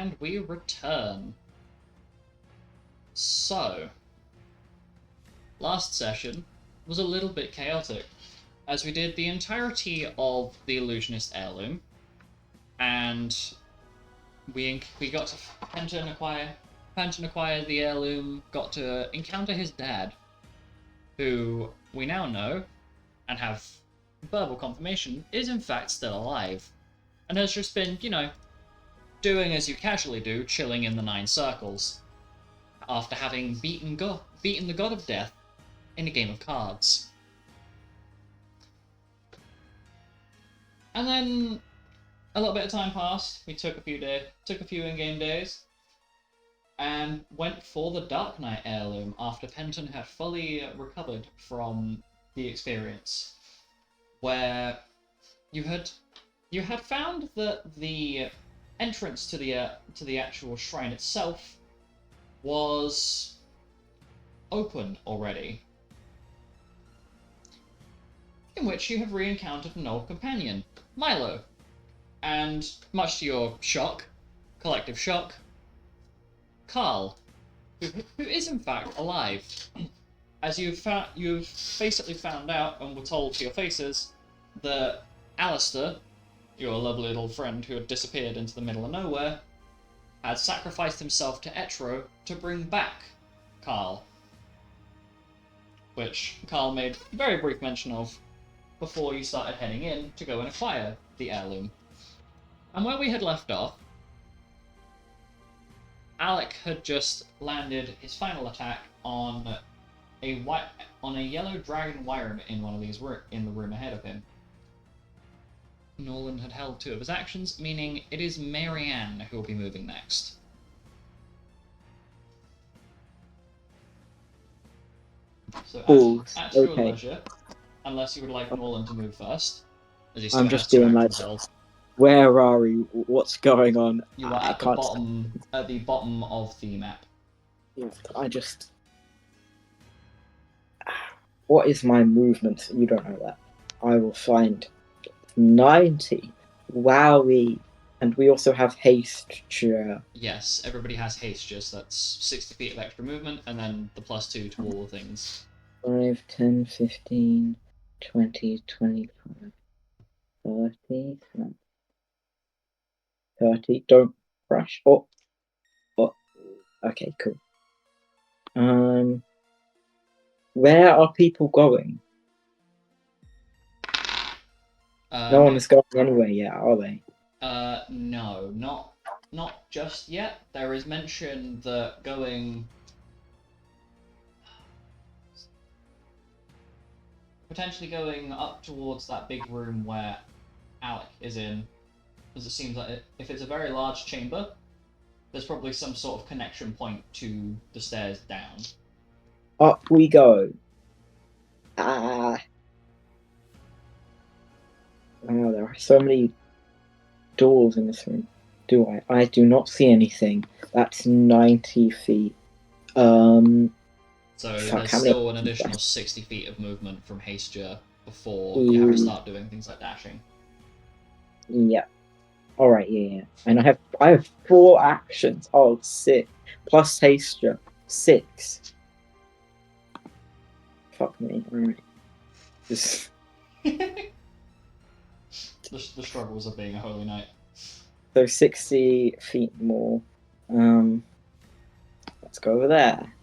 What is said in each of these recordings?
And we return. So, last session was a little bit chaotic, as we did the entirety of the Illusionist Heirloom, and we got to Penton acquire the heirloom, got to encounter his dad, who we now know, and have verbal confirmation, is in fact still alive, and has just been, doing as you casually do, chilling in the Nine Circles, after having beaten the God of Death in a game of cards. And then a little bit of time passed. We took a few in-game days, and went for the Dark Knight heirloom after Penton had fully recovered from the experience, where you had found that the entrance to the actual shrine itself was open already, in which you have re-encountered an old companion, Milo, and much to your collective shock, Carl, who is in fact alive, as you've basically found out and were told to your faces that Alistair, your lovely little friend who had disappeared into the middle of nowhere, had sacrificed himself to Etro to bring back Carl, which Carl made very brief mention of before you started heading in to go and acquire the heirloom. And where we had left off, Alec had just landed his final attack on a yellow dragon Wyram in one of these in the room ahead of him. Nolan had held two of his actions, meaning it is Marianne who will be moving next. So at your leisure, unless you would like Nolan to move first, as he still has two actions held. Where are we? What's going on? You are at the bottom of the map. What is my movement? You don't know that. I will find 90. Wowie. And we also have haste. Yes, everybody has haste, so that's 60 feet of extra movement, and then the +2 to all the things. 5, 10, 15, 20, 25, 30, 30. Don't rush. Oh. Okay, cool. Where are people going? No one is going anywhere yet, are they? No, not just yet. There is mention that potentially going up towards that big room where Alec is in, as it seems like if it's a very large chamber, there's probably some sort of connection point to the stairs down. Up we go. Wow, there are so many doors in this room. Do I? I do not see anything. That's 90 feet. So there's still an additional 60 feet of movement from Hasture before you have to start doing things like dashing. Yeah. Alright, yeah. And I have 4 actions. Oh, 6. Plus Hasture. 6. Fuck me. Alright. Just... the struggles of being a holy knight. So 60 feet more. Let's go over there.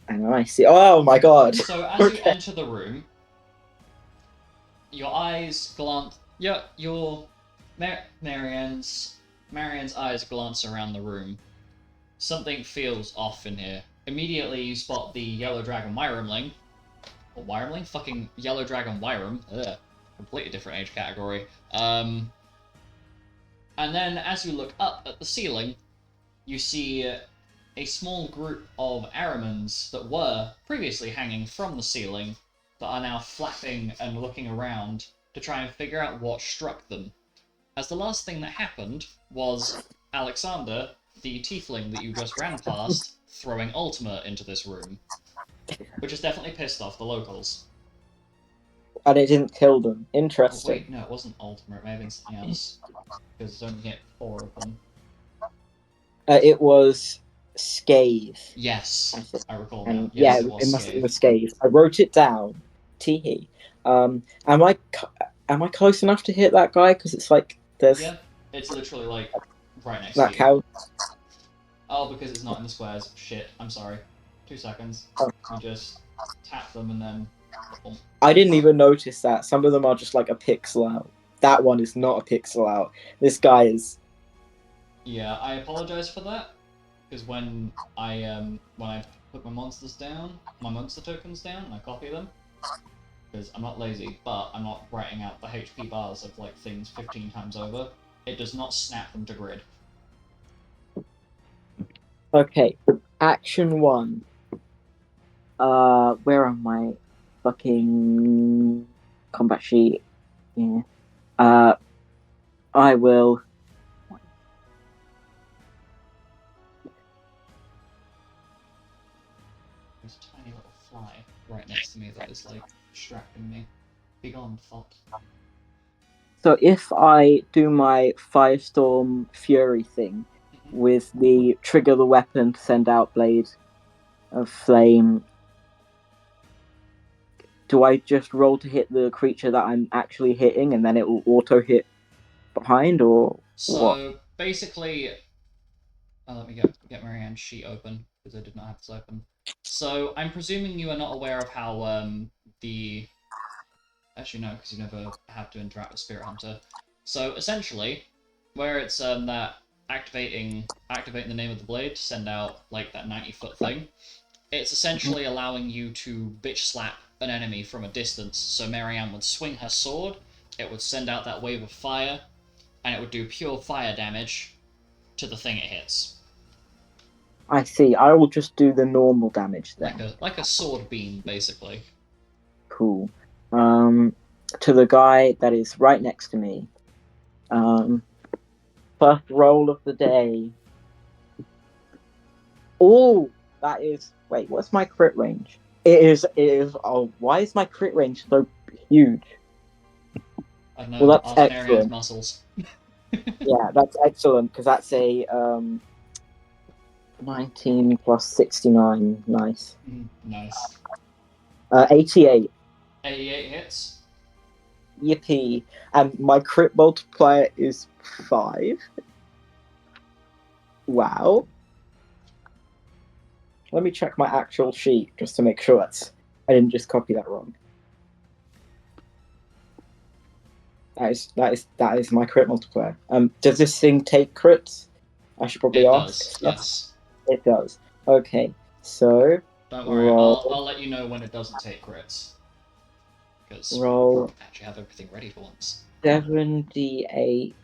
And I see. Oh my god! So as you enter the room, your eyes glance. Marianne's eyes glance around the room. Something feels off in here. Immediately, you spot the yellow dragon Wyramling. Or Wyramling? Fucking yellow dragon Wyram. Ugh. Completely different age category. And then, as you look up at the ceiling, you see a small group of Aramans that were previously hanging from the ceiling that are now flapping and looking around to try and figure out what struck them. As the last thing that happened was Alexander, the tiefling that you just ran past, throwing Ultima into this room, which has definitely pissed off the locals. and it didn't kill them. Oh, Interesting. wait, no, it wasn't ultimate. It may have been something else. Because it's only hit 4 of them. It was Scathe, I Yes, think. I recall now. And yeah, Yes, it it was must have been Scathe. Scathe. I wrote it down. Teehee. Am I close enough to hit that guy? Because it's like there's Yeah, it's literally like right next to that you. cow. Oh, because it's not in the squares. Shit, I'm sorry. 2 seconds. Oh. You just tap them and then. Boom. I didn't even notice that. Some of them are just like a pixel out. That one is not a pixel out. This guy is. Yeah, I apologize for that. Because when I put my monsters down, my monster tokens down, and I copy them, because I'm not lazy, but I'm not writing out the HP bars of like things 15 times over. It does not snap them to grid. Okay, action 1. Where am I? Fucking combat sheet. Yeah. I will. There's a tiny little fly right next to me that is like distracting me. Be gone, thought. So if I do my Firestorm Fury thing with the trigger the weapon to send out blade of flame, do I just roll to hit the creature that I'm actually hitting and then it will auto hit behind, or what? So basically, let me get Marianne's sheet open because I did not have this open. So I'm presuming you are not aware of how the actually no, because you never have to interact with Spirit Hunter. So essentially, where it's that activating the name of the blade to send out like that 90-foot thing, it's essentially allowing you to bitch slap an enemy from a distance. So Marianne would swing her sword, it would send out that wave of fire, and it would do pure fire damage to the thing it hits. I see. I will just do the normal damage then. Like a sword beam, basically. Cool. To the guy that is right next to me. First roll of the day. Oh, that is. Wait, what's my crit range? It is. It is. Oh, why is my crit range so huge? I don't know, Well, that's ask Marianne's excellent. muscles. Yeah, that's excellent because that's a 19 plus 69. Nice. Nice. 88. 88 hits. Yippee! And my crit multiplier is 5. Wow. Let me check my actual sheet just to make sure I didn't just copy that wrong. That is my crit multiplier. Does this thing take crits? I should probably It ask. does, yes. It does. Okay, so Don't worry, roll I'll let you know when it doesn't take crits. Because roll I actually have everything ready for once. 78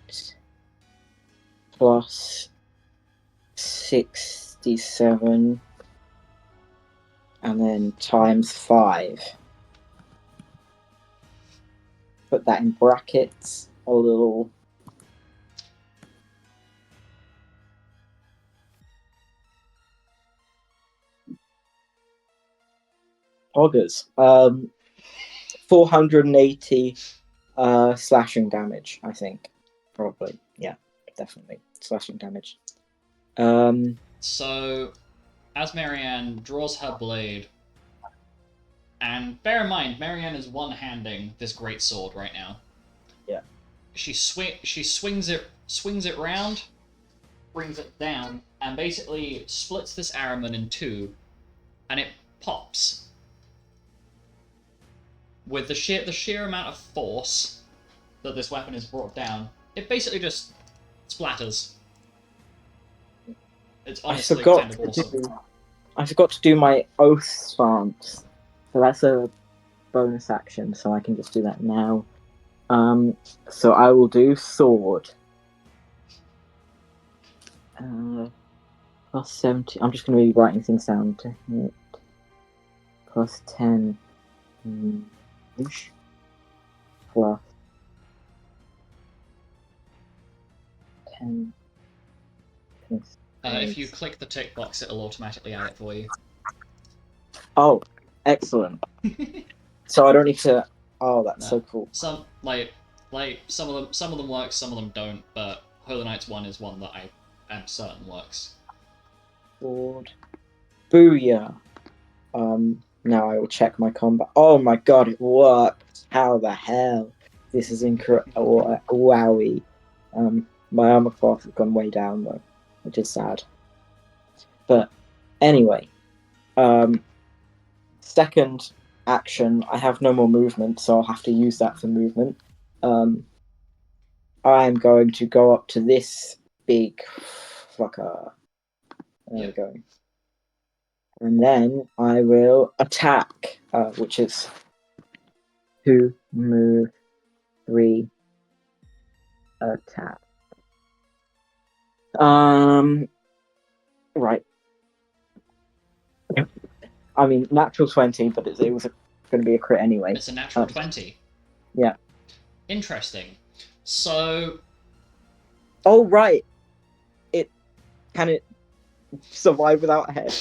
plus 67, and then times 5. Put that in brackets. A little. Poggers. 480 slashing damage, I think. Probably. Yeah, definitely. Slashing damage. So, as Marianne draws her blade, and bear in mind, Marianne is one-handing this great sword right now. Yeah. She swings it round, brings it down, and basically splits this Araman in 2, and it pops. With the sheer amount of force that this weapon is brought down, it basically just splatters. It's honestly kind of awesome. I forgot to do my oath stance. So that's a bonus action, so I can just do that now. So I will do sword. Plus 70. I'm just going to be writing things down to hit. Plus 10. Plus 10. If you click the tick box, it'll automatically add it for you. Oh, excellent. So I don't need to Oh, that's No. so cool. Some some of them work, some of them don't. But Holy Knight's one is one that I am certain works. Sword. Booyah. Now I will check my combat. Oh my god, it worked! How the hell? This is incredible. Wowie. My armor class has gone way down though, which is sad. But anyway, second action, I have no more movement, so I'll have to use that for movement. I'm going to go up to this big fucker. There we go. And then I will attack, which is 2 move, 3 attack. Right. I mean, natural 20, but it was going to be a crit anyway. It's a natural 20. Yeah. Interesting. So. Oh, right. Can it survive without a head?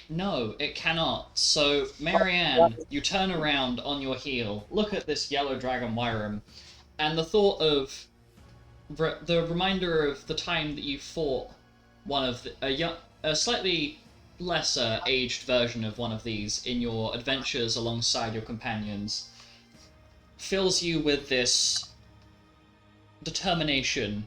No, it cannot. So, Marianne, you turn around on your heel, look at this yellow dragon Wyram, and the thought of the reminder of the time that you fought one of a slightly lesser aged version of one of these in your adventures alongside your companions fills you with this determination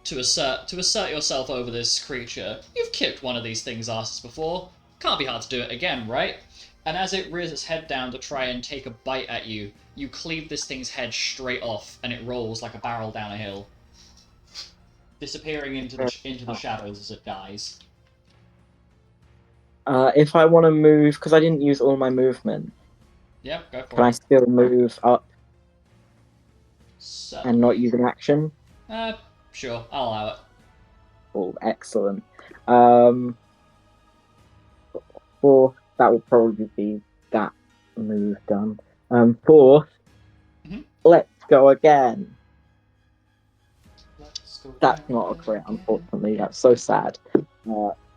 to assert yourself over this creature. You've kicked one of these things' asses before. Can't be hard to do it again, right? And as it rears its head down to try and take a bite at you, you cleave this thing's head straight off, and it rolls like a barrel down a hill, disappearing into the shadows as it dies. If I want to move, because I didn't use all my movement. Yep, go for Can it. I still move up So, and not use an action? Sure, I'll allow it. Oh, excellent. Fourth, that will probably be that move done. Fourth, let's go again. Let's go That's again, not a crit, unfortunately. That's so sad.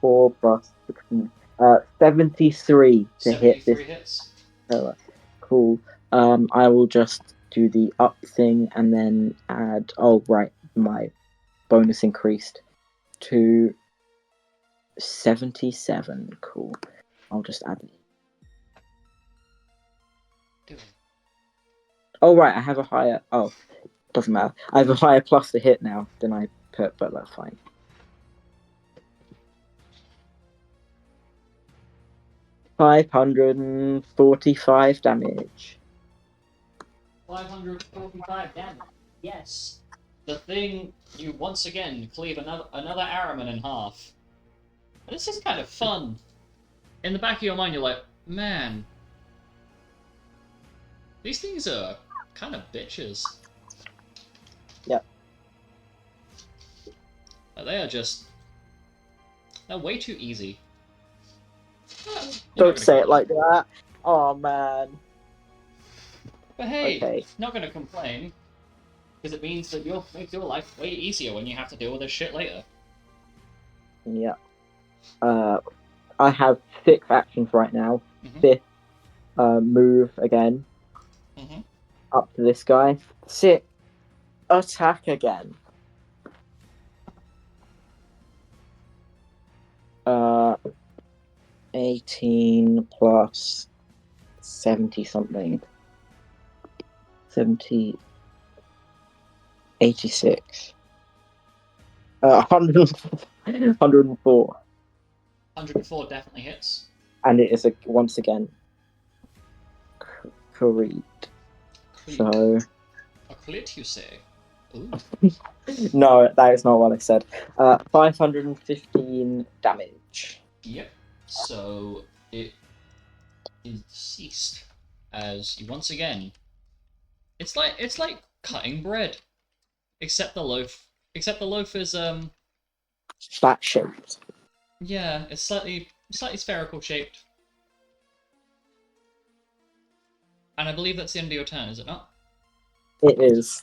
4 plus 16. 73 to hit this. 73 hits. Cool. I will just do the up thing and then add. Oh, right. My bonus increased to 77. Cool. I'll just add it. Do it. Oh, right. I have a higher. Oh, doesn't matter. I have a higher plus to hit now than I put, but that's fine. 545 damage. 545 damage. Yes. The thing, you once again cleave another Araman in half. And this is kind of fun. In the back of your mind, you're like, man, these things are kind of bitches. Yep. They are just, they're way too easy. Don't say it like that. Oh, man. But hey, Okay. not gonna complain, because it means that you'll make your life way easier when you have to deal with this shit later. Yeah. I have 6 actions right now. Mm-hmm. Fifth, move again. Mm-hmm. Up to this guy. 6, attack again. 18 plus 70 something. 70, 86. 104. 104 definitely hits. And it is once again crit. So A crit, you say? Ooh. no, that is not what I said. 515 damage. Yep. So it is deceased as you once again. It's like cutting bread, except the loaf is Flat shaped. yeah, it's slightly spherical shaped. And I believe that's the end of your turn, is it not? It is.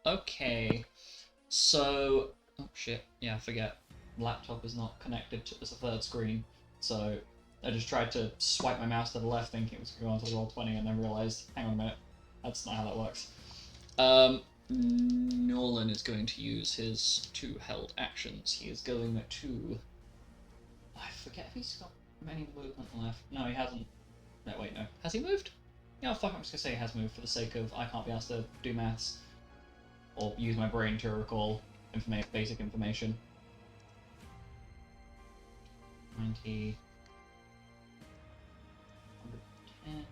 Okay. So oh shit, yeah, I forget. Laptop is not connected to as a third screen, so I just tried to swipe my mouse to the left thinking it was going to go on to the Roll20 and then realised, hang on a minute, That's not how that works. Nolan is going to use his 2 held actions. He is going to... I forget if he's got any movement left. No, he hasn't. No, wait, no. Has he moved? Yeah, fuck, I'm just gonna say he has moved for the sake of I can't be asked to do maths. Or use my brain to recall basic information. 90... 110...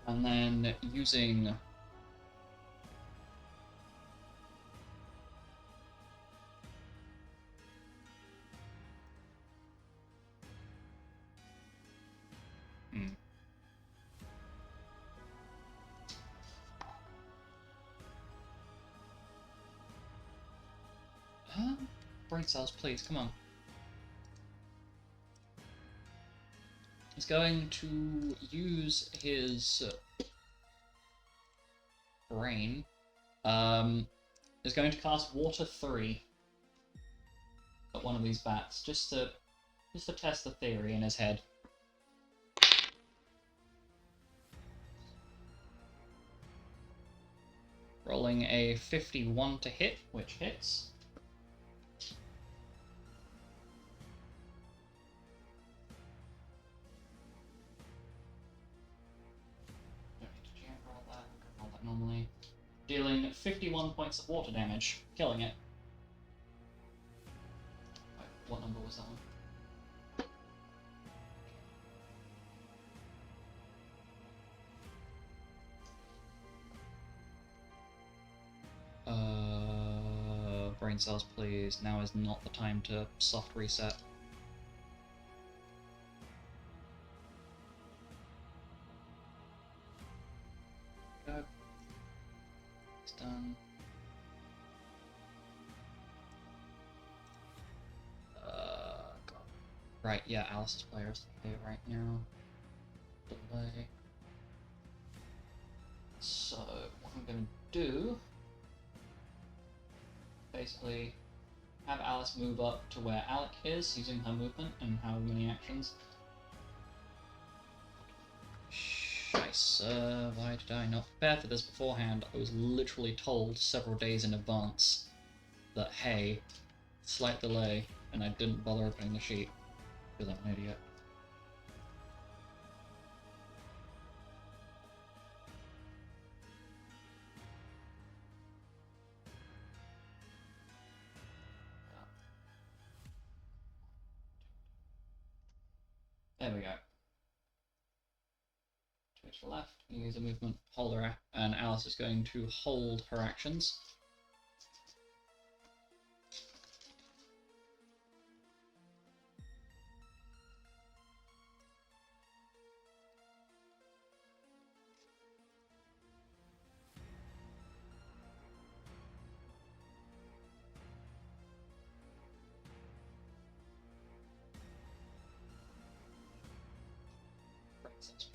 And then using... brain cells, please, come on. He's going to use his brain. Is going to cast Water 3 at one of these bats, just to test the theory in his head. Rolling a 51 to hit, which hits. Roll that normally. Dealing 51 points of water damage, killing it. Wait, what number was that one? Brain cells, please. Now is not the time to soft reset. Go. It's done. God. Right, yeah, Alice's player is here right now. Delay. So, what I'm gonna do... basically have Alice move up to where Alec is using her movement and how many actions. Scheisse, why did I not prepare for this beforehand? I was literally told several days in advance that, hey, slight delay, and I didn't bother opening the sheet because I'm an idiot. There we go. To the left, use a movement, hold her, and Alice is going to hold her actions.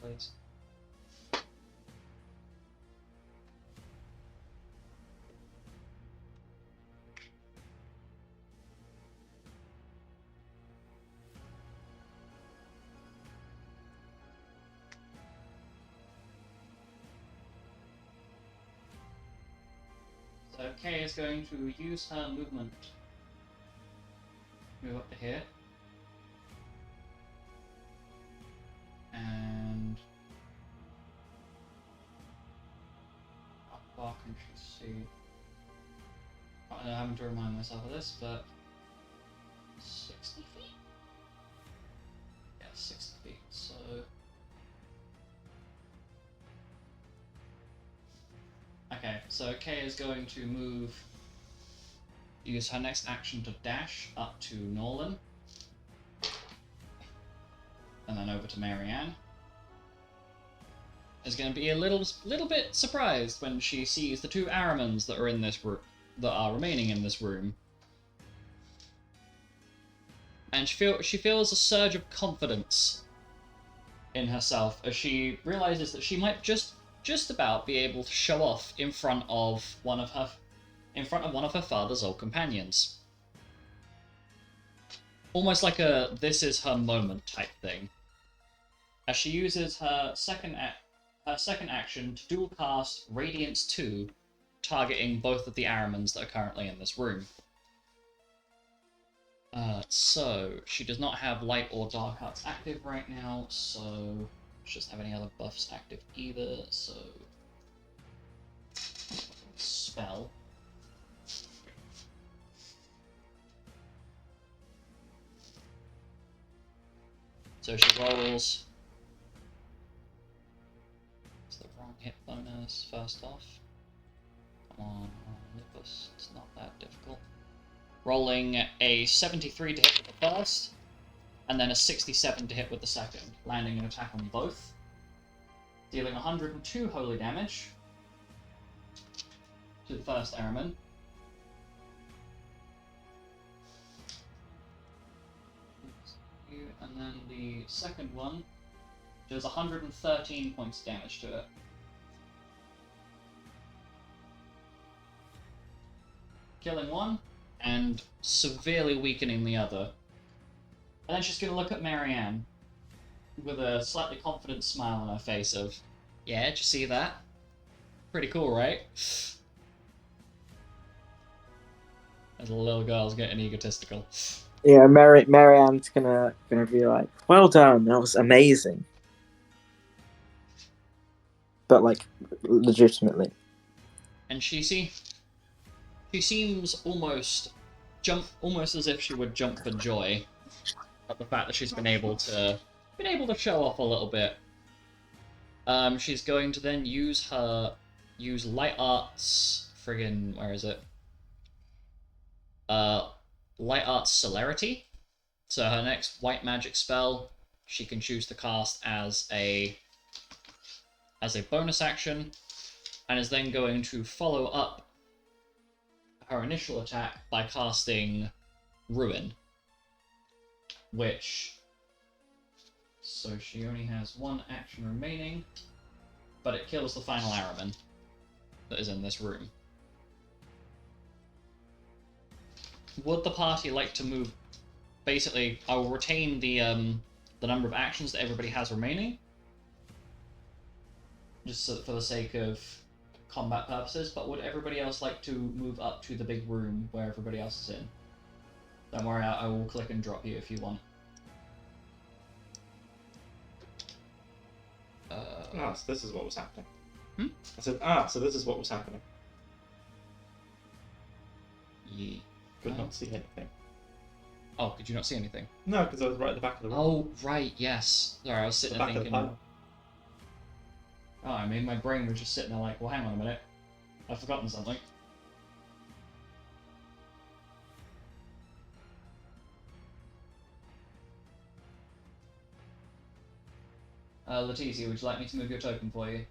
Please. So Kay is going to use her movement. Move up to here. And how far can she see? I'm having to remind myself of this, but 60 feet? Yeah, 60 feet, so... Okay, so Kay is going to use her next action to dash up to Nolan. And then over to Marianne. is going to be a little bit surprised when she sees the 2 Aramans that are in this room, that are remaining in this room. And she feels a surge of confidence in herself as she realizes that she might just about be able to show off in front of one of her father's old companions. Almost like a this is her moment type thing. As she uses her second action to dual cast Radiance 2, targeting both of the Aramans that are currently in this room. So, she does not have Light or Dark Arts active right now, so she doesn't have any other buffs active either, so... Spell. So she rolls... It's the wrong hit bonus, first off. Come on, Lupus, it's not that difficult. Rolling a 73 to hit with the first, and then a 67 to hit with the second, landing an attack on both, dealing 102 holy damage to the first Araman. And then the second one does 113 points of damage to it. Killing one, and severely weakening the other. And then she's going to look at Marianne with a slightly confident smile on her face of, yeah, did you see that? Pretty cool, right? As the little girl's getting egotistical. Yeah, Marianne's gonna be like, well done, that was amazing. But like, legitimately. And she seems almost as if she would jump for joy at the fact that she's been able to show off a little bit. She's going to then use Light Arts friggin' where is it? Light Arts Celerity. So her next white magic spell she can choose to cast as a bonus action, and is then going to follow up her initial attack by casting Ruin, which... So she only has one action remaining, but it kills the final Araman that is in this room. Would the party like to move... Basically, I will retain the number of actions that everybody has remaining, just for the sake of combat purposes, but would everybody else like to move up to the big room where everybody else is in? Don't worry, I will click and drop you if you want. So this is what was happening. Hmm? I said, so this is what was happening. Yeah. Could not see anything. Oh, could you not see anything? No, because I was right at the back of the room. Oh, right, yes. Sorry, I was sitting there Back of the thinking... pile. Oh, I mean, my brain was just sitting there like, well, hang on a minute. I've forgotten something. Letizia, would you like me to move your token for you?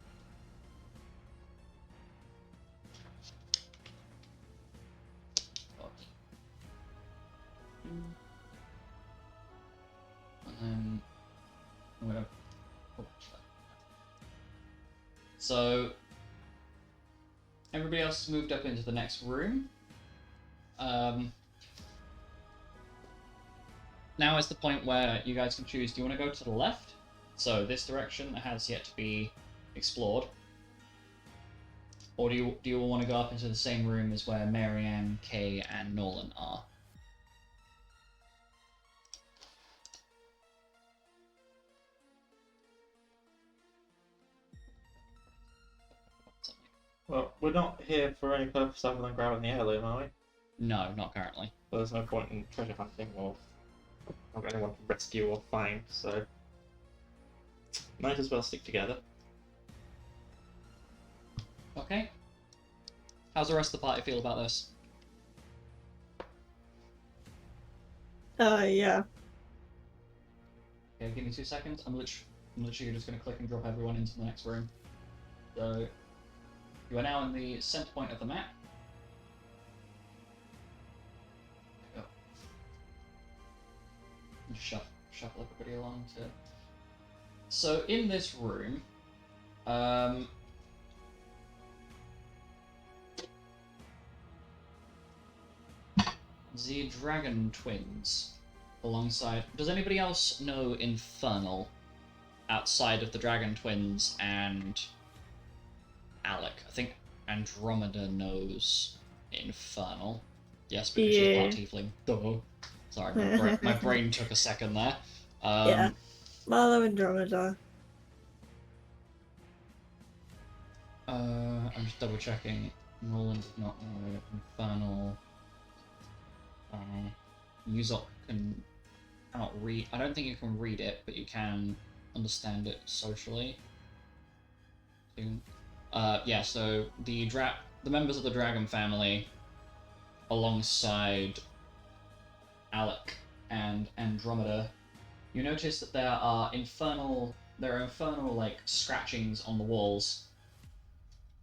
And then I'm gonna... So, everybody else has moved up into the next room. Now is the point where you guys can choose, do you want to go to the left? So this direction has yet to be explored. Or do you all want to go up into the same room as where Marianne, Kay, and Nolan are? Well, we're not here for any purpose other than grabbing the heirloom, are we? No, not currently. So there's no point in treasure hunting or not anyone to rescue or find, so might as well stick together. Okay. How's the rest of the party feel about this? Yeah. Okay, give me 2 seconds. I'm literally just going to click and drop everyone into the next room. So you are now in the center point of the map. Oh. Shuffle everybody along to. So in this room, the Dragon Twins, alongside. Does anybody else know Infernal outside of the Dragon Twins and Alec? I think Andromeda knows Infernal. Yes, because she's part tiefling. Duh. Sorry, my brain took a second there. Yeah. Marlo Andromeda. I'm just double checking. Nolan does not know Infernal. Yuzok cannot read. I don't think you can read it, but you can understand it socially. Yeah. So the members of the dragon family, alongside Alec and Andromeda, you notice that there are infernal like scratchings on the walls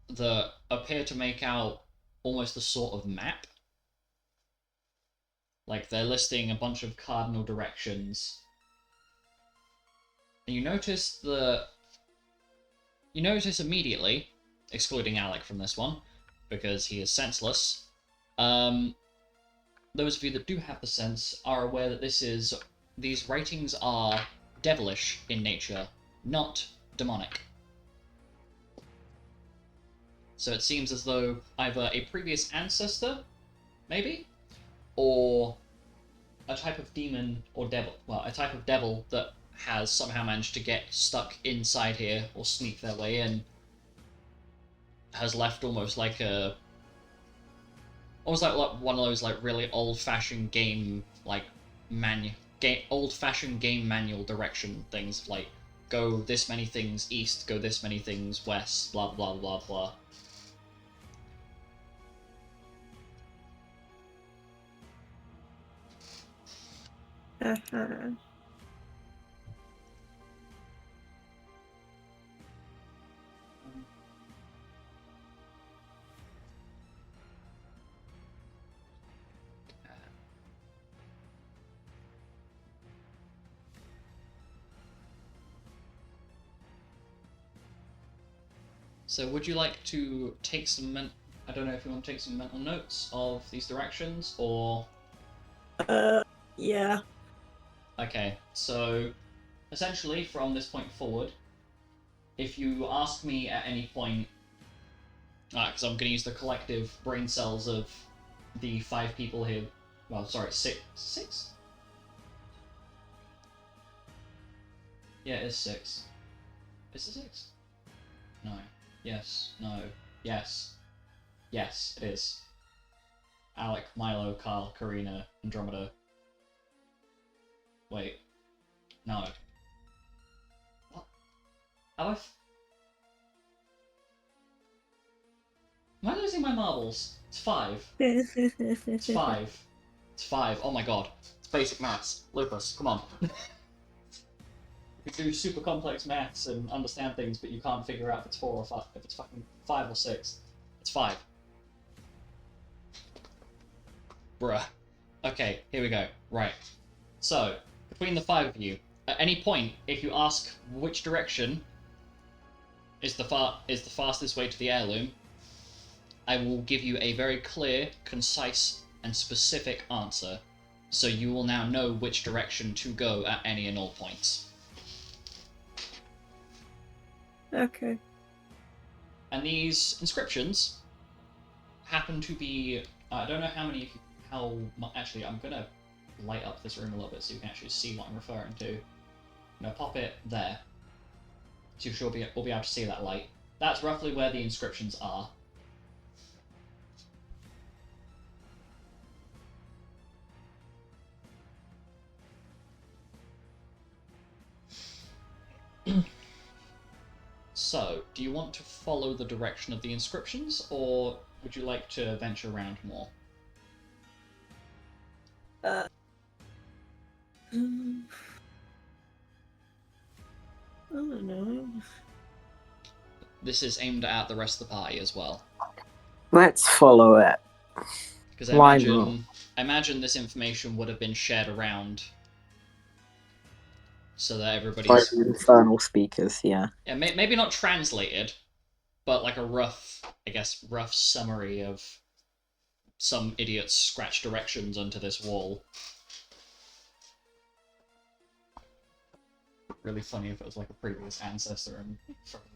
that appear to make out almost a sort of map. Like they're listing a bunch of cardinal directions. And you notice immediately, excluding Alec from this one, because he is senseless, those of you that do have the sense are aware that these writings are devilish in nature, not demonic. So it seems as though either a previous ancestor, maybe, or a type of demon or devil, a type of devil that has somehow managed to get stuck inside here or sneak their way in, has left almost like one of those like really old-fashioned old-fashioned game manual direction things, like go this many things east, go this many things west, blah blah blah blah. So would you like to take some I don't know if you want to take some mental notes of these directions, or... Yeah. Okay, so essentially from this point forward, if you ask me at any point, because I'm going to use the collective brain cells of the 5 people here, well, sorry, 6? Yeah, it is 6. Is it 6? No. Yes. No. Yes. Yes, it is. Alec, Milo, Carl, Karina, Andromeda. Wait. No. What? Am I losing my marbles? It's 5. It's 5. It's 5. Oh my god. It's basic maths. Lupus, come on. You can do super complex maths and understand things, but you can't figure out if it's 4 or 5. If it's fucking 5 or 6. It's 5. Bruh. Okay, here we go. Right. So, between the 5 of you, at any point, if you ask which direction is the fastest way to the heirloom, I will give you a very clear, concise, and specific answer. So you will now know which direction to go at any and all points. Okay. And these inscriptions happen to be... I don't know how much... Actually, I'm going to light up this room a little bit so you can actually see what I'm referring to. I'm going to pop it there. So we'll be able to see that light. That's roughly where the inscriptions are. So, do you want to follow the direction of the inscriptions, or would you like to venture around more? I don't know. this is aimed at the rest of the party as well. Let's follow it. Because I Why imagine this information would have been shared around so that By everybody's... the infernal speakers, yeah. Yeah, maybe not translated, but like a rough, I guess, rough summary of some idiot's scratch directions onto this wall. Really funny if it was like a previous ancestor and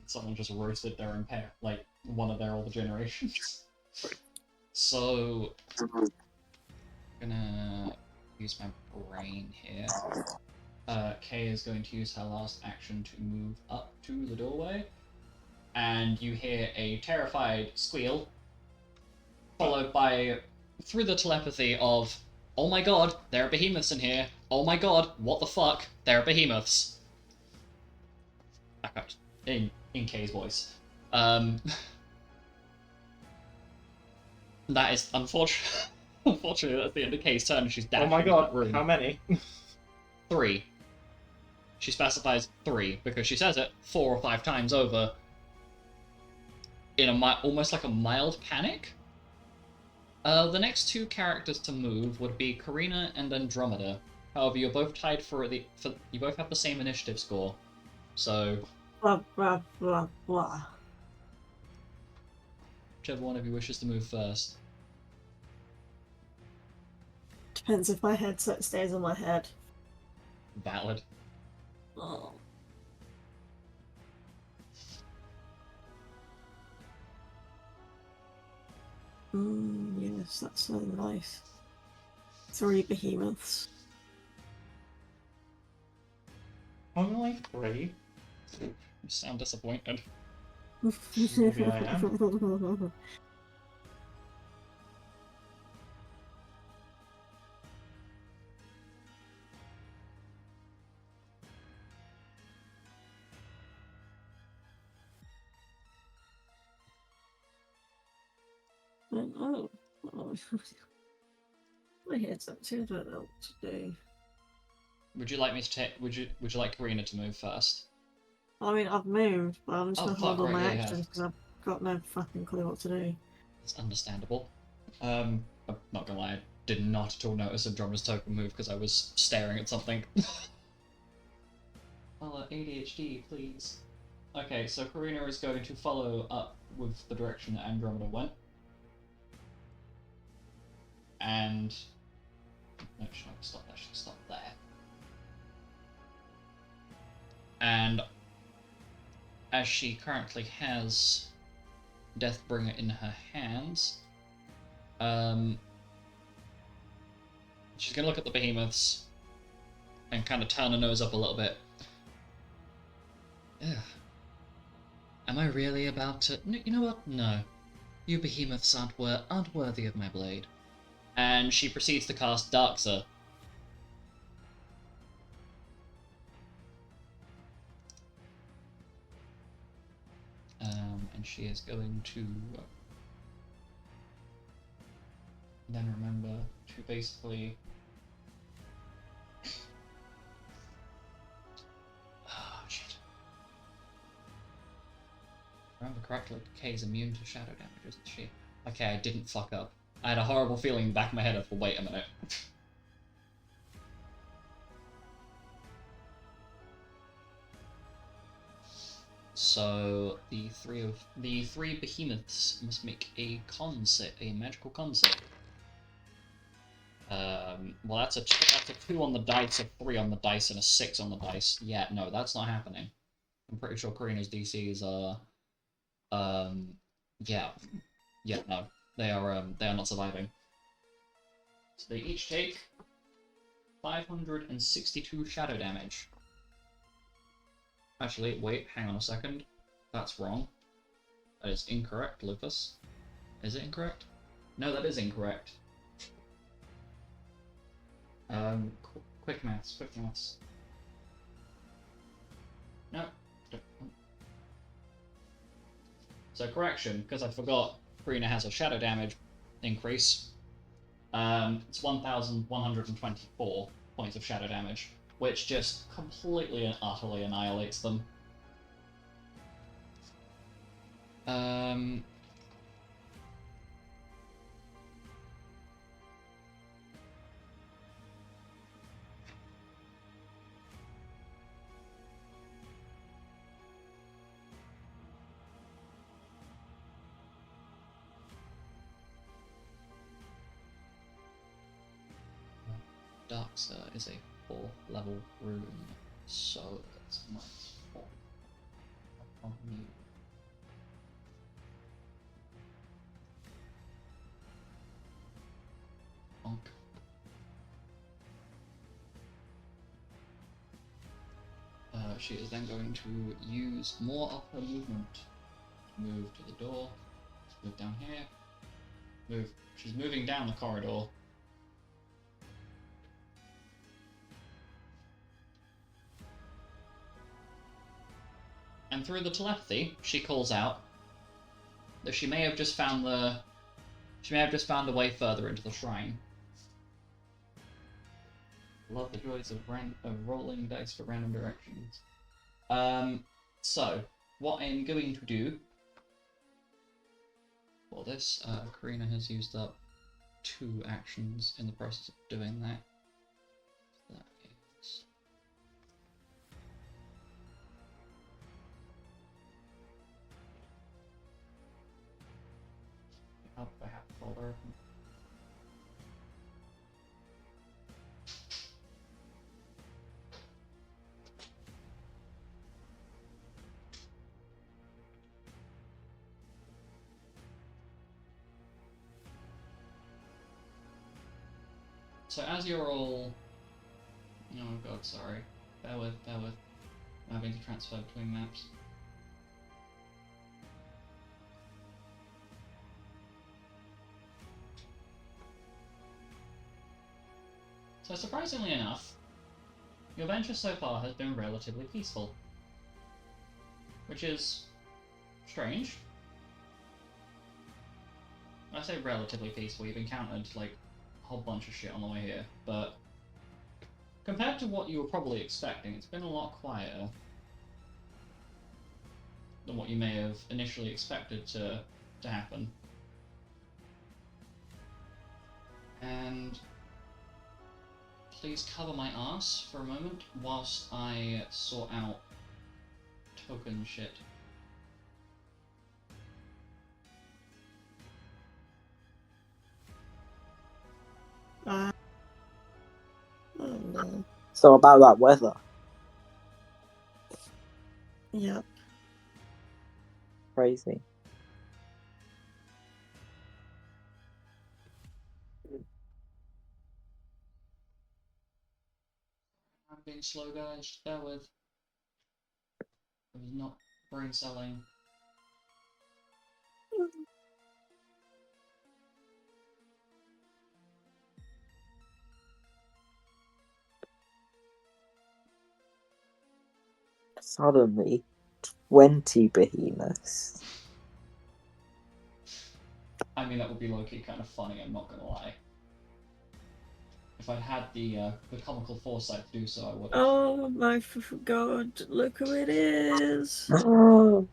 someone just roasted their like one of their older generations. So, I'm gonna use my brain here. Kay is going to use her last action to move up to the doorway, and you hear a terrified squeal, followed by, through the telepathy of, "Oh my god, there are behemoths in here! Oh my god, what the fuck, there are behemoths!" In Kay's voice. That is unfortunate. Unfortunately, that's the end of Kay's turn. She's dashing Oh my into god, that room. how many? 3. She specifies 3 because she says it 4 or 5 times over in almost like a mild panic. The next 2 characters to move would be Karina and Andromeda. However, you're both tied you both have the same initiative score. So Blah, blah, blah, blah. whichever one of you wishes to move first. Depends if my headset stays on my head. Valid. Oh. Yes, that's so nice. 3 behemoths. Only 3? You sound disappointed. Maybe I am. Oh. My headset too, I don't know what to do. Would you like me to take? Would you like Karina to move first? I mean, I've moved, but I'm just Oh, gonna fuck, hold all right, my yeah, you have. actions because I've got no fucking clue what to do. It's understandable. I'm not gonna lie, I did not at all notice Andromeda's token move because I was staring at something. ADHD, please. Okay, so Karina is going to follow up with the direction that Andromeda went. And... no, she won't stop there, she'll stop there. And as she currently has Deathbringer in her hands, she's gonna look at the behemoths and kind of turn her nose up a little bit. Ugh. Am I really about to... You know what? No. You behemoths aren't worthy of my blade. And she proceeds to cast Darkser. And she is going to then remember to basically... Oh, shit. Remember correctly, Kay's immune to shadow damage, isn't she? Okay, I didn't fuck up. I had a horrible feeling in the back of my head of, well, wait a minute. So the three behemoths must make a magical con save. Well, that's a 2 on the dice, a 3 on the dice, and a 6 on the dice. Yeah, no, that's not happening. I'm pretty sure Karina's DCs are, yeah, no, they are not surviving. So they each take 562 shadow damage. Actually, wait, hang on a second. That's wrong. That is incorrect, Lupus. Is it incorrect? No, that is incorrect. Quick maths. No. So correction, because I forgot Karina has a shadow damage increase. It's 1,124 points of shadow damage, which just completely and utterly annihilates them. Um. Darkser is a 4th level rune, so that's -4 on you. Bonk. She is then going to use more of her movement to move to the door, move down here, move. She's moving down the corridor. And through the telepathy, she calls out that she may have just found the way further into the shrine. Love the joys of rolling dice for random directions. So, what I'm going to do for this, Karina has used up 2 actions in the process of doing that. That is... Up, I have the folder open. So as you're all... Oh god, sorry. Bear with. I'm having to transfer between maps. So surprisingly enough, your venture so far has been relatively peaceful. Which is... strange. When I say relatively peaceful, you've encountered, like, a whole bunch of shit on the way here, but compared to what you were probably expecting, it's been a lot quieter than what you may have initially expected to happen. And please cover my ass for a moment whilst I sort out token shit. Oh no. So about that weather. Yep. Crazy. I'm being slow, guys. Just bear with. It was not brain celling. Suddenly, 20 behemoths. I mean, that would be low-key kind of funny, I'm not gonna lie. If I'd had the comical foresight to do so, I would have. Oh my god, look who it is. Oh,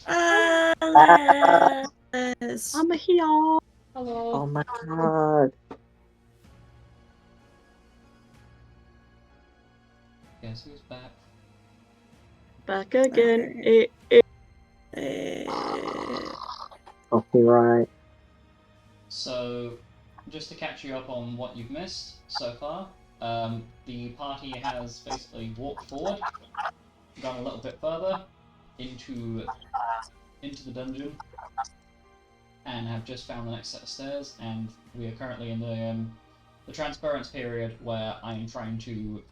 Alice! I'm here. Hello! oh my god. Guess who's back? Back again. Okay. Copyright. So, just to catch you up on what you've missed so far, the party has basically walked forward, gone a little bit further into the dungeon, and have just found the next set of stairs. And we are currently in the transference period where I am trying to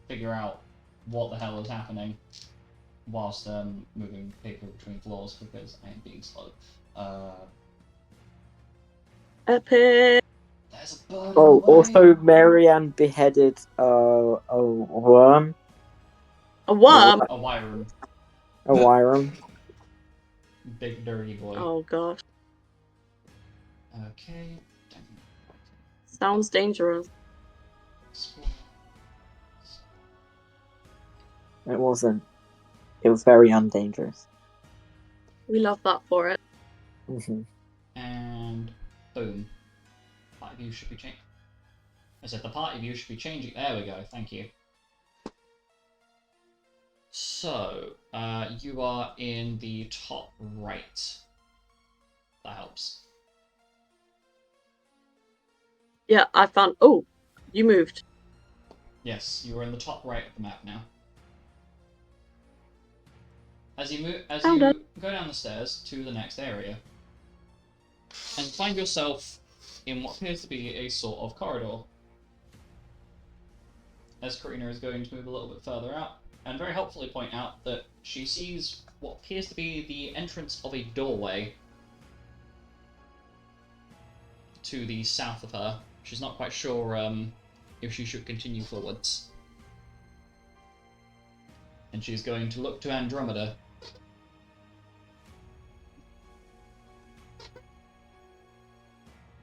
figure out what the hell is happening whilst moving people between floors because I am being slow. Epic. There's a bird Oh, in the way. also Marianne beheaded a worm. A worm. A Wyron. A Wyram. Big dirty boy. Oh gosh. Okay. Sounds dangerous. It wasn't. It was very undangerous. We love that for it. Mm-hmm. And boom. Party view should be changing. I said the party view should be changing. There we go, thank you. So, you are in the top right. That helps. Yeah, I found. Oh, you moved. Yes, you are in the top right of the map now. As you Found it. go down the stairs to the next area, and find yourself in what appears to be a sort of corridor. As Karina is going to move a little bit further out, and very helpfully point out that she sees what appears to be the entrance of a doorway to the south of her. She's not quite sure if she should continue forwards. And she's going to look to Andromeda.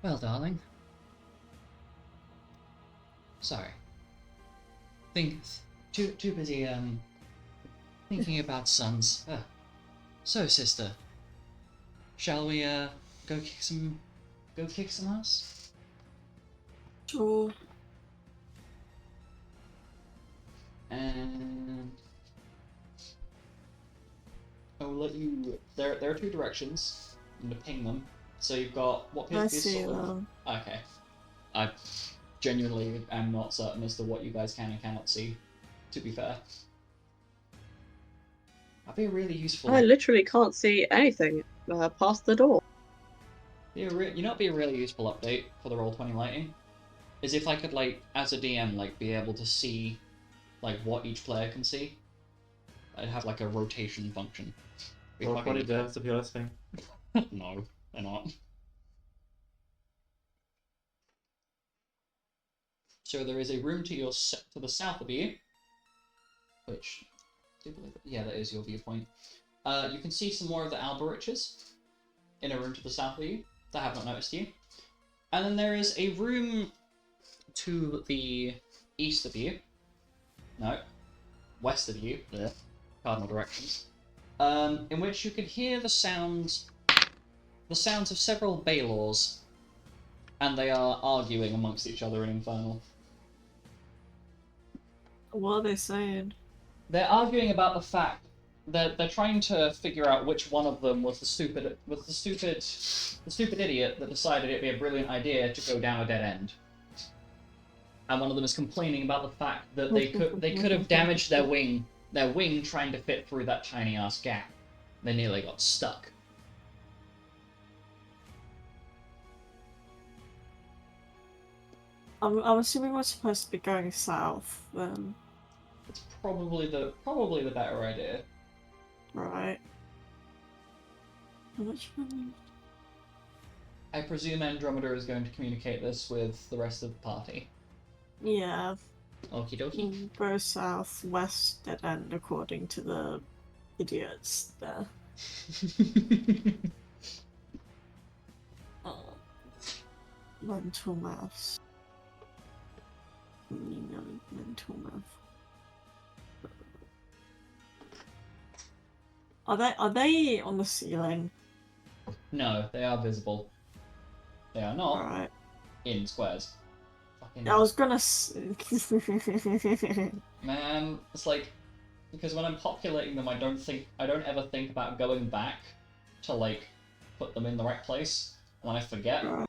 Well, darling. Sorry. Too busy thinking about sons. So, sister, shall we go kick some ass? Sure. And I will let you. There are two directions. I'm gonna ping them. So you've got what I appears to be see a sort of. them. Okay. I genuinely am not certain as to what you guys can and cannot see. To be fair, that'd be a really useful. I literally can't see anything past the door. You know, it'd be a really useful update for the Roll20 lighting. Is if I could, like, as a DM, like, be able to see, like, what each player can see. I'd have like a rotation function. Be Well, fucking- what deserves to be honest thing. No, they're not. So there is a room to the south of you, which, yeah, that is your viewpoint. You can see some more of the Alberiches in a room to the south of you that have not noticed you. And then there is a room to the east of you. No, west of you. Blech. Cardinal directions. In which you can hear the sounds of several Baelors, and they are arguing amongst each other in Infernal. What are they saying? They're arguing about the fact that they're trying to figure out which one of them was the stupid idiot that decided it'd be a brilliant idea to go down a dead end. And one of them is complaining about the fact that they could have damaged their wing trying to fit through that tiny ass gap. They nearly got stuck. I'm assuming we're supposed to be going south then, It's probably the better idea. right? Which one? I presume Andromeda is going to communicate this with the rest of the party. Yeah, Okie dokie. go south, west, dead end, according to the idiots there. Mental maths. You know, mental math. Are they on the ceiling? No, they are visible. They are not Right. in squares. Fucking I was gonna. man, it's like because when I'm populating them, I don't ever think about going back to like put them in the right place, and then I forget. Right.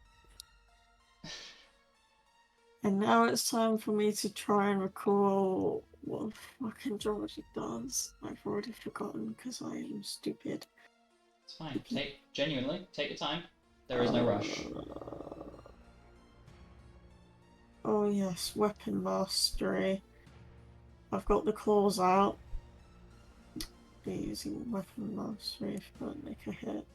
And now it's time for me to try and recall what fucking Andromeda does. I've already forgotten because I am stupid. It's fine. Genuinely, take your time. There is no rush. Oh yes, weapon mastery. I've got the claws out. Be using weapon mastery if I don't make a hit.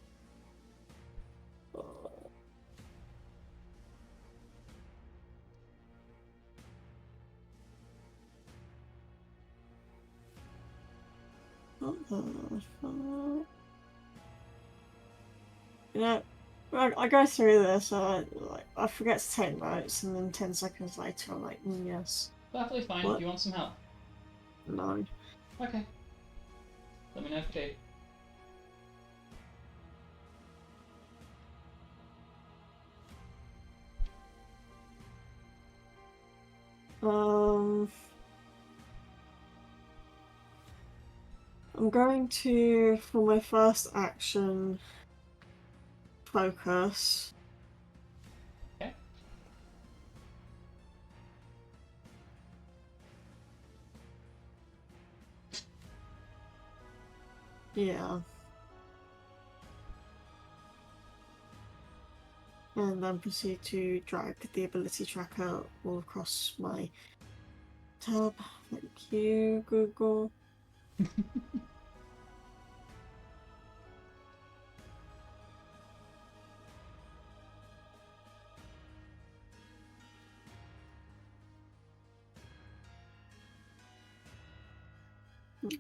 What the fuck? You know, I go through this, I forget to take notes, and then 10 seconds later I'm like, yes. Perfectly fine. What? If you want some help, No. okay. Let me know if you do. I'm going to, for my first action, focus. Okay. Yeah. And then proceed to drag the ability tracker all across my tab. Thank you, Google.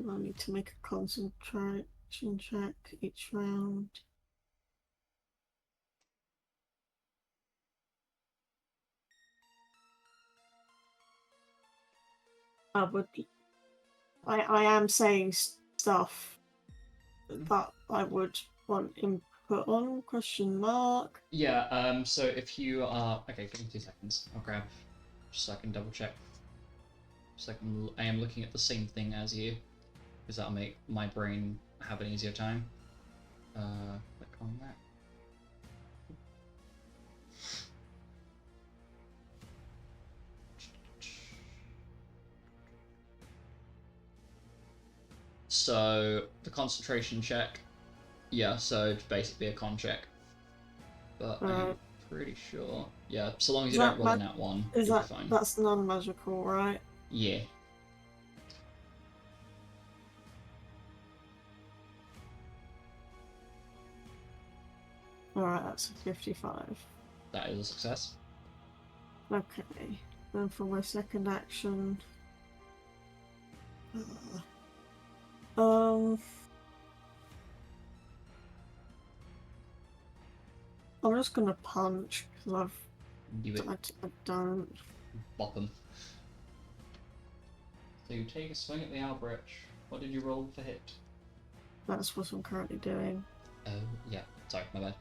I need to make a concentration check each round. I am saying stuff that I would want input on, question mark. Yeah, so if you are... Okay, give me 2 seconds. I'll grab... Just so I can double check. So I am looking at the same thing as you. Because that'll make my brain have an easier time. Click on that. So, the concentration check. Yeah, so it's basically a con check. But I'm pretty sure. Yeah, so long as you don't roll a nat 1, you'll be fine. That's non-magical, right? Yeah. Alright, that's a 55. That is a success. Okay. Then for my second action. I'm just gonna punch because Do it. I don't. Bop them. So you take a swing at the Albrecht. What did you roll for hit? That's what I'm currently doing. Oh, yeah. Sorry, my bad.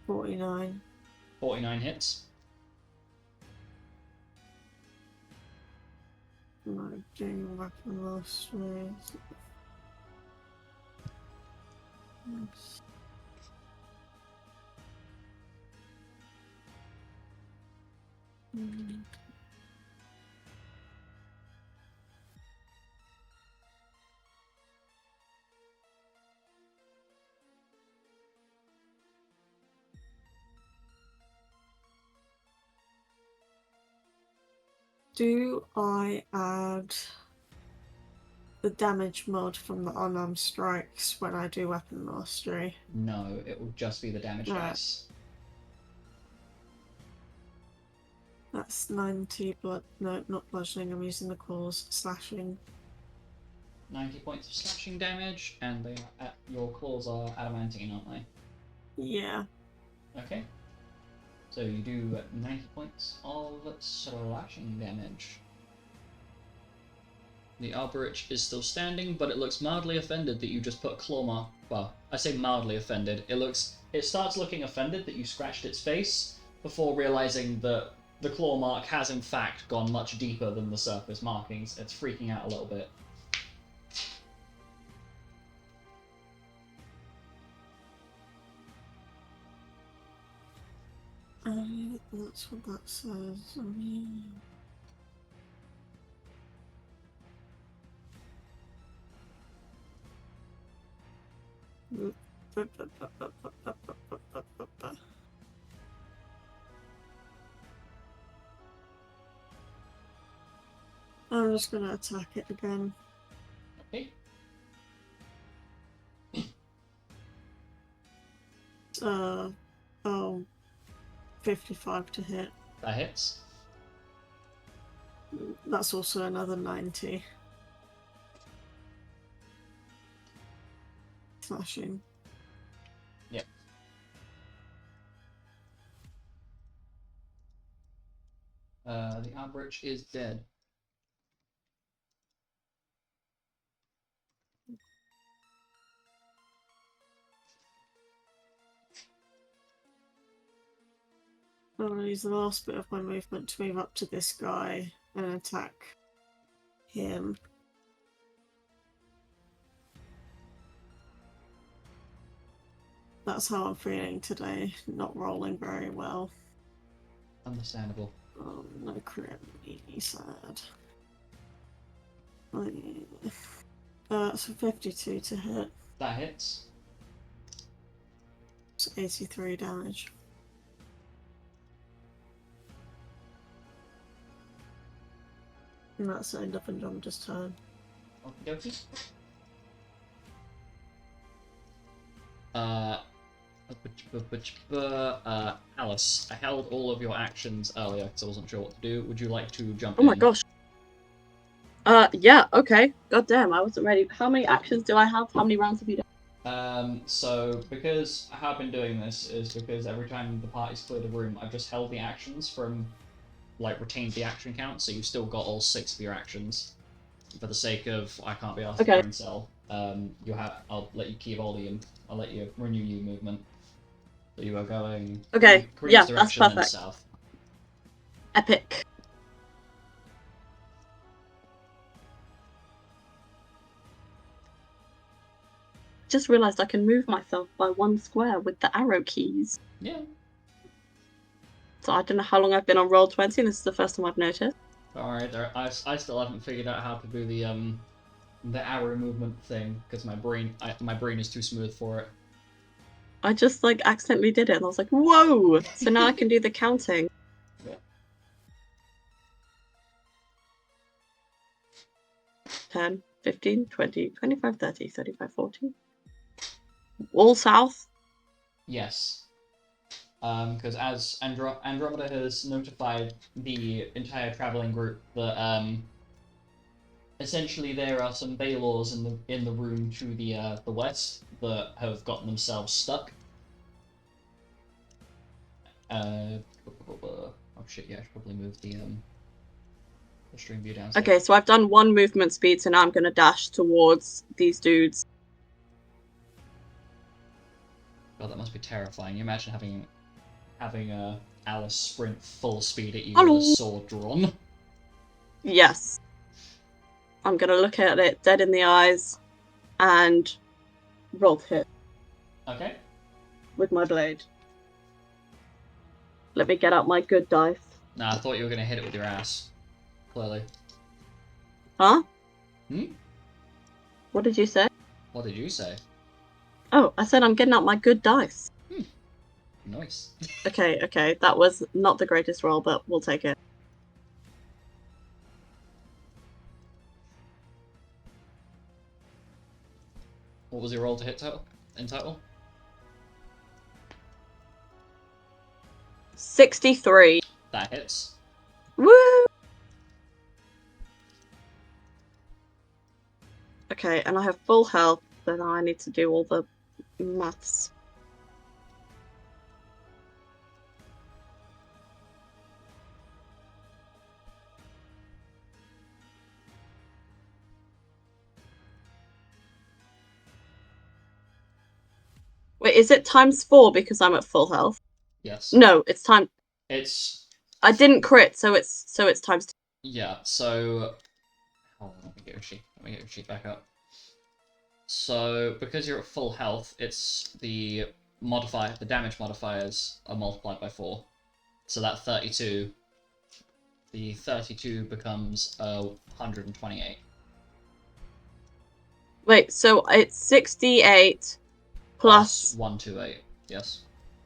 49. 49 hits. Am I doing weapon mastery? Nice. Do I add the damage mod from the unarmed strikes when I do weapon mastery? No, it will just be the damage Right. dice. That's 90 blood. No, not bludgeoning. I'm using the claws. Slashing. 90 points of slashing damage, and they are your claws are adamantine, aren't they? Yeah. Okay. So you do 90 points of slashing damage. The Alberich is still standing, but it looks mildly offended that you just put a claw mark. Well, I say mildly offended. It starts looking offended that you scratched its face before realizing that the claw mark has in fact gone much deeper than the surface markings. It's freaking out a little bit. That's what that says. I'm just gonna attack it again. Okay. Oh, 55 to hit. That hits. That's also another 90. Slashing. Yep. The Alberich is dead. I'll use the last bit of my movement to move up to this guy and attack him. That's how I'm feeling today. Not rolling very well. Understandable. Oh, no crit. Really sad. So 52 to hit. That hits. It's 83 damage. And that's the end of Andromeda's turn. Okie dokie. Alice, I held all of your actions earlier because I wasn't sure what to do. Would you like to jump Oh in? my gosh. Yeah, okay. God damn, I wasn't ready. How many actions do I have? How many rounds have you done? So because how I've been doing this is because every time the party's cleared a room, I've just held the actions from, like, retained the action count, so you've still got all 6 of your actions. For the sake of I can't be asked Okay. to brain cell, I'll let you keep volume. I'll let you renew your movement. So you are going Okay, Green's yeah, that's direction and perfect. south. Epic. Just realised I can move myself by 1 square with the arrow keys. Yeah. So I don't know how long I've been on Roll20, and this is the first time I've noticed. Alright, I still haven't figured out how to do the arrow movement thing because my brain is too smooth for it. I just, like, accidentally did it, and I was like, whoa! So now I can do the counting. Yeah. 10, 15, 20, 25, 30, 35, 40. All south? Yes. Because as Andromeda has notified the entire traveling group that essentially there are some Baylors in the room to the west that have gotten themselves stuck. Oh shit! Yeah, I should probably move the stream view down. Okay, so I've done 1 movement speed, so now I'm gonna dash towards these dudes. God, that must be terrifying. You imagine having Alice sprint full speed at you Hello. with a sword drawn. Yes. I'm gonna look at it dead in the eyes and roll to hit Okay. with my blade. Let me get out my good dice. Nah, I thought you were gonna hit it with your ass. Clearly. Huh? Hmm? What did you say? What did you say? Oh, I said I'm getting out my good dice. Nice. Okay, that was not the greatest roll, but we'll take it. What was your roll to hit in total? 63. That hits. Woo! Okay, and I have full health, so now I need to do all the maths. Wait, is it _4 because I'm at full health? Yes. No, it's time. It's. I didn't crit, so it's ×2. Yeah. So. Hold on. Let me get your sheet. Let me get your sheet back up. So because you're at full health, it's the damage modifiers are multiplied by 4. So that 32. The 32 becomes 128. Wait, so it's 68 plus 128. Yes.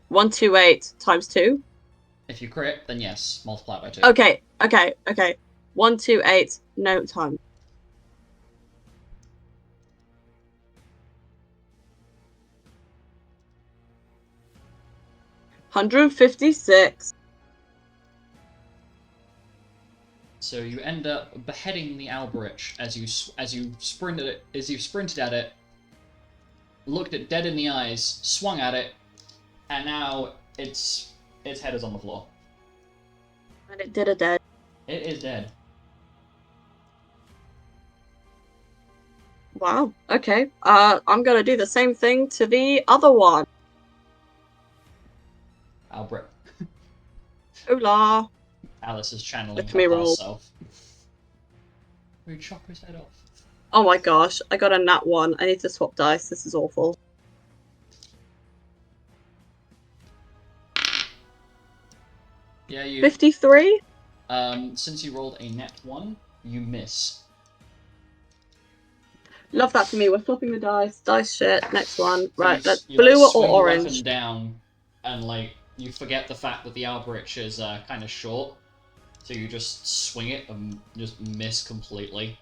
128 times 2? If you crit, then yes, multiply it by 2. Okay. 128, no time. $156. So you end up beheading the Alberich as you sprinted at it, looked it dead in the eyes, swung at it, and now its head is on the floor. And it did a dead. It is dead. Wow. Okay. I'm gonna do the same thing to the other one. Albert. Hola. Alice is channeling Let her me past roll. self. We chop his head off. Oh my gosh, I got a nat 1. I need to swap dice. This is awful. Yeah, you. 53? Since you rolled a net 1, you miss. Love that for me. We're swapping the dice. Dice shit. Next one. So Right, let's you blue or swing the orange. weapon down, and you forget the fact that the Albrecht is kind of short, so you just swing it and just miss completely.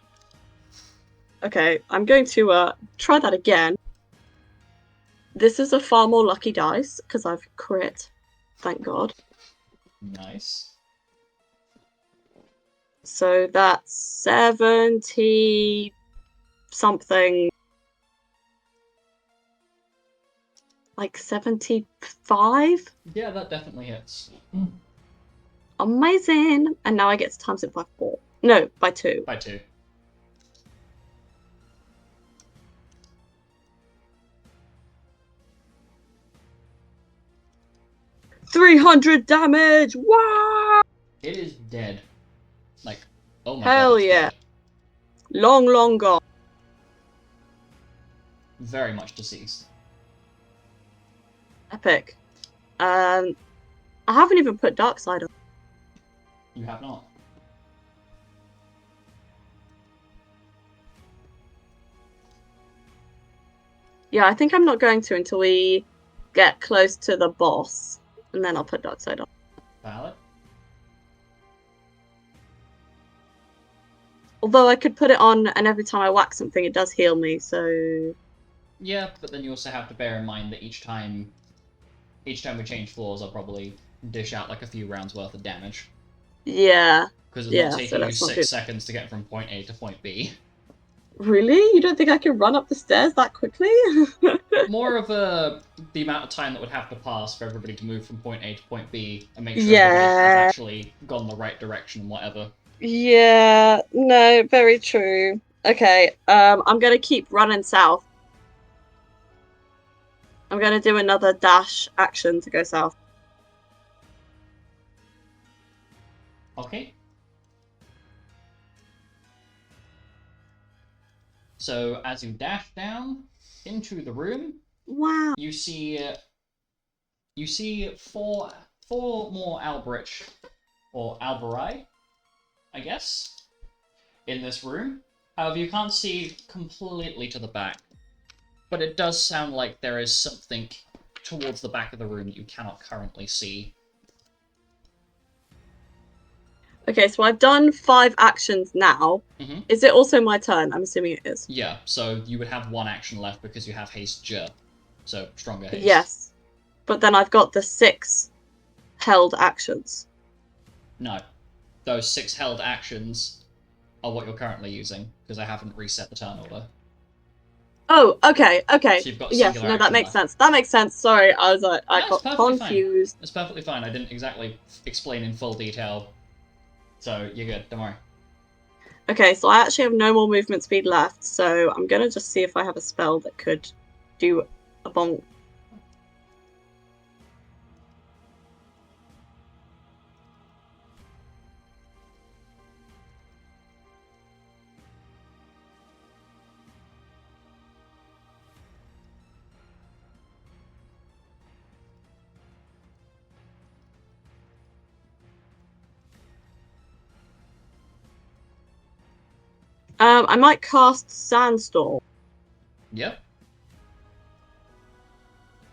Okay, I'm going to try that again. This is a far more lucky dice because I've crit. Thank God. Nice. So that's 70 something. Like 75? Yeah, that definitely hits. Amazing! And now I get to times it by 4. No, by 2. By 2. $300 damage! Wow! It is dead. Like, oh my Hell god, it's yeah. dead. Long, long gone. Very much deceased. Epic. I haven't even put Dark Side on. You have not. Yeah, I think I'm not going to until we get close to the boss. And then I'll put Dark Side on. Valid. Although I could put it on and every time I whack something it does heal me, so... Yeah, but then you also have to bear in mind that each time we change floors, I'll probably dish out like a few rounds worth of damage. Yeah. Because it's Yeah, not so taking you let's not 6 do- seconds to get from point A to point B. Really? You don't think I can run up the stairs that quickly? More of the amount of time that would have to pass for everybody to move from point A to point B and make sure everybody has Yeah. actually gone the right direction and whatever. Yeah, no, very true. Okay, I'm gonna keep running south. I'm gonna do another dash action to go south. Okay. So as you dash down into the room, Wow. you see four more Albrecht or Alberai, I guess, in this room. However, you can't see completely to the back, but it does sound like there is something towards the back of the room that you cannot currently see. Okay, so I've done 5 actions now. Mhm. Is it also my turn? I'm assuming it is. Yeah, so you would have 1 action left because you have haste J, so stronger haste. Yes. But then I've got the 6 held actions. No, those 6 held actions are what you're currently using because I haven't reset the turn order. Oh, okay. So you've got a Yes, singular no, that action makes left. sense. That makes sense. Sorry, I was like, I No, got it's perfectly confused. Fine. It's perfectly fine. I didn't exactly explain in full detail, so you're good. Don't worry. Okay, so I actually have no more movement speed left, so I'm gonna just see if I have a spell that could do a bonk. I might cast Sandstorm. Yep.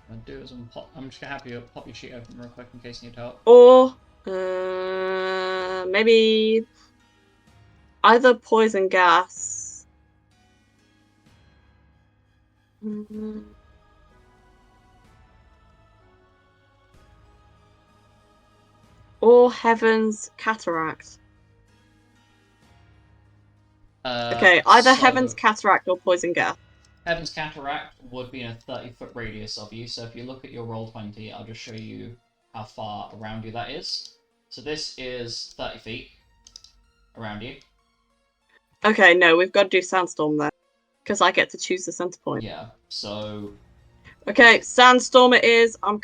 What I'll do is I'm just gonna have you pop your sheet open real quick in case you need help. Or maybe either poison gas. Or Heaven's Cataract. Okay, either So Heaven's Cataract or poison gas. Heaven's Cataract would be in a 30-foot radius of you, so if you look at your roll 20, I'll just show you how far around you that is. So this is 30 feet around you. Okay, no, we've got to do Sandstorm then. Because I get to choose the center point. Yeah, so... Okay, Sandstorm it is. I'm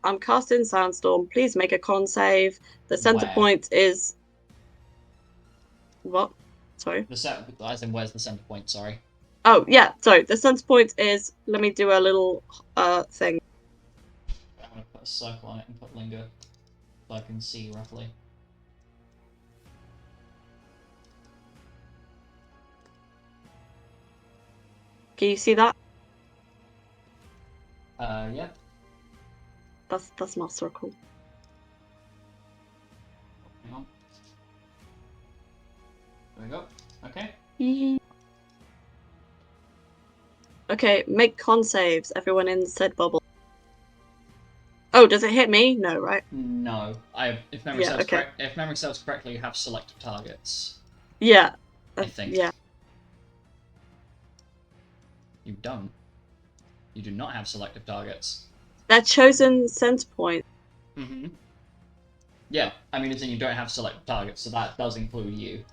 I'm casting Sandstorm. Please make a con save. The center Where? point is. What? Sorry. As in, where's the center point? Sorry. Oh, yeah, sorry. The center point is. Let me do a little thing. I'm gonna put a circle on it and put linger, so I can see roughly. Can you see that? Yeah. That's not circle. Hang on. There we go. Okay. Okay, make con saves. Everyone in said bubble. Oh, does it hit me? No, right? No. If memory Yeah, serves okay. if memory serves correctly, you have selected targets. Yeah. I think. Yeah. You don't. You do not have selective targets. They're chosen center point. Mm-hmm. Yeah, I mean, as in you don't have selective targets, so that does include you.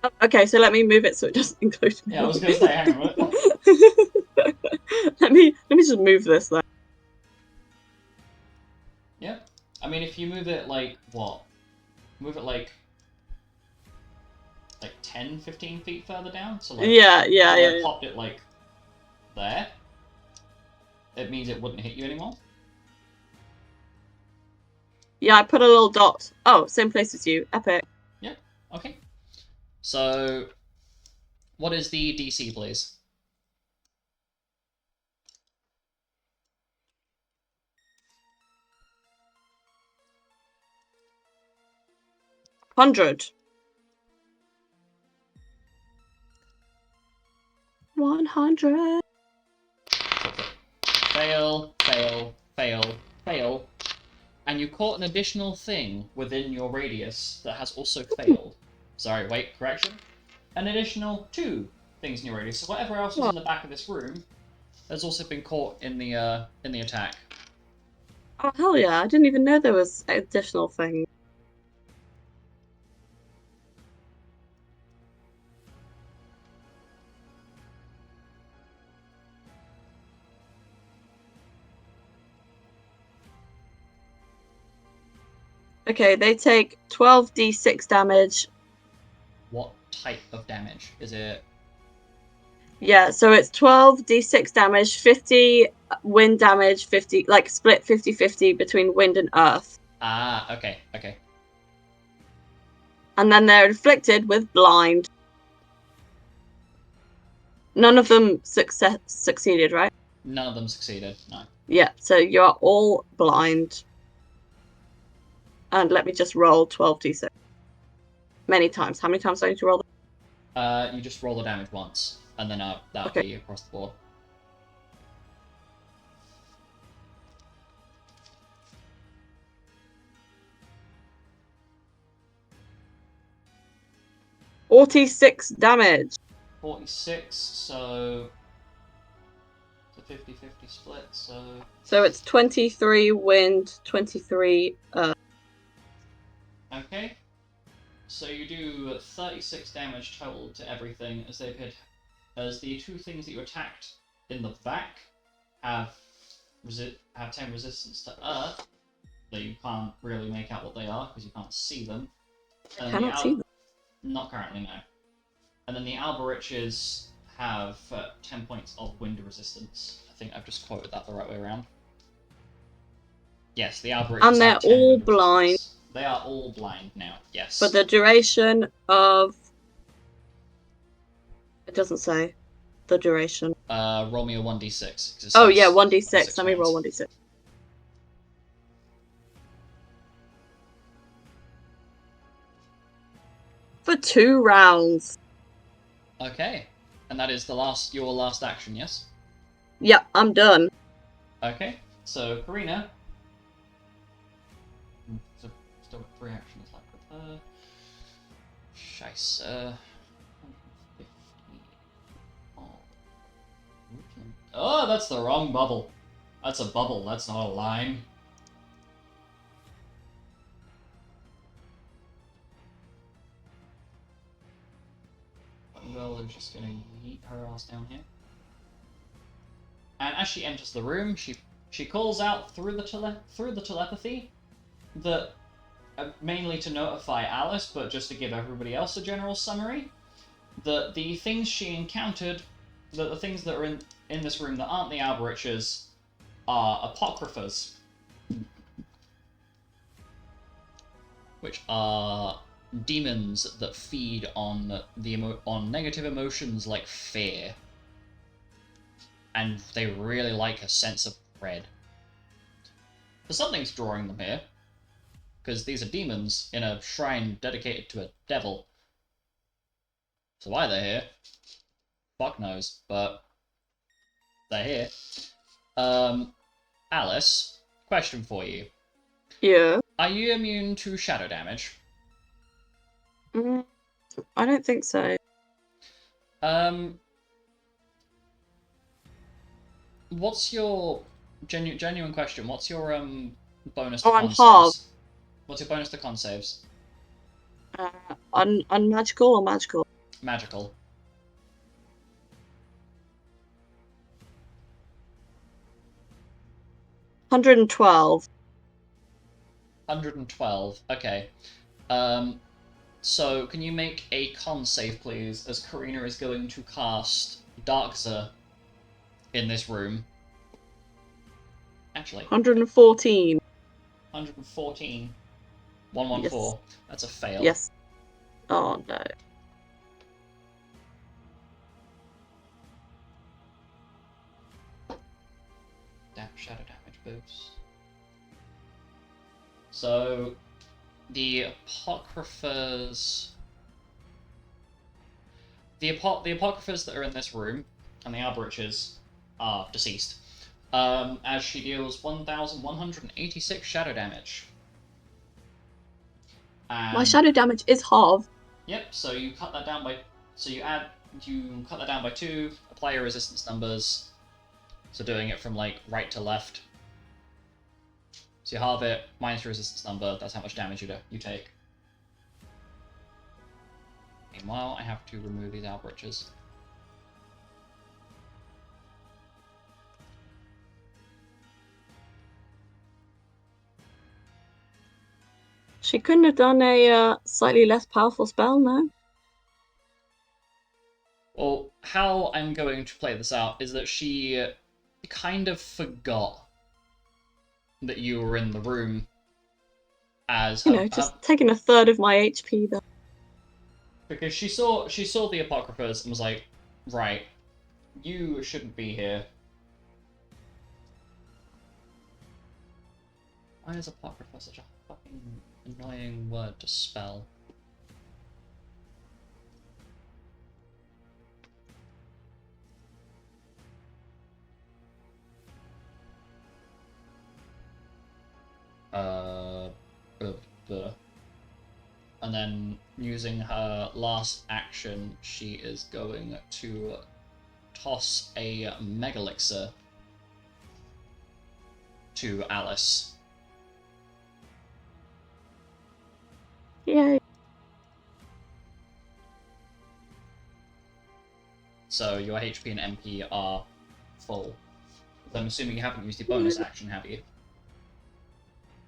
Oh, okay, so let me move it so it doesn't include me. Yeah, I was gonna say, hang on a minute. let me just move this then. Yeah. I mean, if you move it like, what? Move it like 10, 15 feet further down? So like, Yeah. popped it like there. It means it wouldn't hit you anymore. Yeah, I put a little dot. Oh, same place as you. Epic. Yeah, okay. So, what is the DC, please? $100. 100. Fail, fail, fail, fail. And you caught an additional thing within your radius that has also failed. Sorry, wait, correction. An additional 2 things in your radius. So whatever else was in the back of this room has also been caught in the attack. Oh, hell yeah. I didn't even know there was additional things. Okay, they take 12d6 damage. What type of damage? Is it... Yeah, so it's 12d6 damage, 50 wind damage, 50, like split 50-50 between wind and earth. Ah, okay, okay. And then they're inflicted with blind. None of them succeeded, right? None of them succeeded, no. Yeah, so you're all blind. And let me just roll 12d6. Many times. How many times do I need to roll them? You just roll the damage once, and then that'll Okay. be across the board. $46 damage. 46, so... It's a 50-50 split, so... So it's 23 wind, 23 earth. Okay. So you do 36 damage total to everything as they appeared. As the 2 things that you attacked in the back have 10 resistance to earth, though you can't really make out what they are because you can't see them. I cannot see them. Not currently, no. And then the Alberiches have 10 points of wind resistance. I think I've just quoted that the right way around. Yes, the Alberiches And they're have 10 all wind blind. resistance. They are all blind now, yes. For the duration of... It doesn't say the duration. Roll me a 1d6. Oh yeah, 1d6. Let me roll 1d6. For 2 rounds. Okay. And that is your last action, yes? Yep, I'm done. Okay. So, Karina. So, still got 3 actions left with her. Scheisse. 150. Oh, that's the wrong bubble. That's a bubble, that's not a line. Girl is just gonna yeet her ass down here. And as she enters the room, she She calls out through the telepathy that mainly to notify Alice, but just to give everybody else a general summary, that the things she encountered, that the things that are in this room that aren't the Alberiches are apocryphas, which are demons that feed on on negative emotions like fear, and they really like a sense of dread. So something's drawing them here, because these are demons in a shrine dedicated to a devil. So why they're here, fuck knows, but they're here. Alice, question for you. Yeah. Are you immune to shadow damage? I don't think so. What's your genuine question? What's your bonus to Oh, I'm con half. saves? What's your bonus to con saves? Unmagical or magical? Magical. $112. 112. Okay. So can you make a con save, please, as Karina is going to cast Darkzer in this room. Actually, 114. 114. 114. Yes. That's a fail. Yes. Oh no. Shadow damage boost. So, the Apocryphers... The Apocryphers that are in this room, and the Alberiches, are deceased. As she deals 1,186 shadow damage. And, My shadow damage is half. Yep, so you cut that down by... So you cut that down by 2, apply your resistance numbers. So doing it from, like, right to left. So you halve it, minus your resistance number, that's how much damage you take. Meanwhile, I have to remove these Alberiches. She couldn't have done a slightly less powerful spell, no? Well, how I'm going to play this out is that she kind of forgot that you were in the room as You know, just taking a third of my HP there. because she saw the Apocryphers and was like, right, you shouldn't be here. Why is Apocrypha such a fucking annoying word to spell? And then using her last action, she is going to toss a Megalixer to Alice. Yay. So your HP and MP are full. I'm assuming you haven't used your bonus action, have you?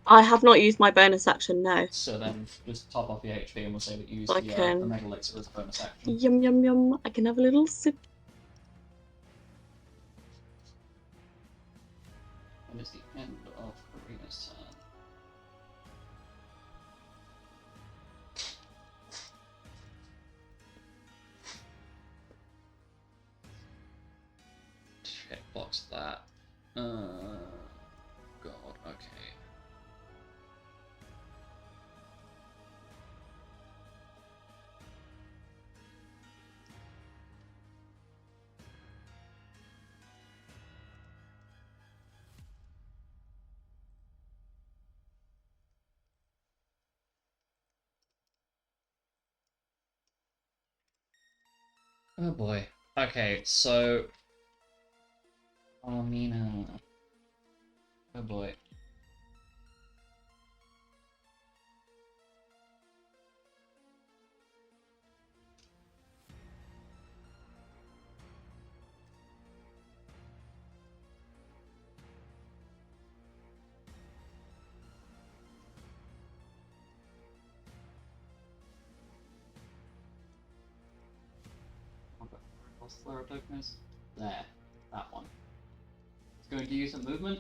I have not used my bonus action, no. So then just top off your HP and we'll say that you used I the can. Mega Elixir as a bonus action. Yum yum yum. I can have a little sip. And it's the end of Karina's turn. Checkbox that. God, okay. Oh boy. Okay, so... Mina. Oh boy. What's the flare token is? There. That one. It's going to use a movement.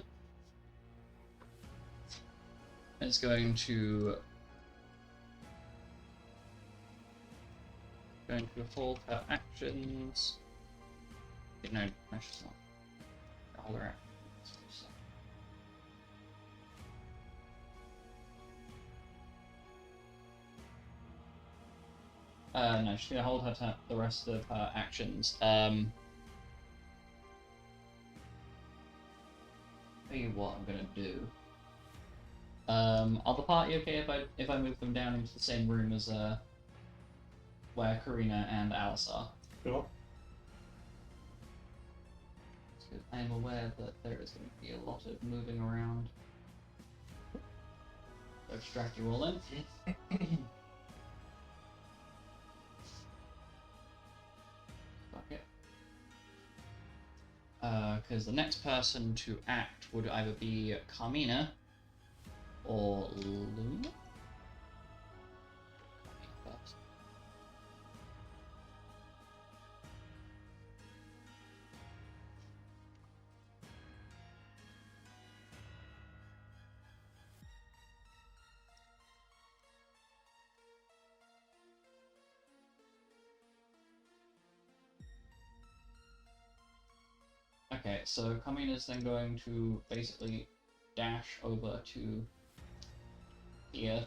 It's going to hold her actions. No, she's not. Hold her actions. No, she's gonna hold her the rest of her actions. Tell you what I'm gonna do. Are the party okay if I move them down into the same room as where Karina and Alice are? Sure. Because I am aware that there is going to be a lot of moving around. So extract you all in. Fuck it. Because the next person to act would either be Carmina or Luna? Carmina first. Okay, so Carmina is then going to basically dash over to here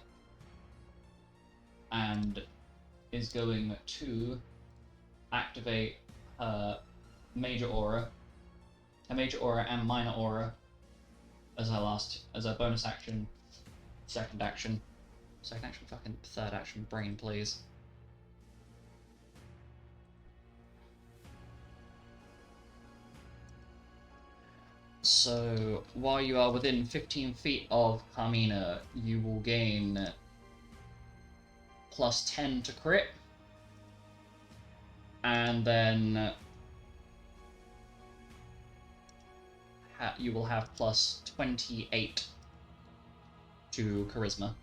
and is going to activate her major aura, and minor aura as her bonus action, second action, fucking third action, brain please. So, while you are within 15 feet of Carmina, you will gain plus 10 to crit, and then you will have plus 28 to charisma.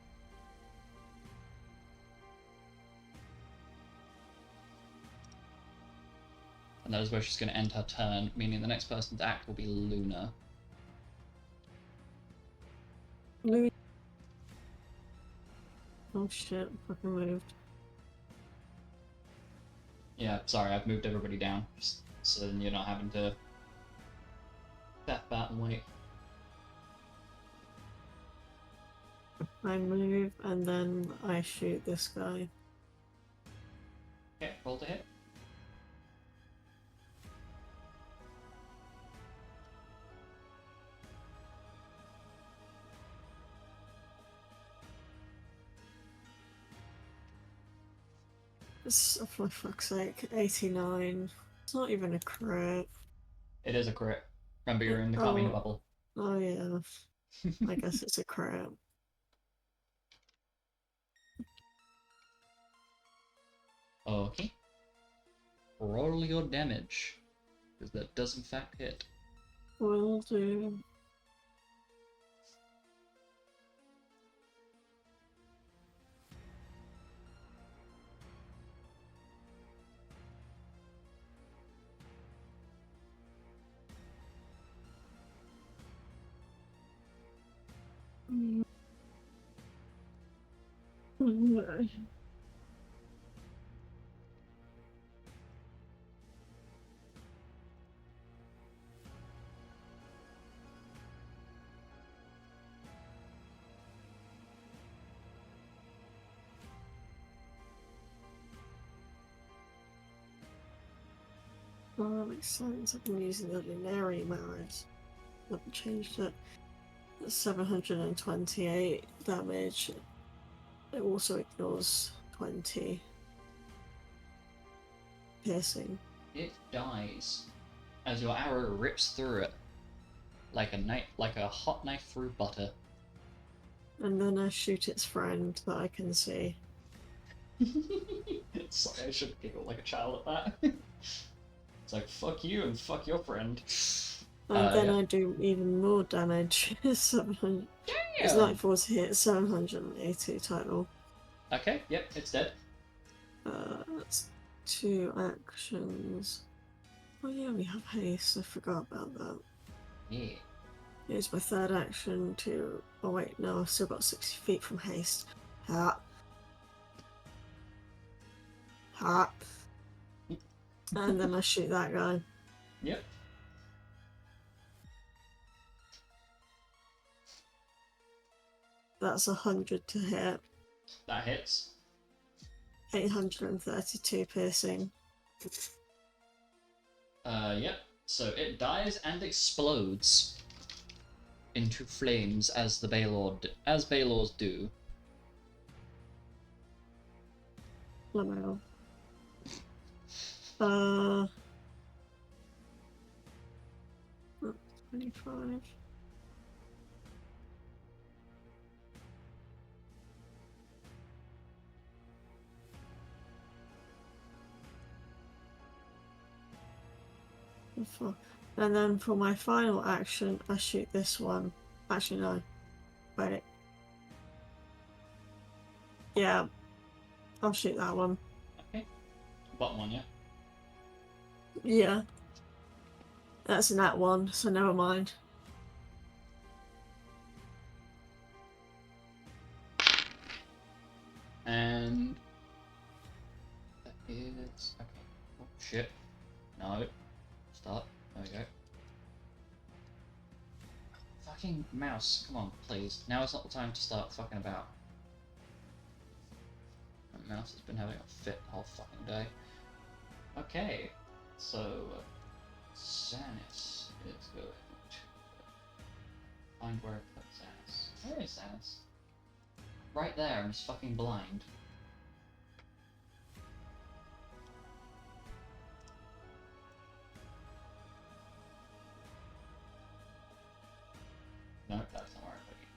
And that is where she's going to end her turn, meaning the next person to act will be Luna. Oh shit, fucking moved. Yeah, sorry, I've moved everybody down, just so then you're not having to step back and wait. I move and then I shoot this guy. Okay, roll to hit. For fuck's sake, 89. It's not even a crit. It is a crit. Remember, you're in the Carmina bubble. Oh yeah. I guess it's a crit. Okay. Roll your damage, because that does in fact hit. Will do. Oh, that makes sense. I've been using the Lunary marriage. I've changed it. 728 damage. It also ignores 20 piercing. It dies as your arrow rips through it like a hot knife through butter. And then I shoot its friend that I can see. Sorry, I should giggle like a child at that. It's like, fuck you and fuck your friend. And then yeah. I do even more damage. 700. It's Damn! 94 to hit, 780 total. Okay, yep, it's dead. That's 2 actions. Oh yeah, we have haste. I forgot about that. Yeah. Use my third action to. Oh wait, no, I've still got 60 feet from haste. Ha. Ha. And then I shoot that guy. Yep. That's 100 to hit. That hits. 832 piercing. Yep. So it dies and explodes into flames as the Balors do. Lamau. 25. And then for my final action, I shoot this one. Actually, no. Wait. Yeah. I'll shoot that one. Okay. Bottom one, yeah. Yeah. That's in that one, so never mind. And that is okay. Oh shit. No. Stop. There we go. Fucking mouse, come on, please. Now is not the time to start fucking about. My mouse has been having a fit the whole fucking day. Okay, so Xanis is going to find where I put Xanis. Where is Xanis? Right there, and he's fucking blind. No, that's not where I put you.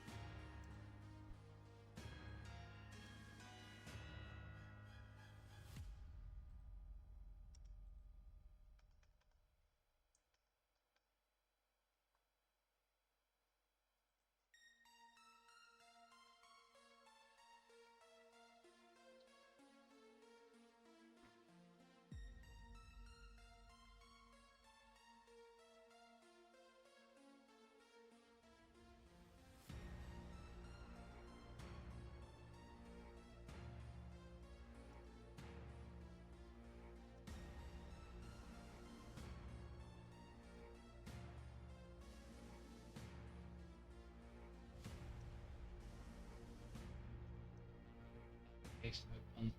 Open.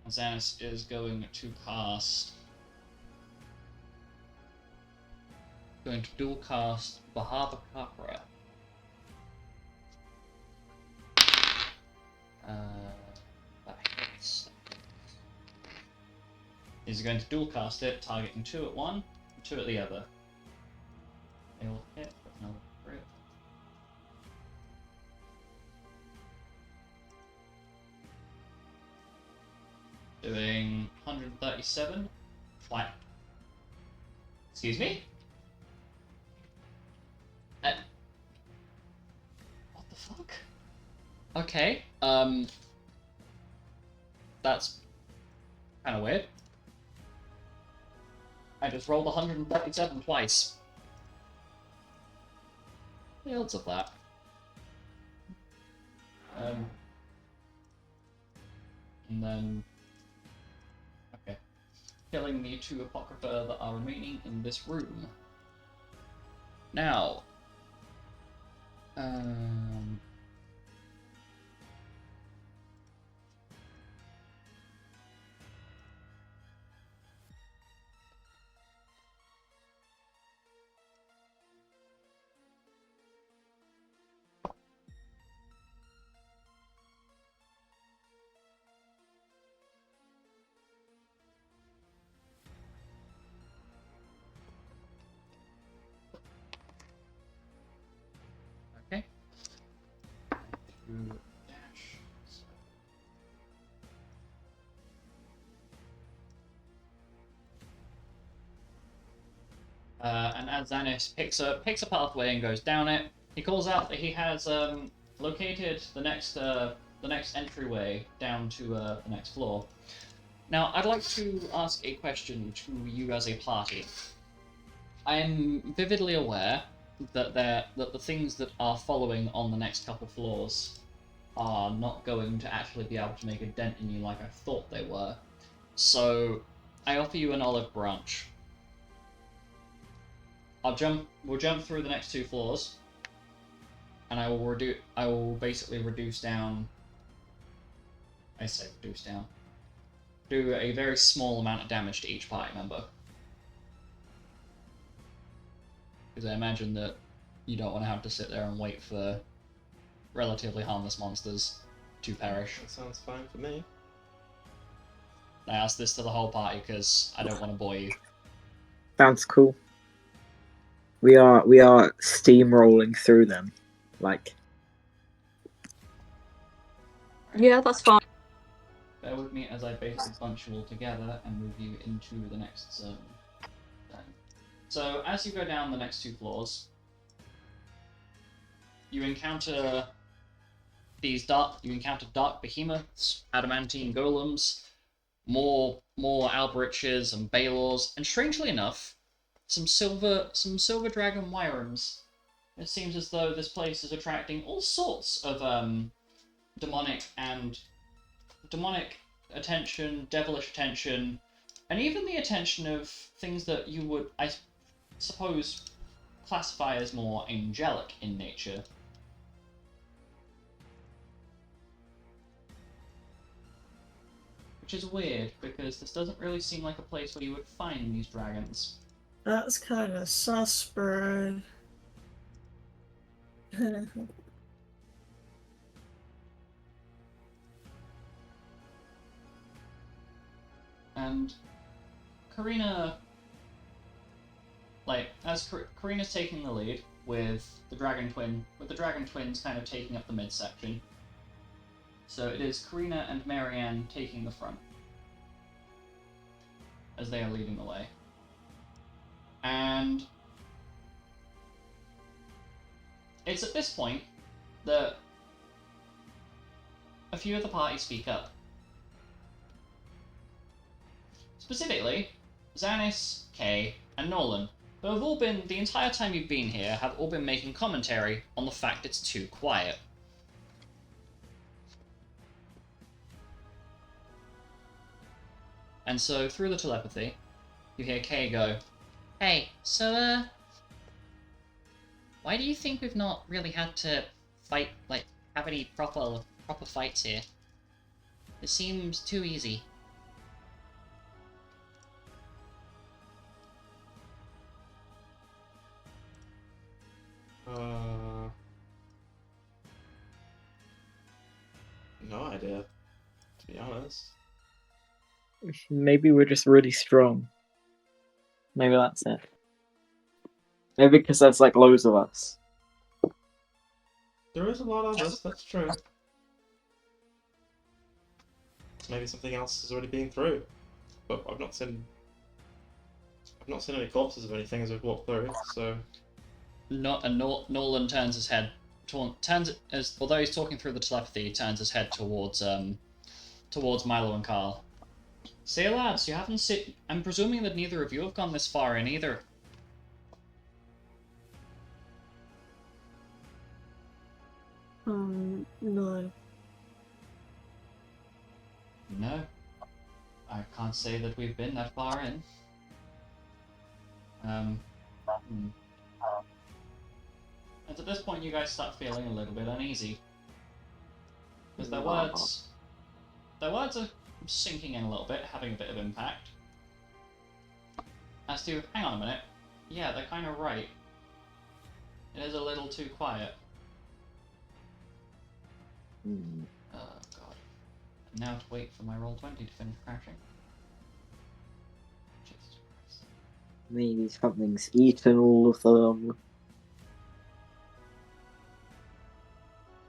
Xanis is going to cast. Going to dual cast Bahaba Kakra. That hits. He's going to dual cast it, targeting 2 at one, 2 at the other. They will hit, but no crit. Doing 137. What? Excuse me? What the fuck? Okay, that's kind of weird. I just rolled 137 twice. The odds of that. And then... Okay. Killing the 2 Apocrypha that are remaining in this room. Now... Okay. Dash. And as Xanis picks a pathway and goes down it, he calls out that he has located the next entryway down to the next floor. Now, I'd like to ask a question to you as a party. I am vividly aware that the things that are following on the next couple floors are not going to actually be able to make a dent in you like I thought they were. So, I offer you an olive branch. We'll jump through the next 2 floors, and I will basically reduce down. I say reduce down. Do a very small amount of damage to each party member. Because I imagine that you don't want to have to sit there and wait for relatively harmless monsters to perish. That sounds fine for me. I ask this to the whole party because I don't want to bore you. Sounds cool. We are steamrolling through them, like. Yeah, that's fine. Bear with me as I basically bunch you all together and move you into the next zone. So as you go down the next 2 floors, you encounter dark behemoths, adamantine golems, more albriches and balors, and strangely enough, some silver dragon wyverns. It seems as though this place is attracting all sorts of demonic attention, devilish attention, and even the attention of things that you would, I suppose, classify as more angelic in nature. Which is weird, because this doesn't really seem like a place where you would find these dragons. That's kind of sus, bro. And Karina, as Karina's taking the lead with the dragon twins kind of taking up the midsection. So it is Karina and Marianne taking the front as they are leading the way. And it's at this point that a few of the party speak up. Specifically, Xanis, Kay, and Nolan, who have all been, the entire time you've been here, have all been making commentary on the fact it's too quiet. And so, through the telepathy, you hear Kay go, "Hey, so, why do you think we've not really had to fight, have any proper fights here? It seems too easy." No idea, to be honest. Maybe we're just really strong. Maybe that's it. Maybe because there's like loads of us. There is a lot of us, that's true. Maybe something else has already been through. But I've not seen any corpses of anything as we've walked through, so Nolan turns his head, although he's talking through the telepathy, he turns his head towards Milo and Carl. "Say, lads, you haven't seen. I'm presuming that neither of you have gone this far in either." No. No, I can't say that we've been that far in. And at this point, you guys start feeling a little bit uneasy. Because their words are sinking in a little bit, having a bit of impact. As to, hang on a minute, yeah, they're kind of right. It is a little too quiet. Oh god. And now to wait for my roll 20 to finish crashing. Jesus Christ. Maybe something's eaten all of them.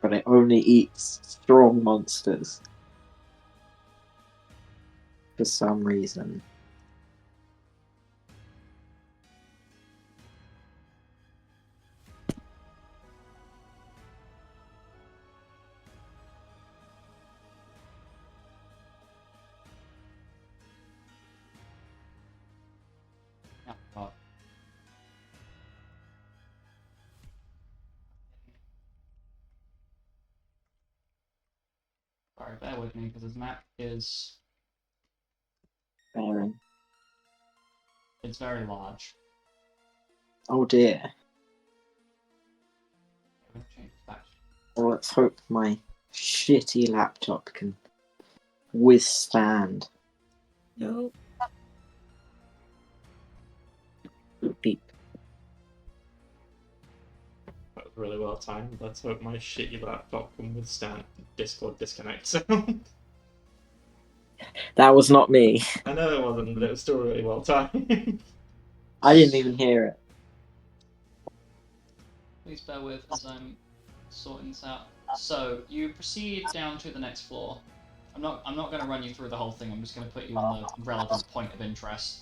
But it only eats strong monsters. For some reason. Sorry, bear with me because this map is Bearing. it's very large. Oh dear. I'm gonna change it back. Well, let's hope my shitty laptop can withstand. No. Beep. That was really well timed. Let's hope my shitty laptop can withstand Discord disconnect sound. That was not me. I know it wasn't, but it was still really well timed. I didn't even hear it. Please bear with as I'm sorting this out. So you proceed down to the next floor. I'm not going to run you through the whole thing. I'm just going to put you on the relevant point of interest.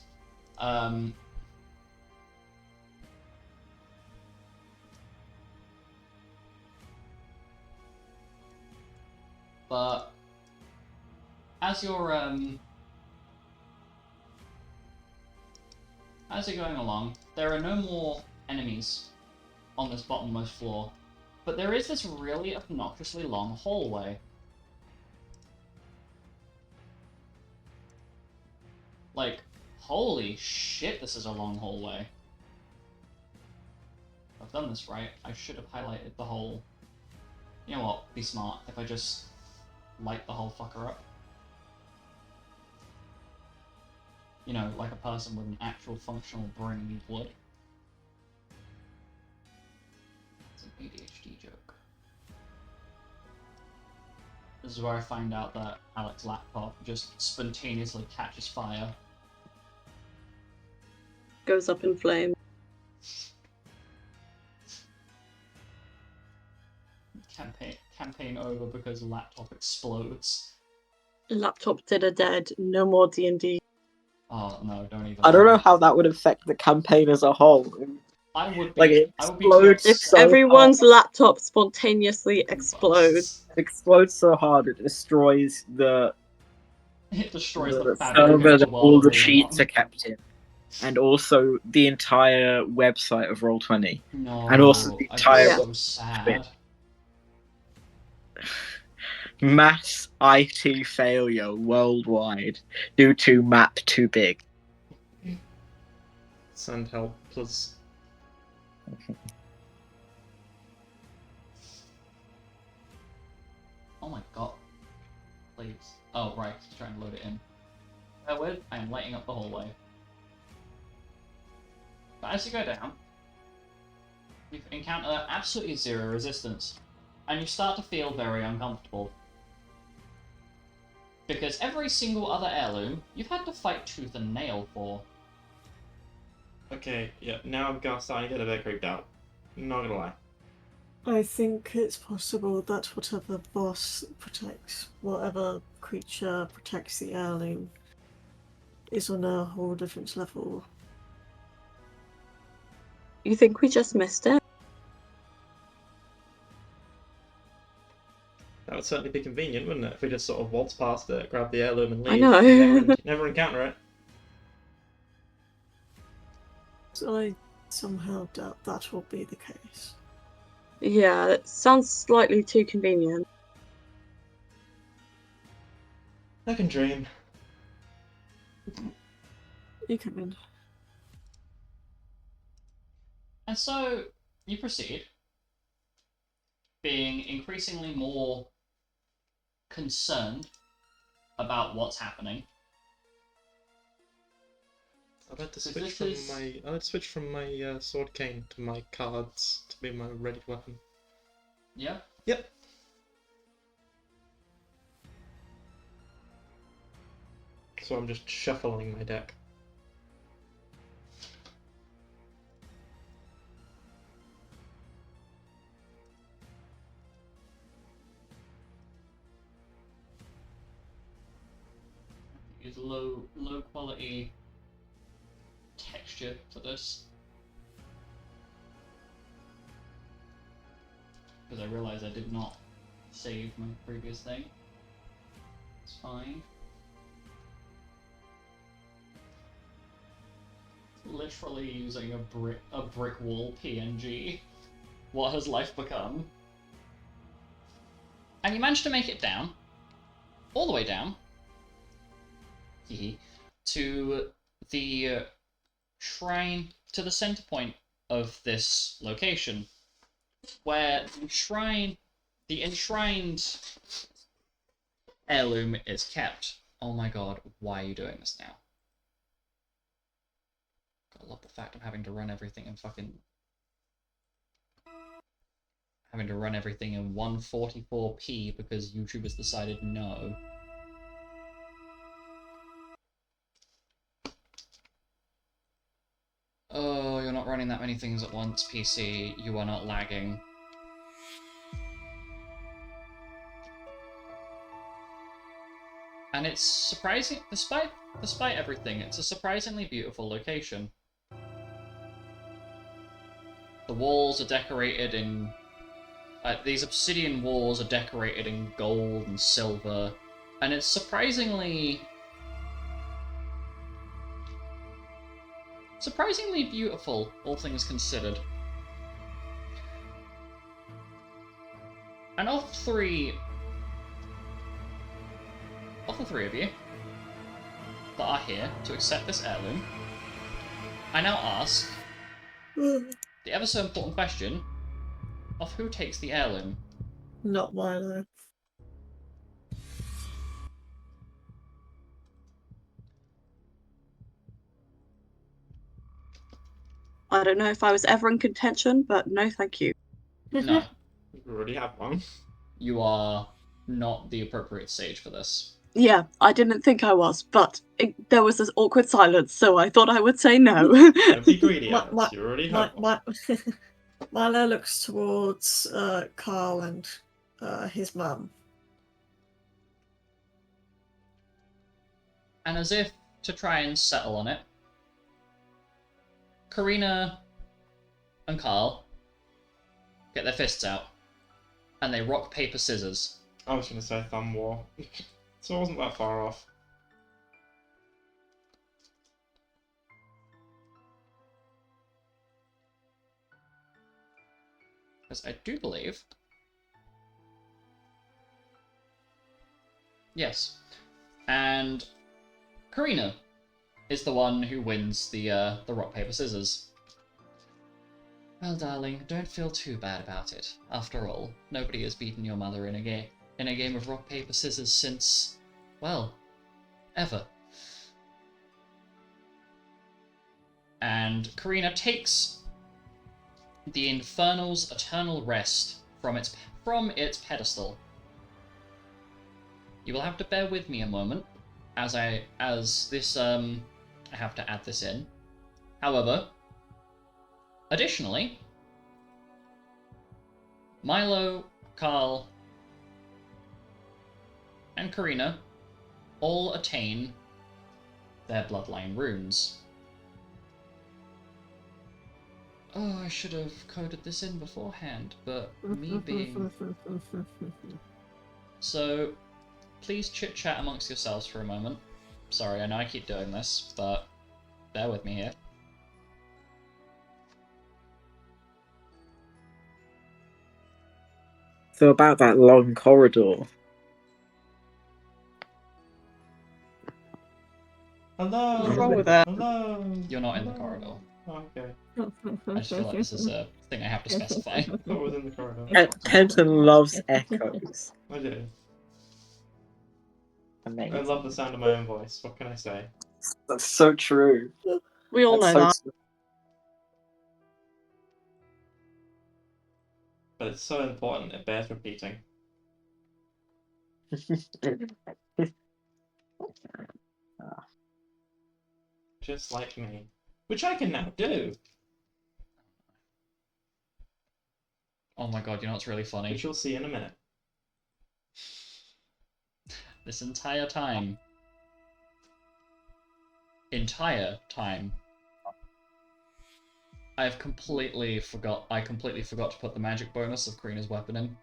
But as you're going along, there are no more enemies on this bottommost floor, but there is this really obnoxiously long hallway. Like, holy shit, this is a long hallway. If I've done this right, I should have highlighted the whole... You know what, be smart if I just light the whole fucker up. You know, like a person with an actual functional brain would. It's an ADHD joke. This is where I find out that Alex's laptop just spontaneously catches fire. Goes up in flames. Campaign over because laptop explodes. Laptop did a dead. No more D&D. Oh no, don't even. I don't know how that would affect the campaign as a whole. I would be. Like, it I would be explodes too If so everyone's hard. laptop spontaneously explodes, It explodes so hard it destroys the It destroys the fabric of server the that world all we're the living sheets on. are kept in. And also the entire website of Roll20. No, And also the I'd entire be so sad. mass IT failure worldwide due to map too big. Send help, please. Oh my god. Please. Oh right, just trying to load it in. Bear with, I am lighting up the hallway. But as you go down, you encounter absolutely zero resistance. And you start to feel very uncomfortable. Because every single other heirloom, you've had to fight tooth and nail for. Okay, yeah, now I'm starting to get a bit creeped out. Not gonna lie. I think it's possible that whatever boss protects, whatever creature protects the heirloom, is on a whole different level. you think we just missed it? That would certainly be convenient, wouldn't it? If we just sort of waltz past it, grab the heirloom and leave. I know. Never encounter it. So I somehow doubt that will be the case. Yeah, it sounds slightly too convenient. I can dream. You come in. And so, you proceed, being increasingly more concerned about what's happening. I'd like to So switch this from is- my. I'd like to switch from my sword cane to my cards to be my ready weapon. Yeah? Yep. So I'm just shuffling my deck. Use low quality texture for this. Because I realised I did not save my previous thing. It's fine. Literally using a brick wall PNG. What has life become? And you managed to make it down. all the way down to the shrine, to the center point of this location, where the enshrined heirloom is kept. Oh my god, why are you doing this now? I love the fact I'm having to run everything in 144p because YouTube has decided no. Oh, you're not running that many things at once, PC. You are not lagging. And it's surprising, despite everything, it's a surprisingly beautiful location. The walls are decorated in... these obsidian walls are decorated in gold and silver, and it's surprisingly beautiful, all things considered. And of the three of you that are here to accept this heirloom, I now ask the ever so important question of who takes the heirloom. Not Milo. I don't know if I was ever in contention, but no thank you. No, We already have one. you are not the appropriate sage for this. Yeah, I didn't think I was, but there was this awkward silence, so I thought I would say no. Don't be greedy, Alex. You already have one. Milo looks towards Carl and his mum. And as if to try and settle on it, Karina and Carl get their fists out, and they rock, paper, scissors. I was going to say thumb war. So I wasn't that far off. Because I do believe... Yes. And Karina is the one who wins the rock, paper, scissors. Well, darling, don't feel too bad about it. After all, nobody has beaten your mother in a game of rock, paper, scissors since, well, ever. And Karina takes the Infernal's eternal rest from its pedestal. You will have to bear with me a moment, as I have to add this in. However, additionally, Milo, Carl, and Karina all attain their bloodline runes. Oh, I should have coded this in beforehand, but me being... So, please chit-chat amongst yourselves for a moment. Sorry, I know I keep doing this, but bear with me here. So about that long corridor. Hello! What's wrong with that? Hello! You're not in the corridor. Oh, okay. I just feel like this is a thing I have to specify. I thought it was in the corridor. Kenton loves echoes. I do. Amazing. I love the sound of my own voice. What can I say? That's so true. We all know That's that. But it's so important, it bears repeating. Just like me. Which I can now do! Oh my god, you know what's really funny? Which you'll see in a minute. This entire time, I completely forgot to put the magic bonus of Karina's weapon in.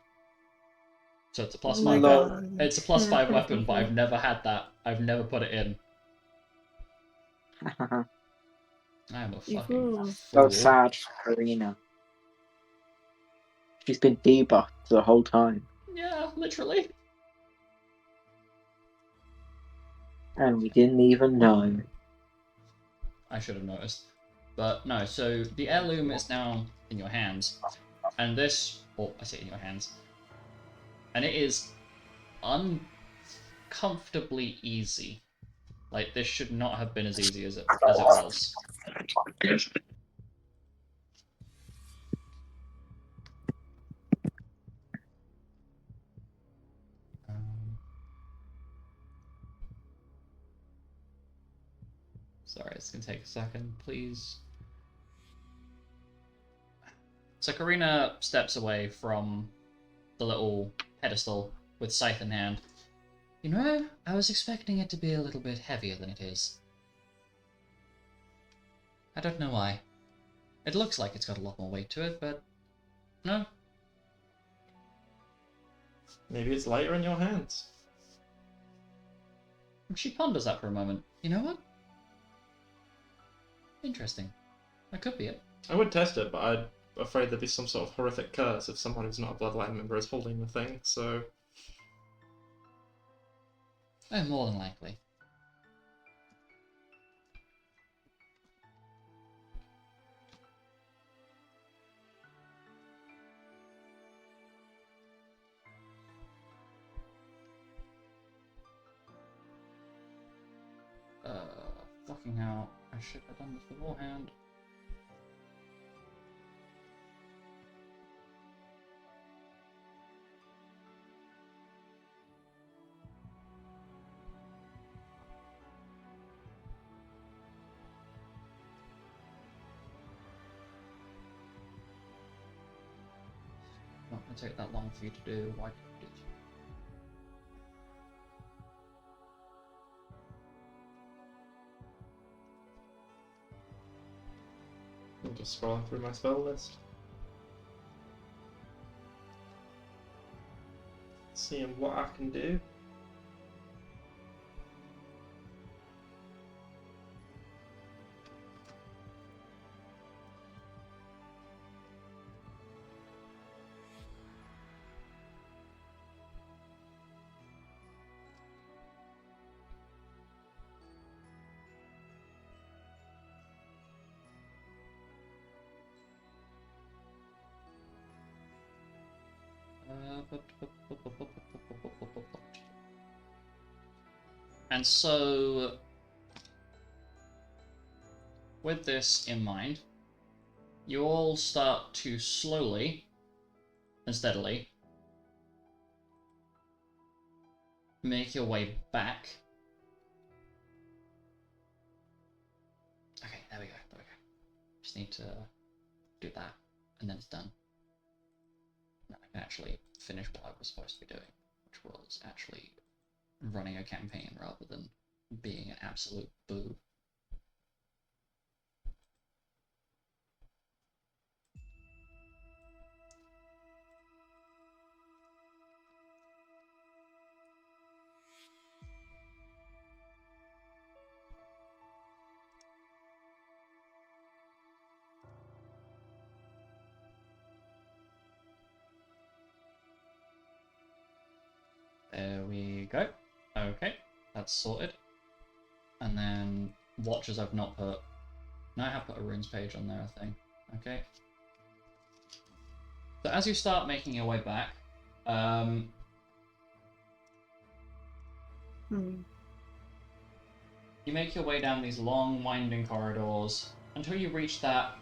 So it's a plus 5 weapon. It's a plus 5 weapon, but I've never had that. I've never put it in. I am a fucking So fool. sad for Karina. She's been debuffed the whole time. Yeah, literally. And we didn't even know. I should have noticed. But no, so the heirloom is now in your hands. And this... Oh, I say in your hands. And it is uncomfortably easy. Like, this should not have been as easy as it was. Sorry, it's gonna take a second, please. So Karina steps away from the little pedestal with scythe in hand. You know, I was expecting it to be a little bit heavier than it is. I don't know why. It looks like it's got a lot more weight to it, but no. Maybe it's lighter in your hands. She ponders that for a moment. You know what? Interesting. That could be it. I would test it, but I'm afraid there'd be some sort of horrific curse if someone who's not a Bloodline member is holding the thing, so... Oh, more than likely. Fucking hell. I should have done this beforehand. Not gonna take that long for you to do. Why did you do it? I'm just scrolling through my spell list. Seeing what I can do. And so, with this in mind, you all start to slowly and steadily make your way back. Okay, there we go. Just need to do that, and then it's done. Now I can actually finish what I was supposed to be doing, which was actually running a campaign rather than being an absolute boo. There we go. Okay, that's sorted. And then watches I've not put. No, I have put a runes page on there, I think. Okay. So as you start making your way back, you make your way down these long, winding corridors until you reach that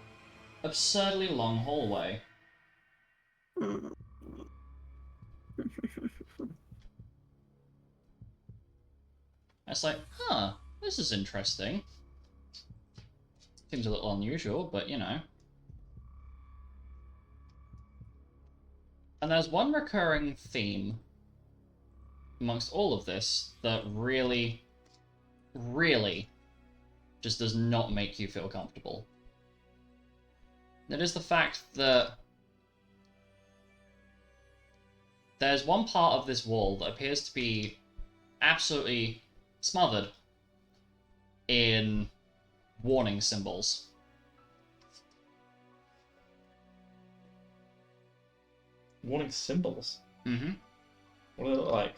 absurdly long hallway. It's like, huh, this is interesting. Seems a little unusual, but you know. And there's one recurring theme amongst all of this that really, really just does not make you feel comfortable. That is the fact that there's one part of this wall that appears to be absolutely smothered in warning symbols. Warning symbols? Mm-hmm. What do they look like?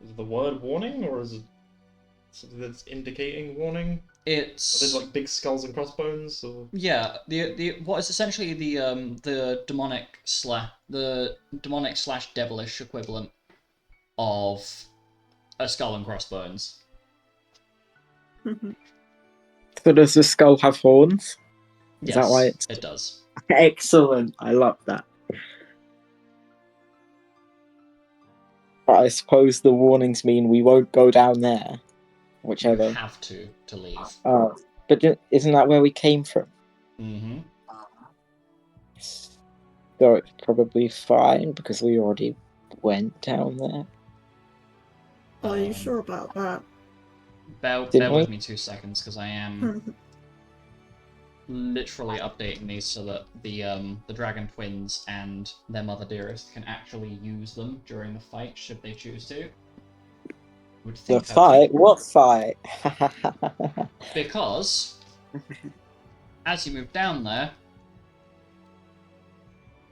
Is it the word warning, or is it... something that's indicating warning? Are It's they like big skulls and crossbones, or yeah, the what is essentially the demonic slash devilish equivalent of a skull and crossbones. So does the skull have horns? Is Yes, that why it's it does. excellent? I love that. But I suppose the warnings mean we won't go down there, You whichever. have to leave. Oh, but isn't that where we came from? Mm-hmm. So it's probably fine because we already went down there. Are you sure about that? Bear Didn't with we? me 2 seconds because I am literally updating these so that the dragon twins and their mother dearest can actually use them during the fight should they choose to. Would The think that fight? What fight? because as you move down there,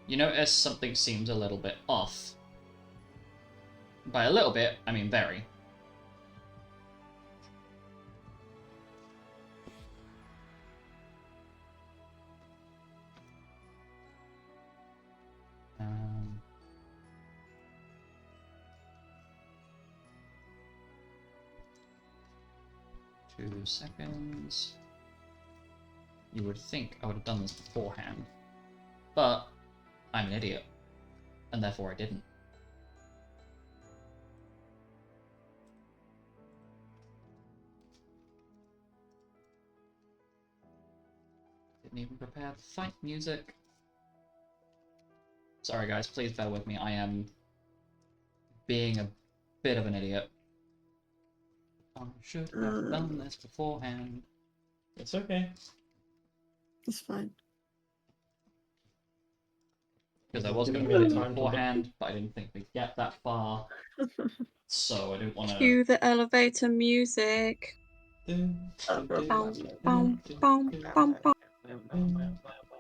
you notice something seems a little bit off. By a little bit, I mean very. Um, 2 seconds. You would think I would have done this beforehand, but I'm an idiot, and therefore I didn't. Didn't even prepare the fight music. Sorry guys, please bear with me, I am being a bit of an idiot. I should have done this beforehand. it's okay. It's fine. Because I was going to Giving put me it the time to beforehand, but I didn't think we'd get that far. So I didn't want to... Cue the elevator music. Bum, bum, bum, bum, bum.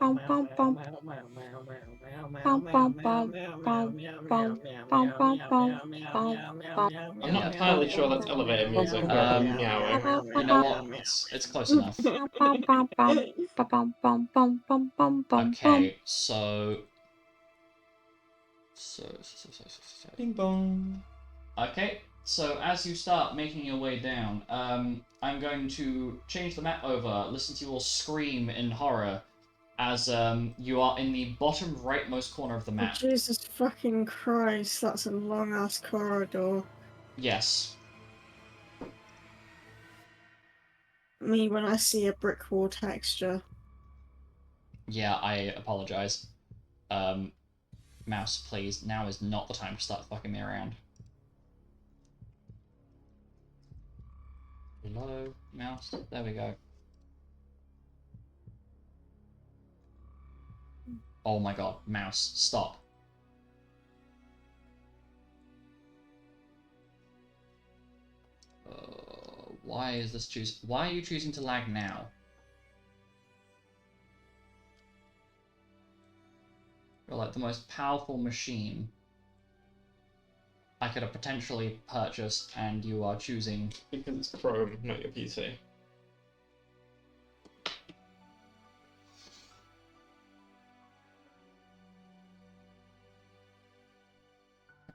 Bum, bum, bum. Bum, bum, bum, bum, bum, bum, bum, bum, bum. I'm not entirely sure that's elevator music, but meowing. You know what? It's close enough. Bum, bum, bum, bum, bum, bum, bum, bum, bum. Okay, so... Ding bong. Okay, so as you start making your way down, I'm going to change the map over, listen to you all scream in horror as you are in the bottom rightmost corner of the Oh, map. Jesus fucking Christ, that's a long ass corridor. Yes. Me when I see a brick wall texture. Yeah, I apologize. Mouse, please, now is not the time to start fucking me around. Hello, mouse. There we go. Oh my god, mouse, stop. Why is this Why are you choosing to lag now? You're like the most powerful machine I could have potentially purchased, and you are choosing... Because it's Chrome, not your PC.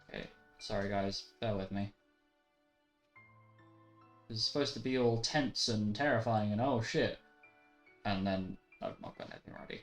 Okay, sorry guys, bear with me. It's supposed to be all tense and terrifying and oh shit. And then I've not got anything ready.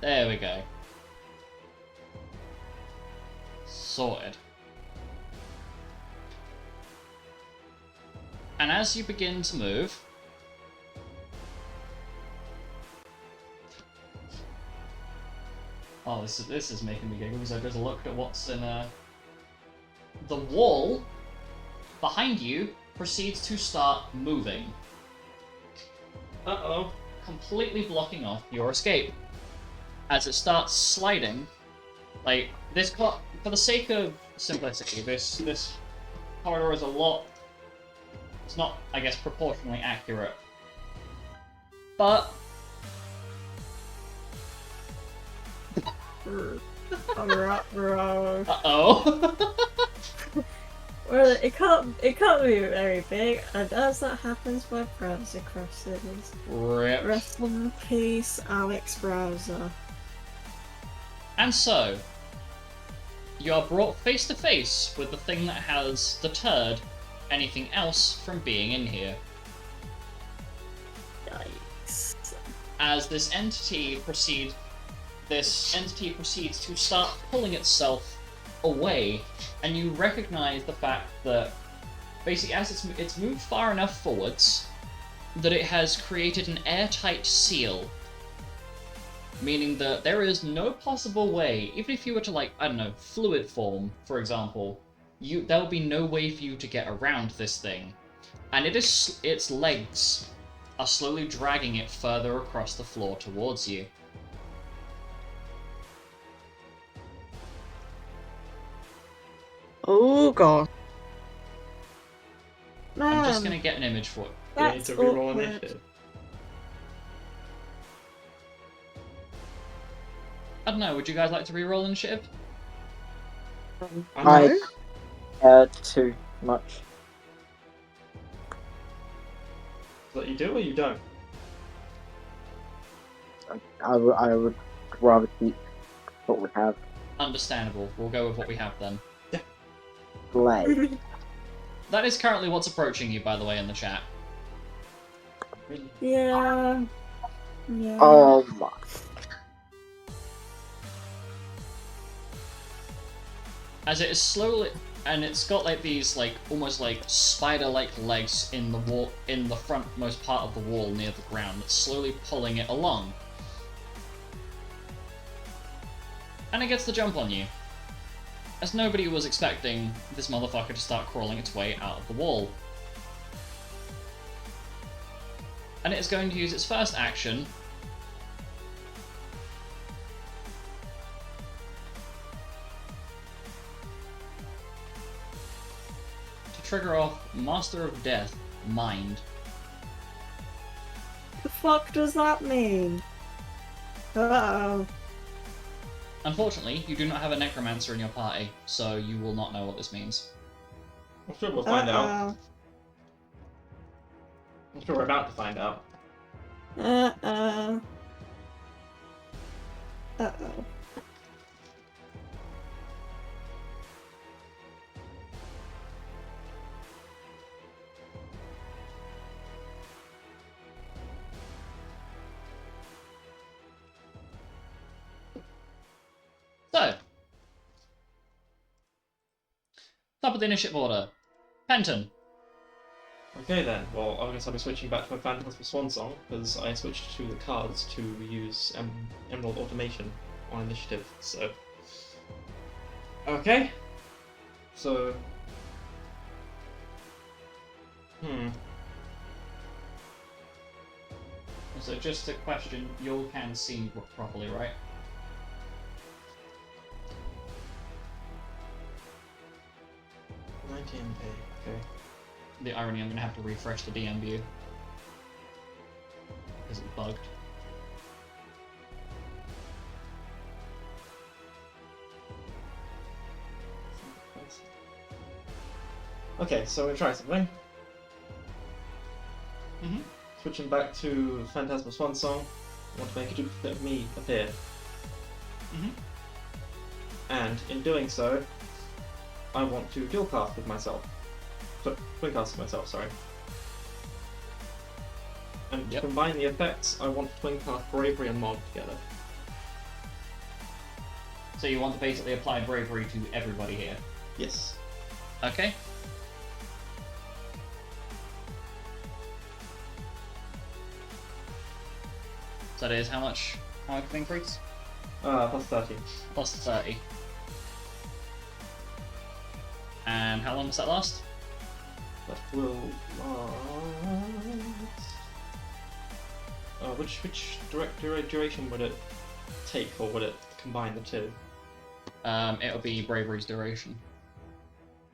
There we go. Sorted. And as you begin to move, oh, this is making me giggle because I just looked at what's in the wall behind you proceeds to start moving. Uh-oh. completely blocking off your escape. As it starts sliding, like, for the sake of simplicity, this corridor is a lot... It's not, I guess, proportionally accurate. But... Alright, bro. Uh-oh. Well, it can't be very big, and as that happens, my browser crashes. Rip. Rest in peace, Alex browser. And so, you are brought face to face with the thing that has deterred anything else from being in here. Yikes. As this entity proceeds to start pulling itself away, and you recognize the fact that basically as it's moved far enough forwards that it has created an airtight seal, meaning that there is no possible way, even if you were to, like, I don't know, fluid form, for example, there will be no way for you to get around this thing. And its legs are slowly dragging it further across the floor towards you. Oh god. I'm just Man, gonna get an image for it. Do we need that's to reroll awkward. initiative? I don't know, would you guys like to reroll initiative? I too much. That you do or you don't? I would rather keep what we have. Understandable. We'll go with what we have then. Play. That is currently what's approaching you, by the way, in the chat. Really? Yeah. Yeah. Oh my. As it is slowly, and it's got like these, like, almost like spider-like legs in the wall, in the frontmost part of the wall near the ground. It's slowly pulling it along. And it gets the jump on you. As nobody was expecting this motherfucker to start crawling its way out of the wall. And it is going to use its first action to trigger off Master of Death, Mind. The fuck does that mean? Uh-oh. Unfortunately, you do not have a necromancer in your party, so you will not know what this means. I'm sure we'll find out. Uh-oh. I'm sure we're about to find out. Uh-oh. Uh-oh. So, top of the initiative order, Penton. Okay then, well, I guess I'll be switching back to my Phantasmal Swan Song, because I switched to the cards to use Emerald Automation on initiative, so... Okay. So... So just a question, you all can see properly, right? Okay. The irony, I'm going to have to refresh the DM view. Because it's bugged. Okay, so we're trying something. Mm-hmm. Switching back to Phantasmal Swan Song, I want to make a duplicate of me appear. Mm-hmm. And in doing so, I want to dual cast with myself. Twin cast with myself, sorry. And to combine the effects, I want to twin cast Bravery and Mod together. So you want to basically apply bravery to everybody here. Yes. Okay. So that is how much of an increase? Plus 30. Plus 30. And how long does that last? That will last... Which duration would it take, or would it combine the two? It'll be Bravery's duration.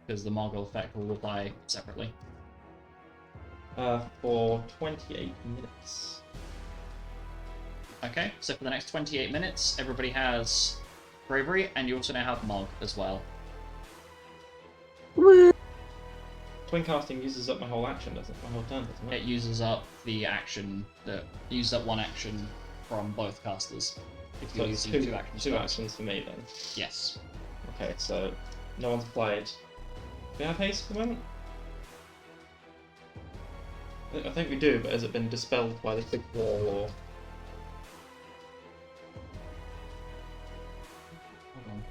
Because the Mogul effect will apply separately. For 28 minutes. Okay, so for the next 28 minutes, everybody has Bravery, and you also now have Mog as well. Woo. Twin casting uses up my whole action, doesn't it? My whole turn, doesn't It it? uses up the action that uses up one action from both casters. If So you're it's using two actions. two actions for me then. Yes. Okay, so no one's applied. Do we have haste at the moment? I think we do, but has it been dispelled by this big wall or? Hold on.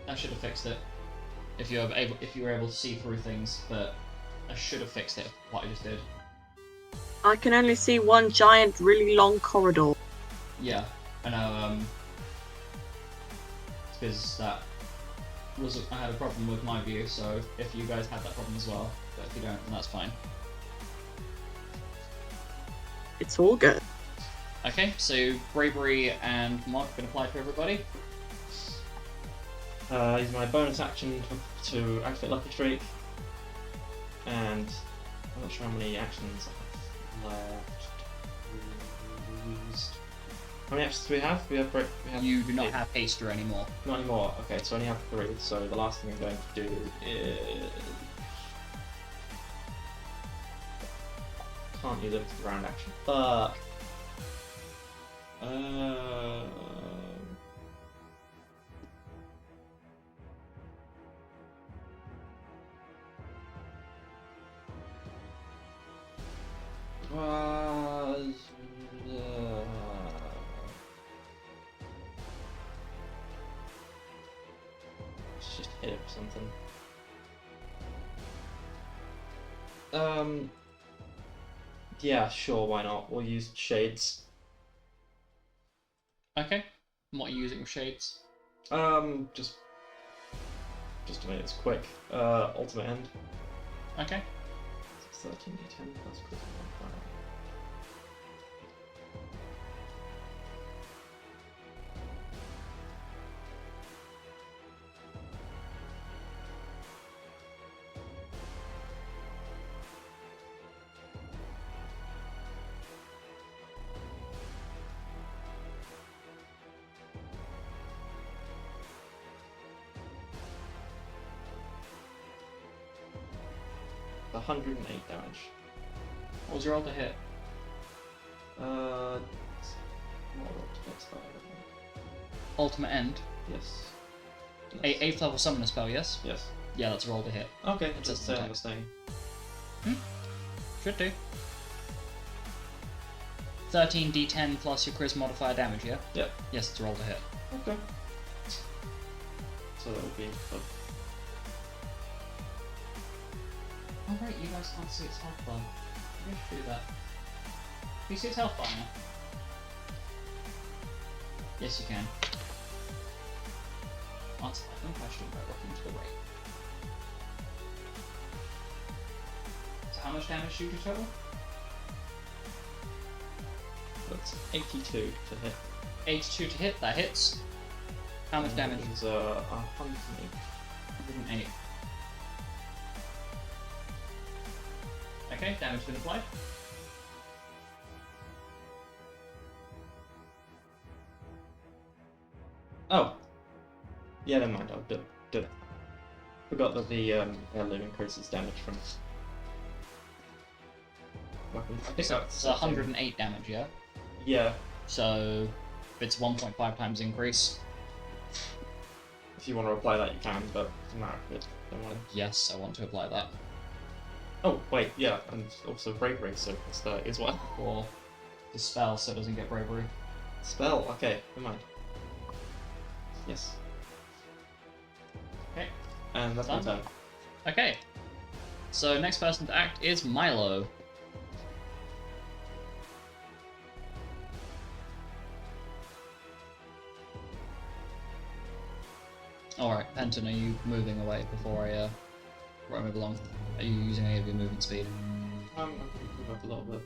I should have fixed it. If you were able to see through things, but I should have fixed it. What I just did. I can only see one giant, really long corridor. Yeah, I know. Because that was I had a problem with my view. So if you guys had that problem as well, but if you don't, then that's fine. It's all good. Okay, so Bravery and Mark have been applied to everybody. Use my bonus action to activate Lucky Streak, and I'm not sure how many actions I have left. Used. How many actions do we have? We have. You do not have Haster anymore. Not anymore. Okay, so I only have 3. So the last thing I'm going to do is can't use it for the round action. Fuck. Let's just hit it or something. Yeah, sure, why not? We'll use shades. Okay. And what are you using with Shades? Just to make this quick. Ultimate end. Okay. 13d10 plus critical modifier. The 108 damage. What was your roll to hit? Not ultimate spell, I don't think. Ultimate End. Yes. 8th level summoner spell, yes? Yes. Yeah, that's a roll to hit. Okay, It just doesn't stay on attack. the thing. Should do. 13d10 plus your charisma modifier damage, yeah? Yep. Yes, it's a roll to hit. Okay. So that would be. Oh right, you guys can't see its health bar. Maybe I should do that. Can you see its health bar now? Yes, you can. That's I think I should go looking to the right. So how much damage do you do total? That's 82 to hit. 82 to hit, that hits. How much damage? Is 108. 108. Okay, damage been applied. Oh. Yeah, never mind. I'll do it. Forgot that the heirloom increases damage from weapons. I think So that's it's 108 damage, yeah? Yeah. So it's 1.5 times increase. If you want to apply that, you can, but it doesn't matter if it don't want to. Yes, I want to apply that. Oh wait, yeah, and also bravery, so it's 30 as well. Or dispel so it doesn't get bravery. Spell. Okay, never mind. Yes. Okay. And that's my Done. turn. Okay. So next person to act is Milo. Alright, Penton, are you moving away before I Right, move along. Are you using any of your movement speed? I can move up a little bit.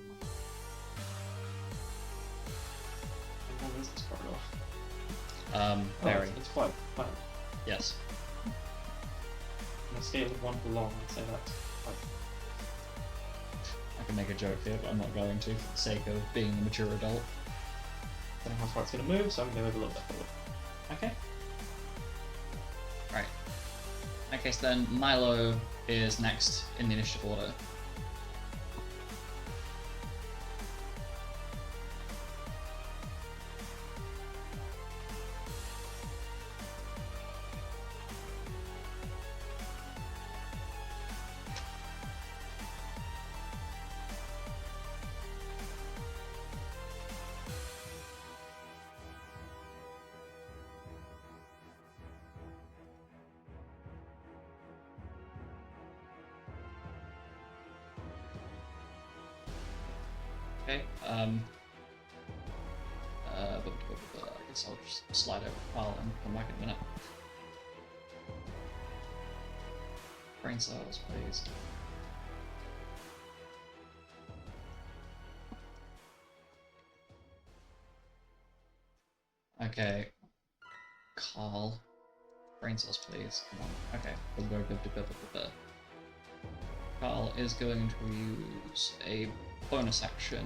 How long is this corridor? Very. It's quite. Yes. On a scale of 1 to long, I'd say that's quite. I can make a joke here, but I'm not going to for the sake of being a mature adult. I don't know how far it's going to move, so I'm going to move a little bit forward. Okay. Right. In that case then, Milo is next in the initiative order. Okay, I guess I'll just slide over Carl and come back in a minute. Brain cells, please. Okay. Carl. Brain cells, please. Come on. Okay. Carl is going to use a bonus action.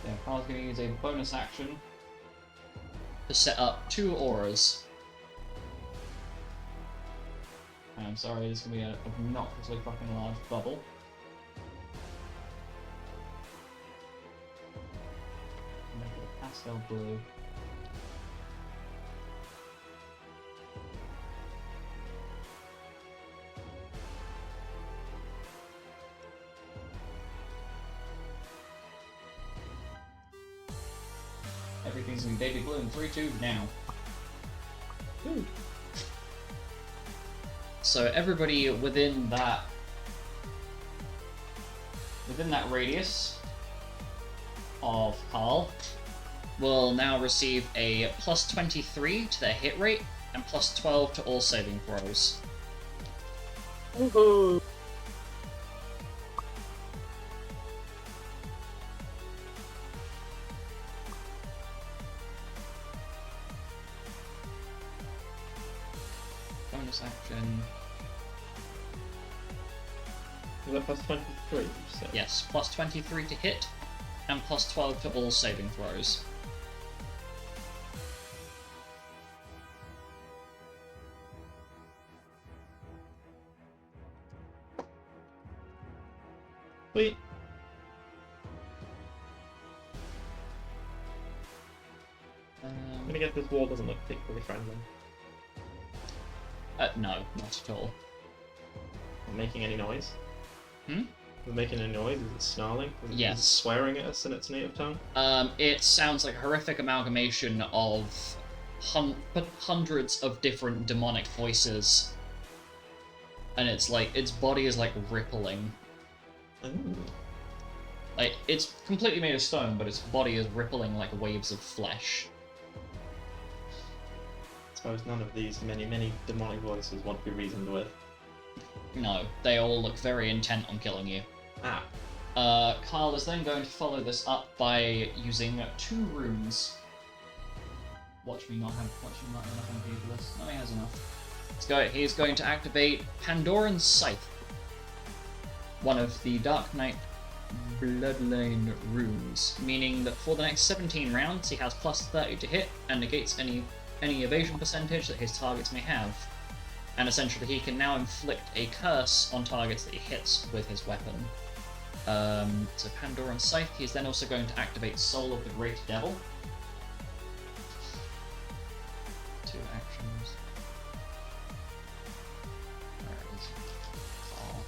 Yeah, Carl's going to use a bonus action to set up 2 auras. I'm sorry, it's going to be an obnoxiously fucking large bubble. Make it a pastel blue. Everything's in baby blue in 3, 2, now. Woo. So everybody within that radius of Carl will now receive a plus 23 to their hit rate and plus 12 to all saving throws. Woohoo! Bonus action. Was that plus 23, you said? Yes, plus 23 to hit and plus 12 to all saving throws. Sweet. I'm gonna guess this wall doesn't look particularly friendly. No, not at all. Not making any noise. Hmm? Is it making any noise? Is it snarling? Yes. Is it swearing at us in its native tongue? It sounds like a horrific amalgamation of hundreds of different demonic voices. And it's like, its body is like rippling. Ooh. Like, it's completely made of stone, but its body is rippling like waves of flesh. I suppose none of these many demonic voices want to be reasoned with. No, they all look very intent on killing you. Ah. Carl is then going to follow this up by using 2 runes. Watch me not have enough MP for this. No, he has enough. He's going to activate Pandoran's Scythe, one of the Dark Knight Bloodline runes, meaning that for the next 17 rounds he has plus 30 to hit and negates any evasion percentage that his targets may have. And essentially he can now inflict a curse on targets that he hits with his weapon. So Pandoran Scythe, he's then also going to activate Soul of the Great Devil. 2 actions. Where is it? Oh.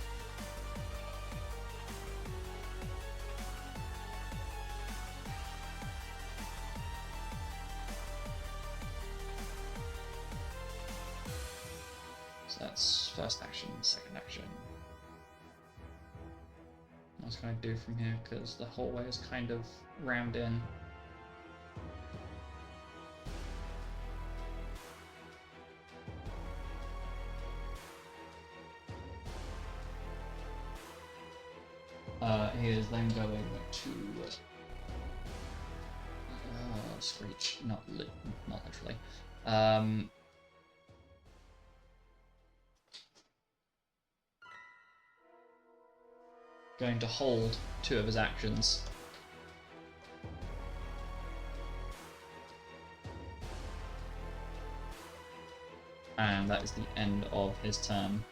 So that's first action, second action. else can I do from here? Because the hallway is kind of rammed in. He is then going to screech, not literally. Going to hold 2 of his actions. And that is the end of his turn.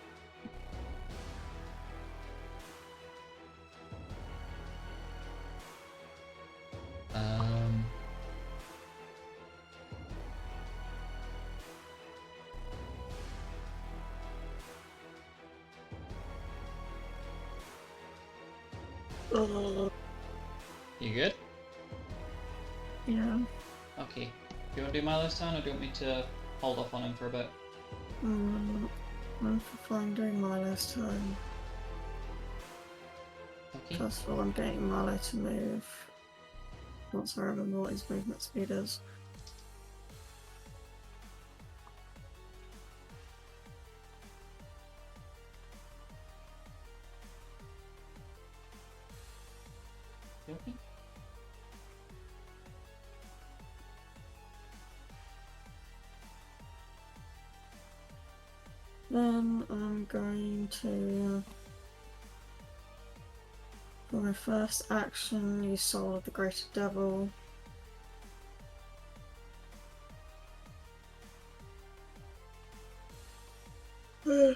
You good? Yeah. Okay. Do you want to do Milo's turn, or do you want me to hold off on him for a bit? I'm fine doing Milo's turn. Okay. First of all, I'm getting Milo to move. Once I remember what his movement speed is. Okay. Then I'm going to, for my first action, use Soul of the Greater Devil. And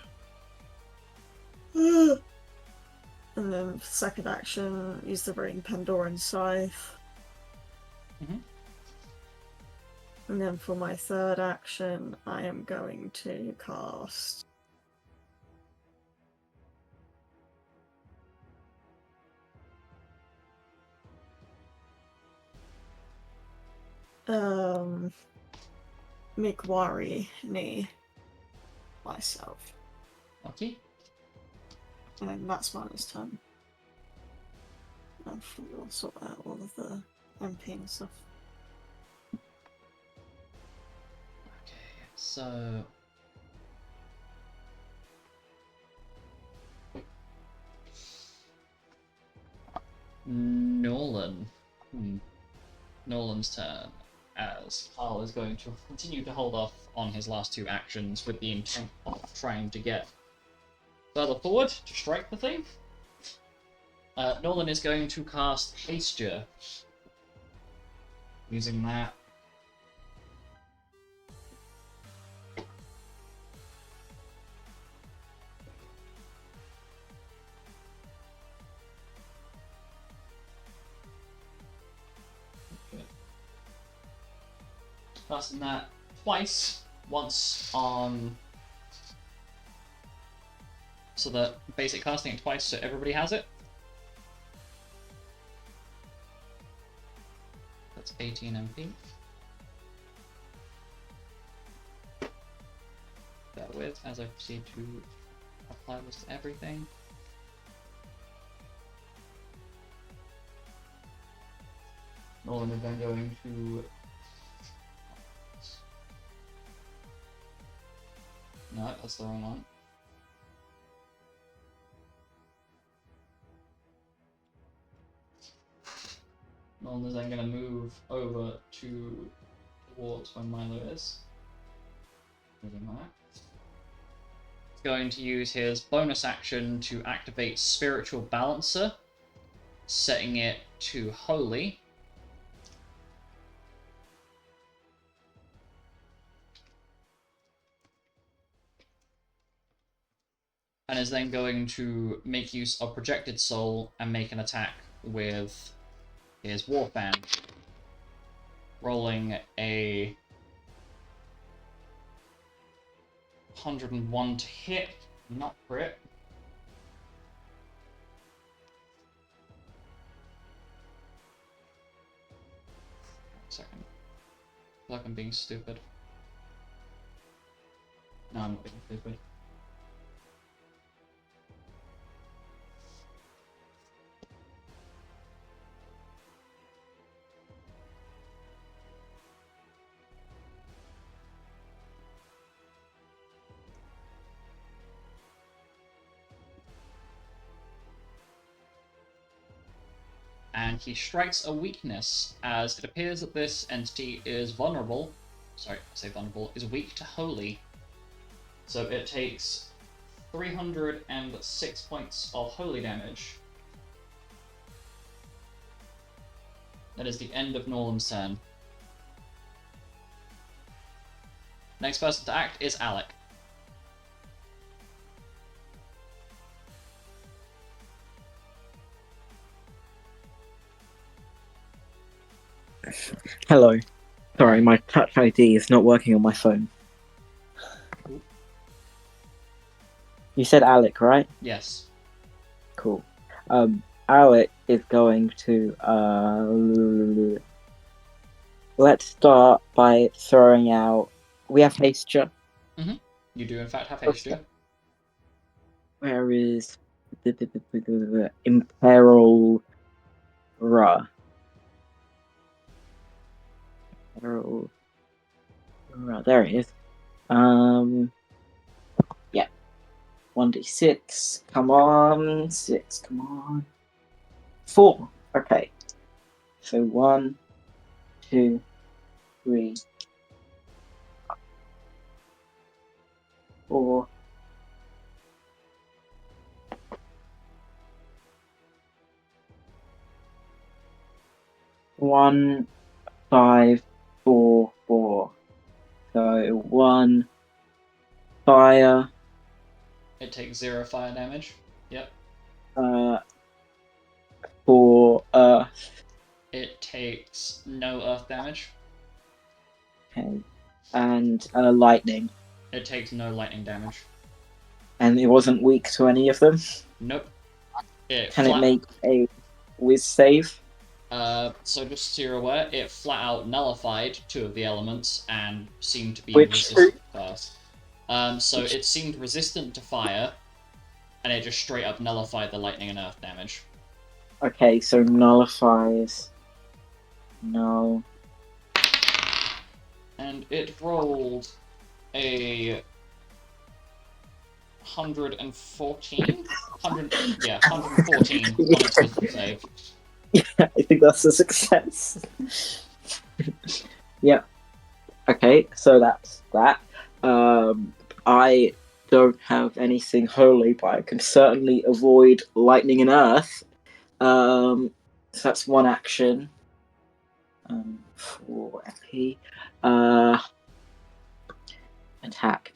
then for second action, use the Radiant Pandoran Scythe. Mhm. And then for my third action, I am going to cast Mikwari Ni myself. Okay. And that's Milo's turn. And we'll sort out all of the MP and stuff. Okay, so Nolan. Nolan's turn, as Carl is going to continue to hold off on his last 2 actions with the intent of trying to get further forward to strike the thing. Nolan is going to cast Hasture. Using that. Casting that twice, once on. So that basic casting it twice so everybody has it. That's 18 MP. Bear with as I proceed to apply this to everything. Nolan is then going to. No, that's the wrong one. Nolan is then going to move over towards where Milo is. Moving that. He's going to use his bonus action to activate Spiritual Balancer, setting it to Holy. And is then going to make use of Projected Soul and make an attack with his Warfan. Rolling a 101 to hit, not crit. Second. I feel like I'm being stupid. No, I'm not being stupid. and he strikes a weakness as it appears that this entity is vulnerable. Sorry, I say vulnerable, is weak to holy. So it takes 306 points of holy damage. That is the end of Norland's turn. Next person to act is Alec. Hello. Sorry, my Touch ID is not working on my phone. You said Alec, right? Yes. Cool. Alec is going to let's start by throwing out. We have Hasture. You do in fact have Hasture. Where is the Imperil Ra? Imperil Ra. There it is. Yeah. 1d6. Come on. 6. Come on. 4. Okay. So 1, 2, 3, 4. 1, 5, 4, 4. So 1 fire. It takes 0 fire damage. Yep. 4 earth. It takes no earth damage. Okay. And lightning. It takes no lightning damage. And it wasn't weak to any of them. Nope. It Can it make a whiz save? So just so you're aware, it flat out nullified 2 of the elements and seemed to be Which resistant first. So it seemed resistant to fire, and it just straight up nullified the lightning and earth damage. Okay, so nullifies. No. And it rolled a 114? 114 on its wisdom save. Yeah, I think that's a success. Yeah. Okay, so that's that. I don't have anything holy, but I can certainly avoid lightning and earth. So that's one action. For FP. Attack.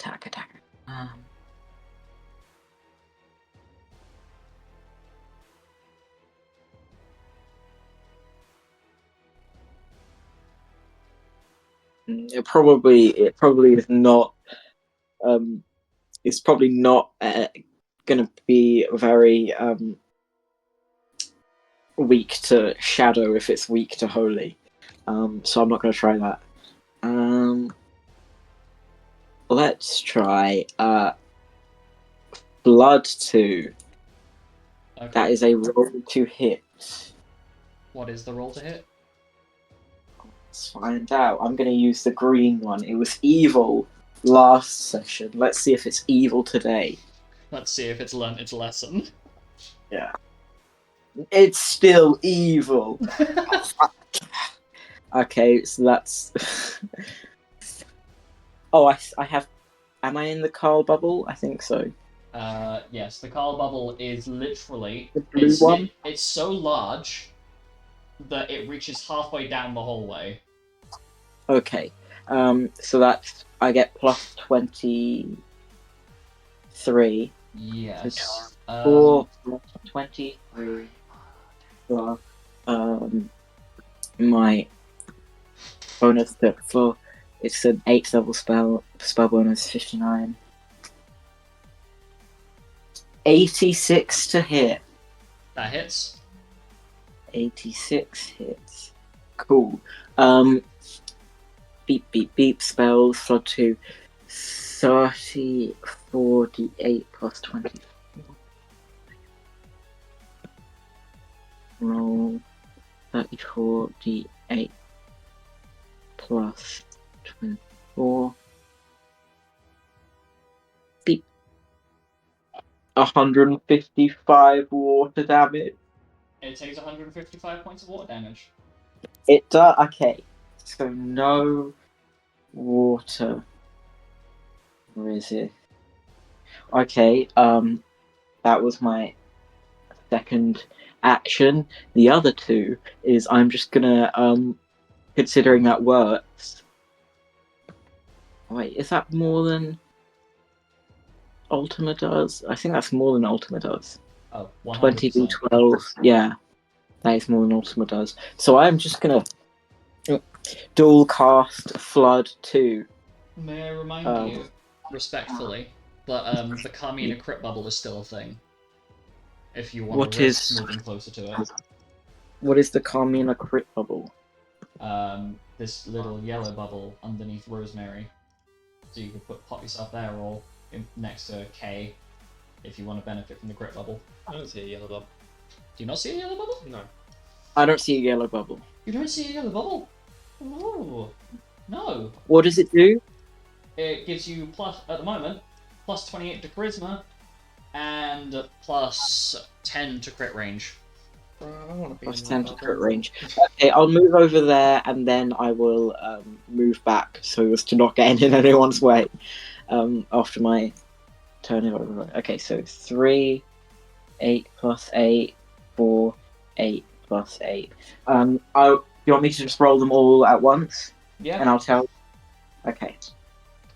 It probably is not. It's probably not going to be very weak to shadow if it's weak to holy. So I'm not going to try that. Let's try blood 2. Okay. That is a roll to hit. What is the roll to hit? Let's find out. I'm going to use the green one. It was evil last session. Let's see if it's evil today. Let's see if it's learnt its lesson. Yeah. It's still evil. Okay, so that's. Oh, I have. Am I in the Carl bubble? I think so. Yes, the Carl bubble is literally... The blue one? It's so large that it reaches halfway down the hallway. Okay. So that's. I get plus 23. Yes. 4 plus 23 plus my bonus for it's an 8th level spell bonus 59. 86 to hit. That hits. 86 hits. Cool. Beep spells flood 2. 30 48 plus 20. Roll 34 d8 plus 24. Beep. 155 water damage. It takes 155 points of water damage. It does. Okay, so no water resist. Okay, that was my second action. The other two is I'm just gonna considering that works. Wait, is that more than Ultima does? I think that's more than Ultima does. Oh, 100%. 20d12. Yeah, that is more than Ultima does. So I'm just gonna dual cast Flood 2. May I remind you, respectfully, that the Carmina crit bubble is still a thing. If you want What to risk is- moving closer to it. What is the Carmina crit bubble? This little yellow bubble underneath Rosemary. So you could pop yourself there or next to K if you want to benefit from the crit bubble. I don't see a yellow bubble. Do you not see a yellow bubble? No. I don't see a yellow bubble. You don't see a yellow bubble? Ooh. No. What does it do? It gives you at the moment, plus 28 to charisma and plus 10 to crit range. I want to be Plus in 10 that to bubble. crit range. Okay, I'll move over there and then I will move back so as to not get in anyone's way after my turn. Okay, so 3, 8 plus 8, 4, 8 plus 8. Do you want me to just roll them all at once? Yeah. And I'll tell. Okay.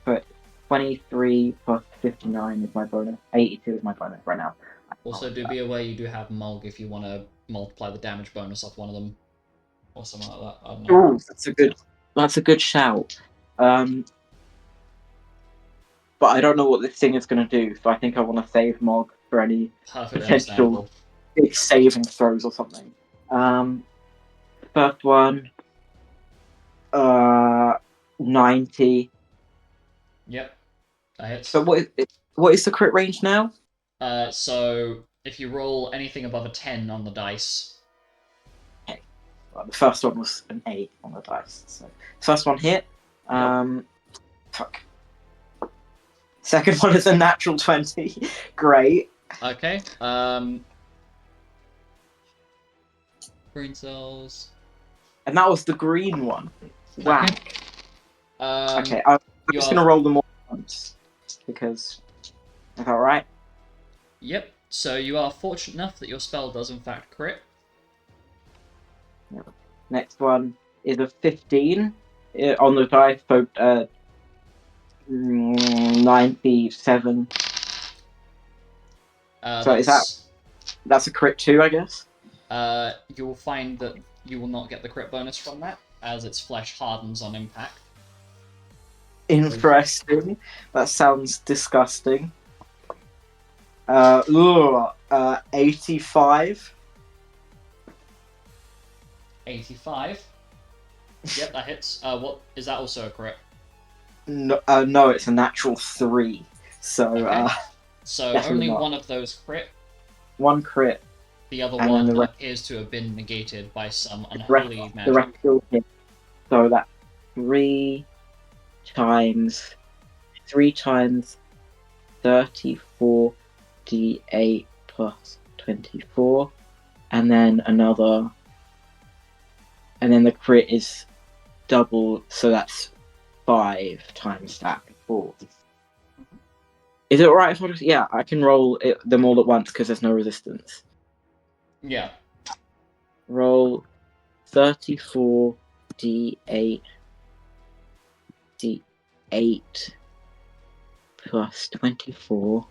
But 23 plus 59 is my bonus. 82 is my bonus right now. Also, do be aware you do have Mulg if you want to multiply the damage bonus off one of them. Or something like that. I don't know. Ooh, that's a good shout. But I don't know what this thing is going to do, so I think I want to save Mog for any Perfectly potential understandable. big saving throws or something. First one, 90. Yep. That hits. So what is the crit range now? So if you roll anything above a 10 on the dice. Well, the first one was an 8 on the dice. So first one hit. Fuck. Second one is a natural 20. Great. Okay. Brain cells. And that was the green one. Wow. Okay, I'm just going to roll them all once. Because... Is that right? Yep. So you are fortunate enough that your spell does in fact crit. Next one is a 15 on the dice, so 97. So is that's a crit too, I guess? You will find that you will not get the crit bonus from that, as its flesh hardens on impact. Interesting. That sounds disgusting. 85. 85. Yep, that hits. What is that also a crit? No, it's a natural 3. So, Okay. So definitely only not. one of those crit. One crit. The other And one then the rest- appears to have been negated by some The rest, unholy the magic. rest still hit. So that's 3 times 34 d8 plus 24, and then another, and then the crit is double, so that's 5 times that. 4. Is it alright if I just... Yeah, I can roll them all at once because there's no resistance. Yeah. Roll 34 d8 plus 24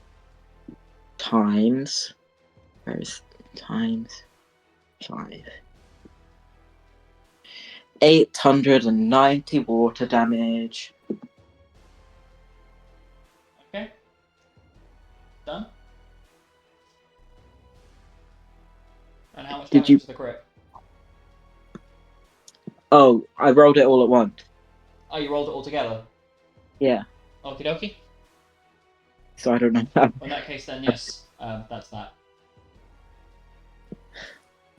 times... Where is times 5? 890 water damage. Okay. Done. And how much Did damage you- is the crit? Oh, I rolled it all at once. Oh, you rolled it all together? Yeah, Okie dokie. so I don't know. Well, in that case, then yes, that's that.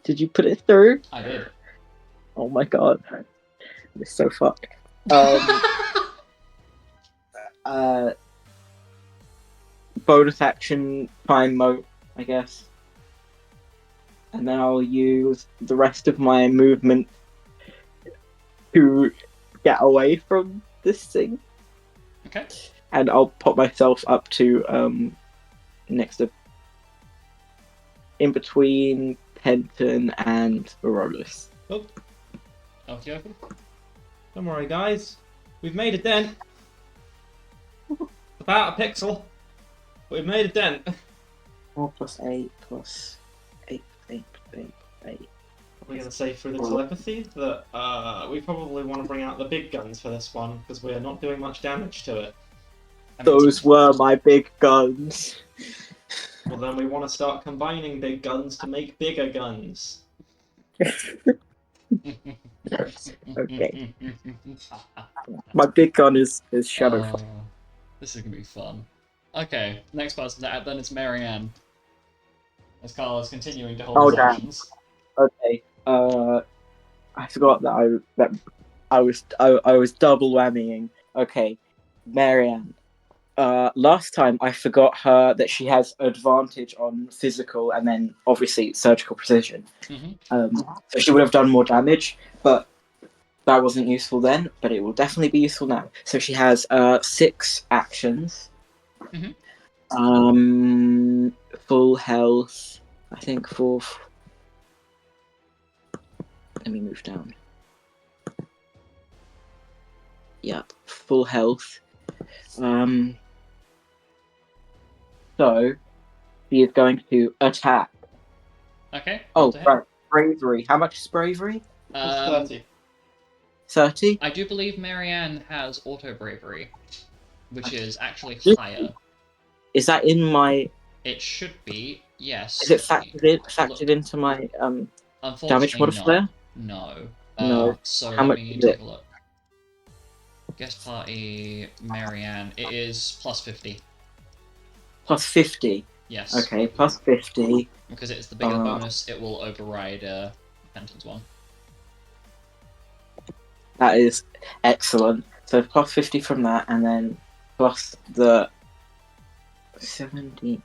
Did you put it through? I did. Oh my god. It's so fucked. Bonus action time mode, I guess. and then I'll use the rest of my movement to get away from this thing. Okay. And I'll pop myself up to next to in between Penton and Aurolus. Oh, Okay. don't worry, guys. We've made a dent. About a pixel. But we've made a dent. 4 + 8 + 8 +8 +8 +8. We're going to say through the telepathy that we probably want to bring out the big guns for this one because we are not doing much damage to it. Those were my big guns. Well, then we want to start combining big guns to make bigger guns. Okay. My big gun is Shadowfire. This is gonna be fun. Okay, next person to add then is Marianne. As Carl is continuing to hold his damn. actions. Okay. I forgot that I was double whammying. Okay, Marianne. Last time I forgot her that she has advantage on physical and then obviously surgical precision. Mm-hmm. So she would have done more damage, but that wasn't useful then. But it will definitely be useful now. So she has 6 actions. Mm-hmm. Full health. I think for. Let me move down. Yep, full health. So he is going to attack. Okay. Oh, right. Bravery. How much is bravery? Plus 30. 30? I do believe Marianne has auto bravery, which is actually Yeah. higher. Is that in my? It should be, yes. Is it factored into my damage modifier? No. No. So How let much me is take it? a look. Guest party, Marianne. It is plus 50. Plus 50. Yes. Okay, plus 50. Because it's the bigger bonus, it will override Penton's one. That is excellent. So plus 50 from that, and then plus the 78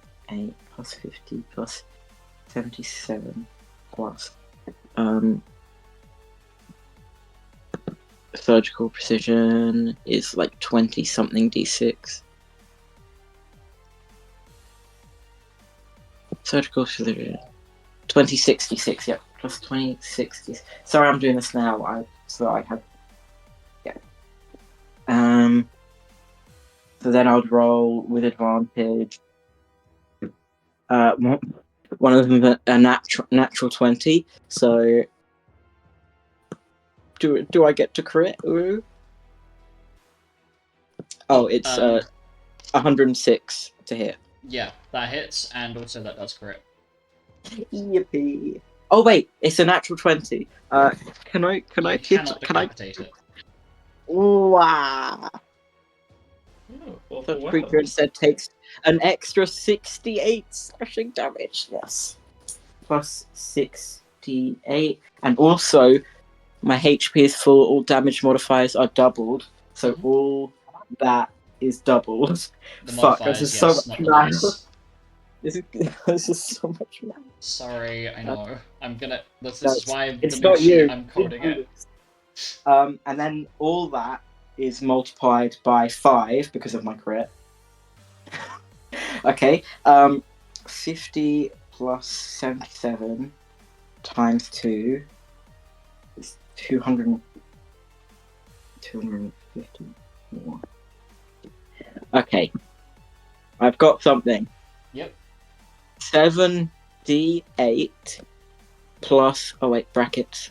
plus 50 plus 77 plus surgical precision is like 20 something d6. Surgical precision 2066, yeah, plus 2060. Sorry, I'm doing this now. I have. So then I'd roll with advantage. One of them a natural 20. So do I get to crit? Ooh. Oh, it's 106 to hit. Yeah, that hits, and also that does crit. Yippee! Oh wait, it's a natural 20. Can I cannot decapitate it. Wow. Oh, The creature instead takes an extra 68 slashing damage. Yes. Plus 68. And also, my HP is full. All damage modifiers are doubled. So all that is doubled. The Fuck, modifiers, this is yes, so not much the math. dice. This is so much math. Sorry, I know. I'm gonna. This No, is why it's the new not you. sheet I'm coding it. And then all that is multiplied by 5 because of my crit. Okay. 50 plus 77 times 2 is 250 more. Okay. I've got something. Yep. 7d8 plus. Oh, wait, brackets.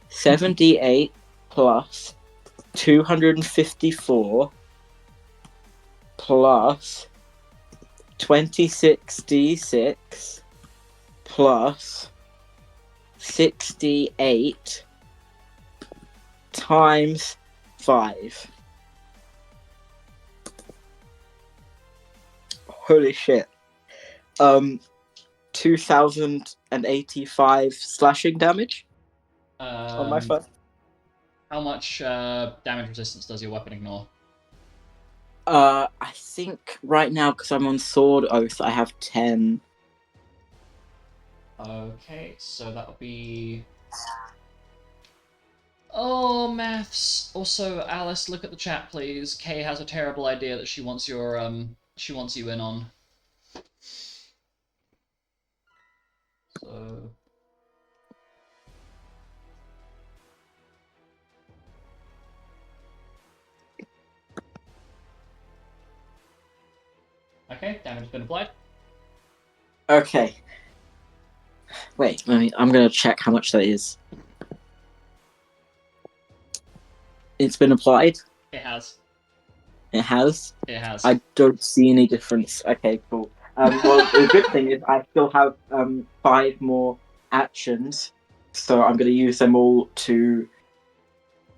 7d8 plus 254 plus 26d6 plus 68 times 5. Holy shit. 2085 slashing damage on my first. How much damage resistance does your weapon ignore? I think right now, because I'm on Sword Oath, I have 10. Okay, so that'll be. Oh, maths. Also, Alice, look at the chat, please. Kay has a terrible idea that she wants you in on. So. Okay, damage has been applied. Okay. Wait, I'm gonna check how much that is. It's been applied. It has. It has. It has. I don't see any difference. Okay, cool. Well, the good thing is I still have 5 more actions, so I'm going to use them all to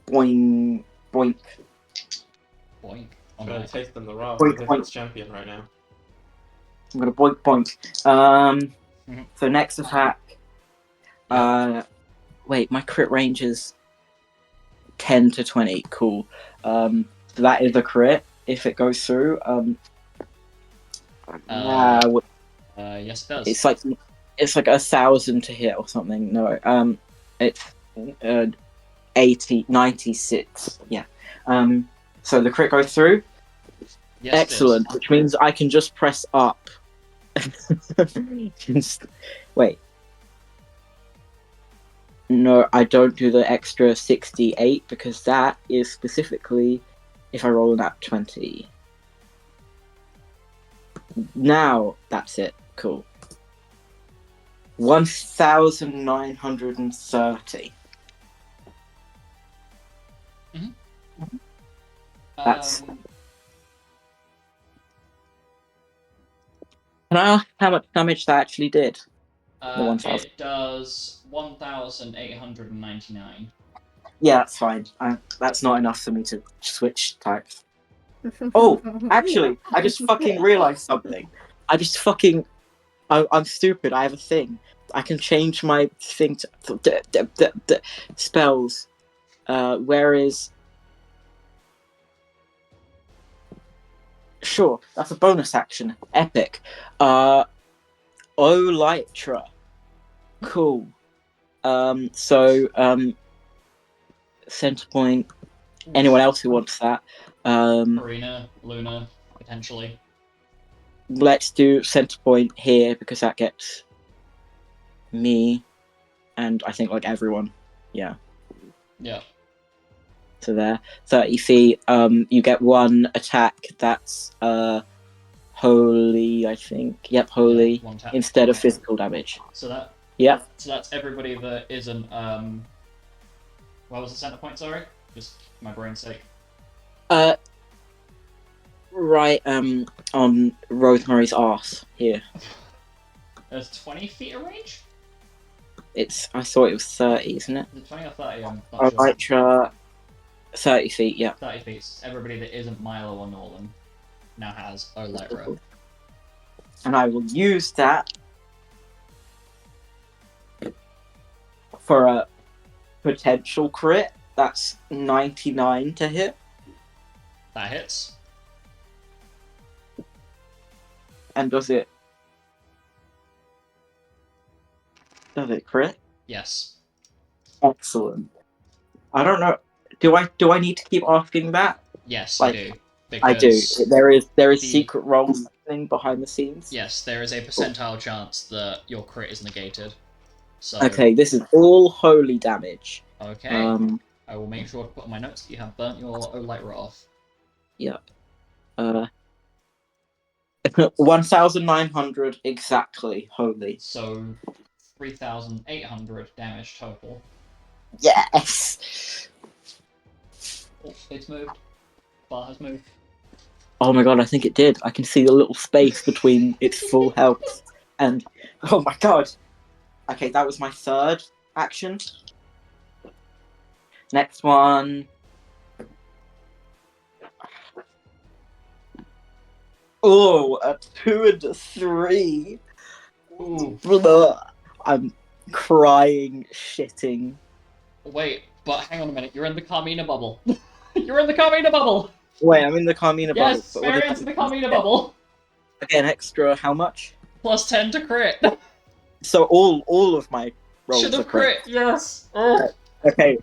boing, boink. Boink. I'm gonna taste them the wrath Boink, of the boink. Mythics champion right now. I'm going to boink, boink. So next attack. Wait, my crit range is 10 to 20. Cool. So that is a crit if it goes through. Yes, it does. It's like 1,000 to hit or something. No, it's 96. Yeah. So the crit goes through. Yes, Excellent, which means I can just press up. Wait. No, I don't do the extra 68 because that is specifically if I roll an at 20. Now that's it. Cool. 1,930. That's. Can I ask how much damage that actually did? The 1,000. It does 1,899. Yeah, that's fine. That's not enough for me to switch types. Oh, actually, I just fucking realized something. I'm stupid. I have a thing. I can change my thing to spells. Where is? Sure, that's a bonus action. Epic. Olytra. Cool. Center point. Anyone else who wants that? Karina, Luna, potentially. Let's do center point here because that gets me, and I think like everyone. Yeah. Yeah. So there, 30 feet. You get one attack. That's holy, I think. Yep, holy. Yeah, instead of physical damage. So that. Yeah. So that's everybody that isn't. What was the center point? Sorry, just for my brain's sake. Right. On Rosemary's arse here. There's 20 feet of range. I thought it was 30, isn't it? Is it 20 or 30? I'm not Olytra, 30 feet. Yeah. 30 feet. Everybody that isn't Milo or Northern now has Olytra. And I will use that for a potential crit. That's 99 to hit. That hits. And does it crit? Yes. Excellent. I don't know. Do I need to keep asking that? Yes, Like, you do. I do. There is the- secret rolls happening behind the scenes. Yes, there is a percentile chance that your crit is negated. So. Okay, this is all holy damage. Okay. I will make sure to put on my notes that you have burnt your Olytra off. Yep. 1,900 exactly holy. So 3,800 damage total. Yes. Oh, it's moved. Bar has moved. Oh my god, I think it did. I can see the little space between its full health and. Oh my god. Okay, that was my third action. Next one. Oh, a 2 and a 3. Ooh. Blah. I'm crying, shitting. Wait, but hang on a minute. You're in the Carmina bubble. You're in the Carmina bubble. Wait, I'm in the Carmina bubble. Yes, Marian's in the Carmina bubble. Again, extra how much? +10 to crit. So all of my rolls Should are have crit. crit. Yes. Oh. Okay.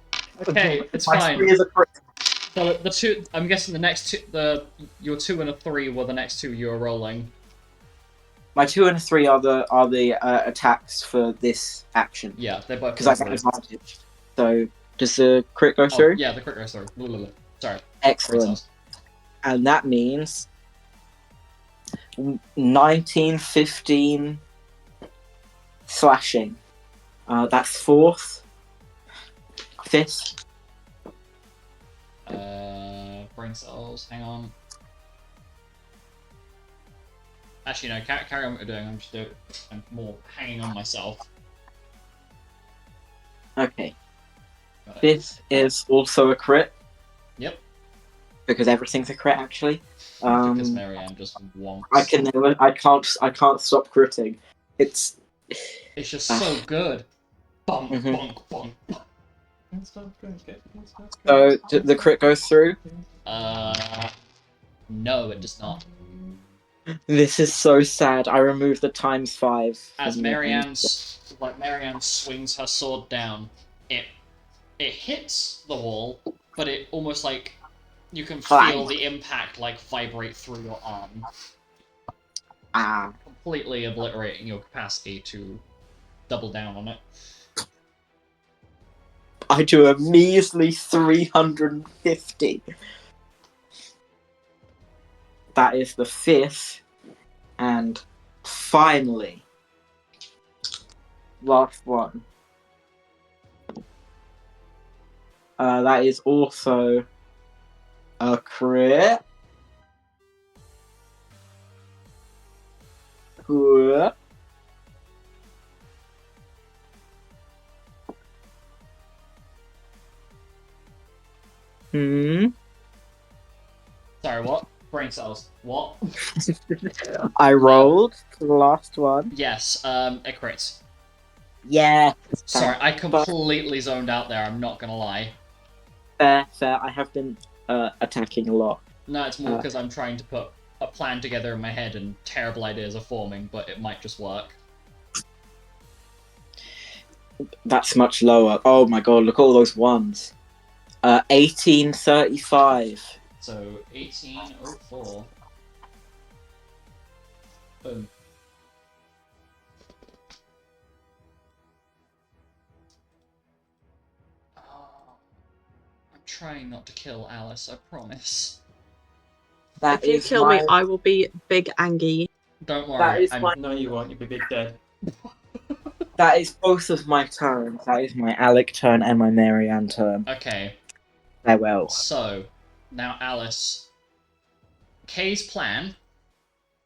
Okay, it's My fine. 3 is a crit. So the two, I'm guessing the next two, your 2 and a 3 were the next two you were rolling. My 2 and 3 are the attacks for this action Yeah, they both because go I get through. advantage. So does the crit go Oh, through? yeah, the crit goes through. Blah, blah, blah. Sorry. Excellent. And that means 19, 15 slashing. That's 4th, 5th. Brain cells. Hang on. Actually, no. Carry on what you're doing. I'm more hanging on myself. Okay. Got it. 5th is also a crit Yep. because everything's a crit actually. Because Marianne just wonks. I can't stop critting. It's just so good. Bonk, Mhm. bonk, bonk. So the crit goes through. No, it does not. This is so sad. I removed the ×5. As from the- Marianne swings her sword down, it hits the wall, but it almost like you can feel the impact like vibrate through your arm, completely obliterating your capacity to double down on it. I do a measly 350. That is the 5th, and finally, last one. That is also a crit. Good. Sorry, what? Brain cells. What? I rolled the last one. Yes, it crits. Yeah. Sorry, I completely zoned out there, I'm not gonna lie. Fair. I have been attacking a lot. No, it's more because I'm trying to put a plan together in my head and terrible ideas are forming, but it might just work. That's much lower. Oh my god, look at all those ones. 1835. So, 1804. Boom. I'm trying not to kill Alice, I promise. If you kill me, I will be big angry. Don't worry, No, you won't. You'll be big dead. That is both of my turns. That is my Alec turn and my Marianne turn. Okay. Farewell. So, now Alice. Kay's plan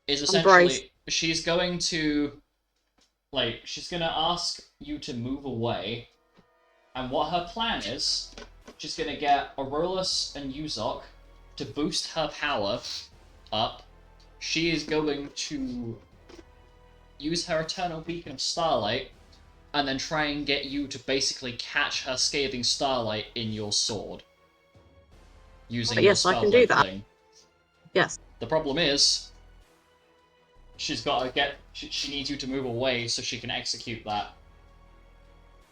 is essentially she's going to she's gonna ask you to move away, and what her plan is, she's gonna get Aurelus and Uzok to boost her power up. She is going to use her Eternal Beacon of Starlight, and then try and get you to basically catch her Scathing Starlight in your sword. Using your I can do that. thing. Yes. The problem is, she's got to get. She needs you to move away so she can execute that.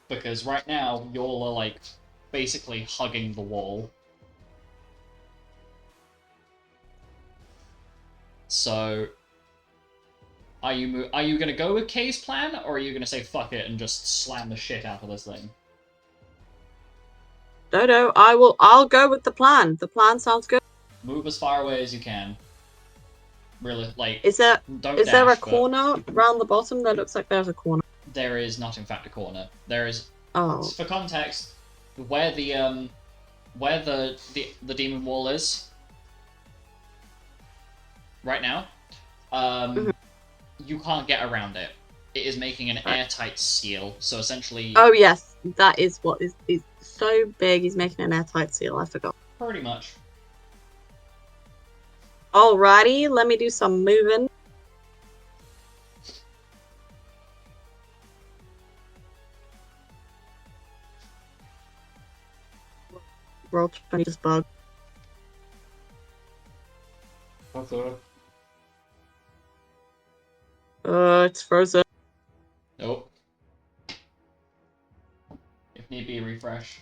Because right now, y'all are basically hugging the wall. So, are you gonna go with Kay's plan, or are you gonna say fuck it and just slam the shit out of this thing? No, I'll go with the plan. The plan sounds good. Move as far away as you can. Really, Is there don't there a dash, but corner around the bottom? That looks like there's a corner. there is not in fact a corner. There is. Oh. For context, where the demon wall is right now, you can't get around it. It is making an airtight seal, so essentially. Oh yes, that is what is so big. He's making an airtight seal. I forgot. Pretty much. Alrighty, let me do some moving. Roll 20 just bug. That's all. It's frozen. Nope. refresh.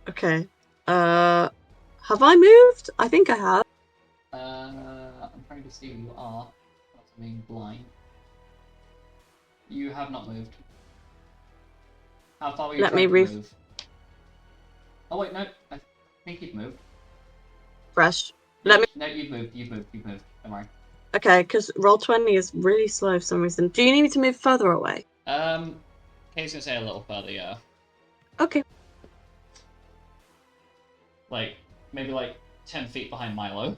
Okay. Have I moved? I think I have. I'm trying to see who you are. I'm being blind. You have not moved. How far were you Let trying me to move? Oh wait, no. I think you've moved. refresh. No, you've moved. You've moved. Don't worry. Okay, because Roll20 is really slow for some reason. Do you need me to move further away? Kay's gonna say a little further, yeah. Okay. Like, maybe like 10 feet behind Milo.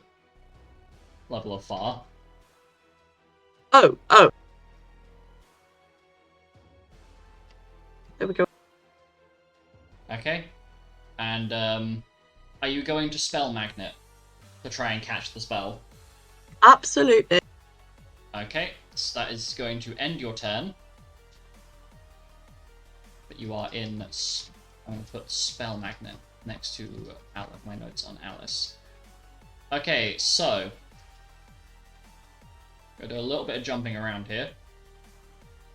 Level of far. Oh. There we go. Okay. And, are you going to Spell Magnet to try and catch the spell? Absolutely. Okay, so that is going to end your turn. But you are in... I'm going to put Spell Magnet next to my notes on Alice. Okay, so... I'm going to do a little bit of jumping around here.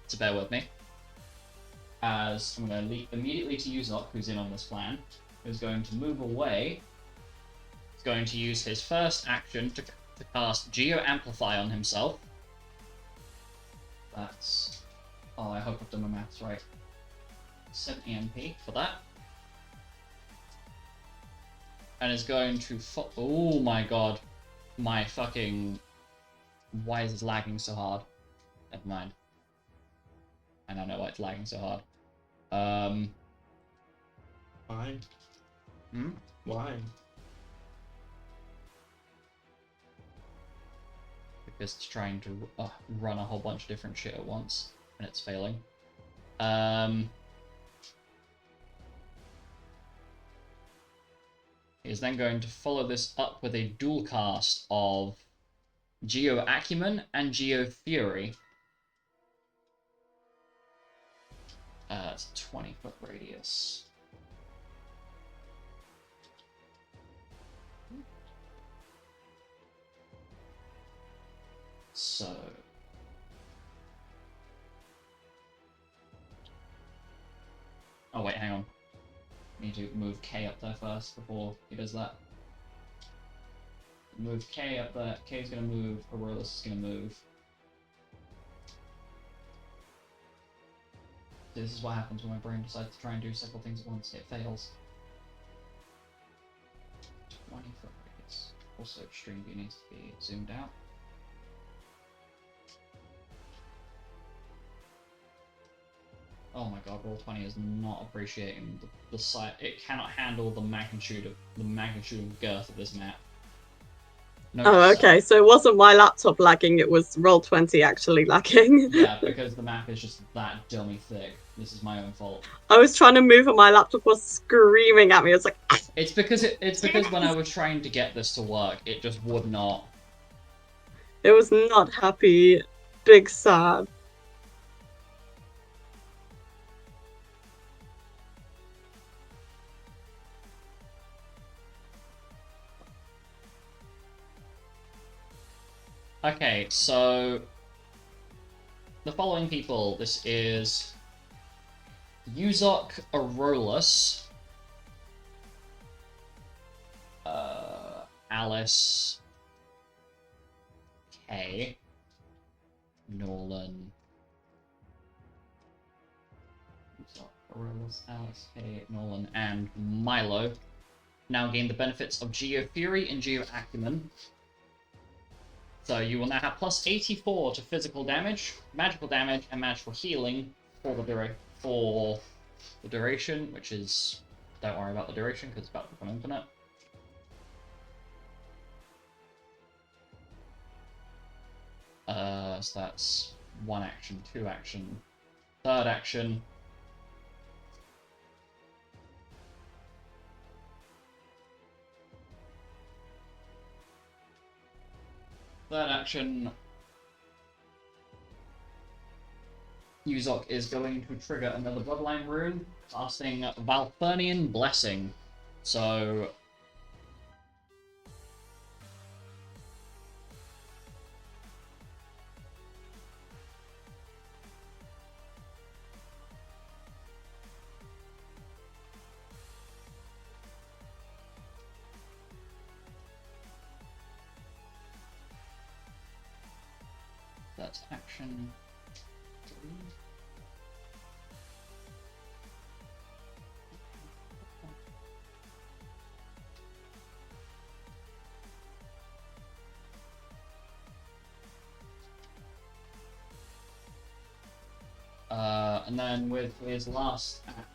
So bear with me. As I'm going to leap immediately to Uzok, who's in on this plan. Who's going to move away. He's going to use his first action to cast Geo Amplify on himself. That's... Oh, I hope I've done my maths right. 7 EMP for that. And is going to... Oh my god. My fucking... Why is this lagging so hard? Never mind. I don't know why it's lagging so hard. Why? Hmm? Why? Because it's trying to run a whole bunch of different shit at once. And it's failing. He's then going to follow this up with a dual cast of Geo Acumen and Geo Fury. It's a 20-foot radius. So... Oh wait, hang on. Need to move K up there first before he does that. Move K up there. K's gonna move. Aurelius is gonna move. This is what happens when my brain decides to try and do several things at once. It fails. 20-foot radius. Also, Extreme View needs to be zoomed out. Oh my god, Roll20 is not appreciating the size. It cannot handle the magnitude of girth of this map. No, Oh, okay. So it wasn't my laptop lagging, it was Roll20 actually lagging. Yeah, because the map is just that dummy thick. This is my own fault. I was trying to move and my laptop was screaming at me. I was like, It's because when I was trying to get this to work, it just would not. it was not happy. Big sad. Okay, so the following people. This is Uzok Aurolus, Alice, K, Nolan, Uzok Aurolus, Alice, K, Nolan, and Milo now gain the benefits of Geo Fury and Geo Acumen. So you will now have plus 84 to physical damage, magical damage, and magical healing for the duration, which is... Don't worry about the duration, because it's about to become infinite. So that's 1 action, 2 action, 3rd action. Third action, Uzok is going to trigger another Bloodline rune, casting Valfernian Blessing. So... that's action 3. And then with his last act,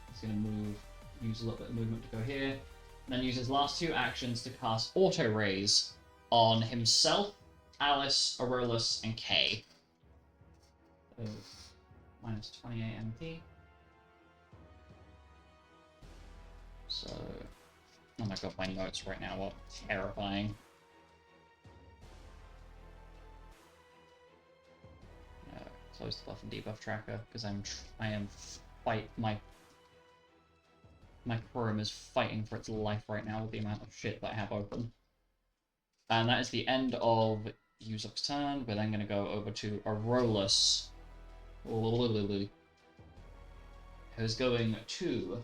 he's going to use a little bit of movement to go here, and then use his last 2 actions to cast Auto Raise on himself, Alice, Aurelus, and Kay. So, minus 28 MP. So, oh my god, my notes right now are terrifying. Close the buff and debuff tracker because my Chrome is fighting for its life right now with the amount of shit that I have open. And that is the end of Yuzuk's turn. We're then going to go over to Aurelus, who's going to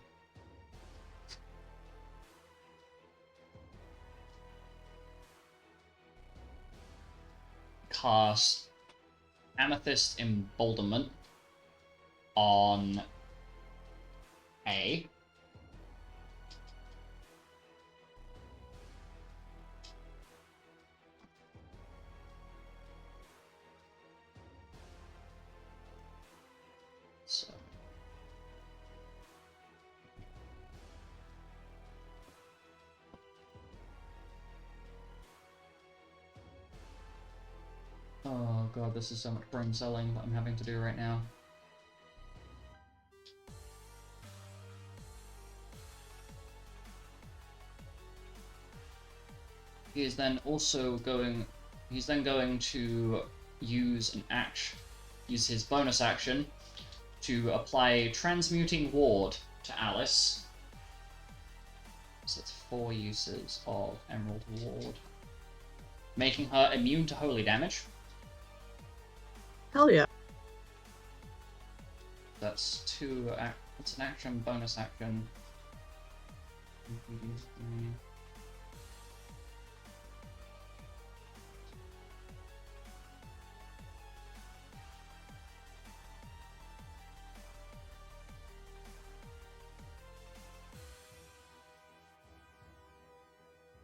cast Amethyst Emboldenment on A. So. Oh god, this is so much brain selling that I'm having to do right now. He's then going to use use his bonus action to apply Transmuting Ward to Alice. So it's 4 uses of Emerald Ward, making her immune to holy damage. Hell yeah. That's 2. It's an action, bonus action.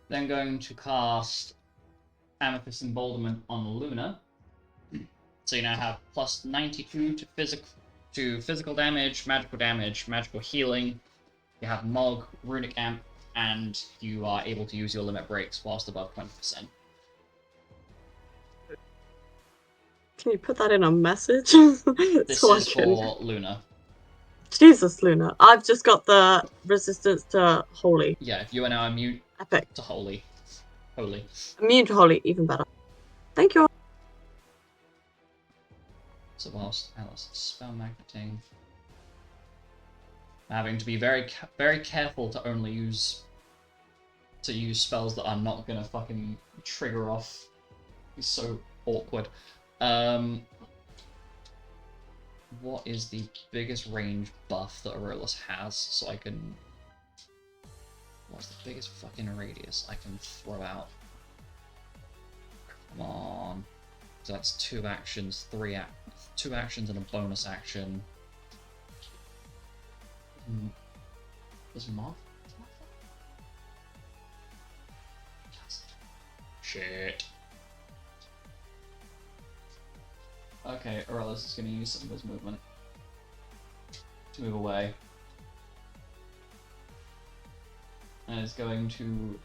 Then going to cast Amethyst Emboldenment on Luna. So you now have plus 92 to physical damage, magical healing. You have Mog, Runic Amp, and you are able to use your limit breaks whilst above 20%. Can you put that in a message? This So is for Luna. Jesus, Luna. I've just got the resistance to holy. Yeah, if you are now immune Epic. to holy. Holy. Immune to holy, even better. Thank you. So whilst Alice is spell magneting, having to be very careful to only use spells that are not gonna fucking trigger off. It's so awkward. What is the biggest range buff that Aurelus has, so I can... What's the biggest fucking radius I can throw out? Come on. So that's 2 actions, 2 actions and a bonus action. Does Moth? Shit. Okay, Aurelus is going to use some of his movement to move away. And is going to...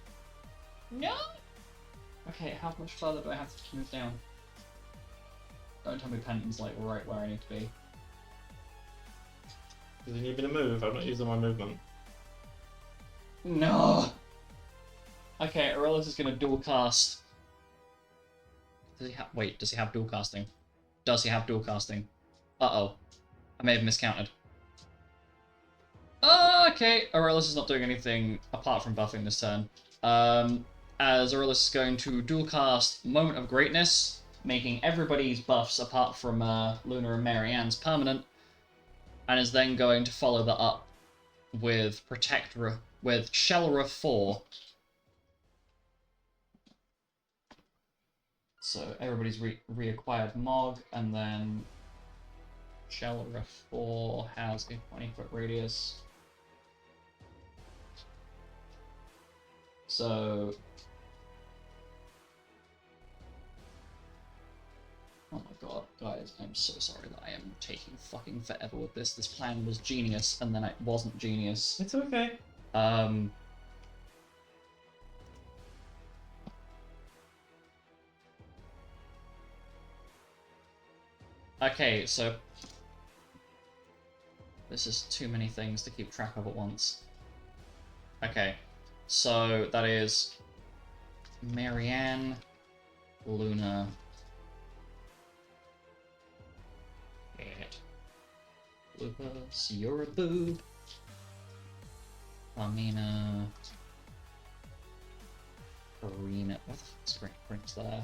No! Okay, how much further do I have to move down? Don't tell me Pendant's like right where I need to be. Does he need me to move? I'm not using my movement. No! Okay, Aurelus is going to dual cast. Does he have dual casting? Does he have dual casting? Uh-oh. I may have miscounted. Okay, Aurelus is not doing anything apart from buffing this turn. As Aurelus is going to dual cast Moment of Greatness, making everybody's buffs apart from Luna and Marianne's permanent, and is then going to follow that up with with Shelra 4. So everybody's reacquired Mog, and then Shelra 4 has a 20-foot radius. So... Oh my god, guys, I'm so sorry that I am taking fucking forever with this. This plan was genius, and then it wasn't genius. It's okay. Okay, so... This is too many things to keep track of at once. Okay, so that is... Marianne, Luna... Lupus, you're a boob. Amina... Karina... What the fuck's Prince there?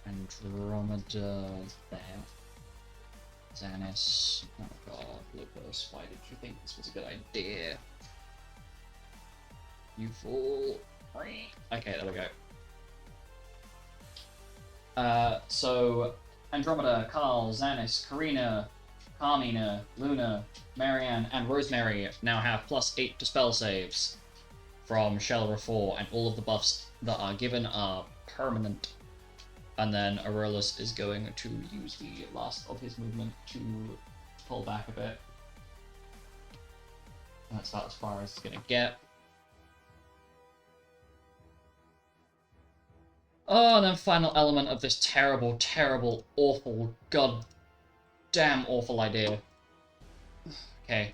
Andromeda's there. Xanis. Oh god, Lupus, why did you think this was a good idea? You fool. Okay, there we go. So, Andromeda, Carl, Xanis, Karina, Carmina, Luna, Marianne, and Rosemary now have +8 to spell saves from Shelra 4, and all of the buffs that are given are permanent. And then Aurelus is going to use the last of his movement to pull back a bit. And that's about as far as it's going to get. Oh, and then final element of this terrible, terrible, awful, god damn awful idea. Okay.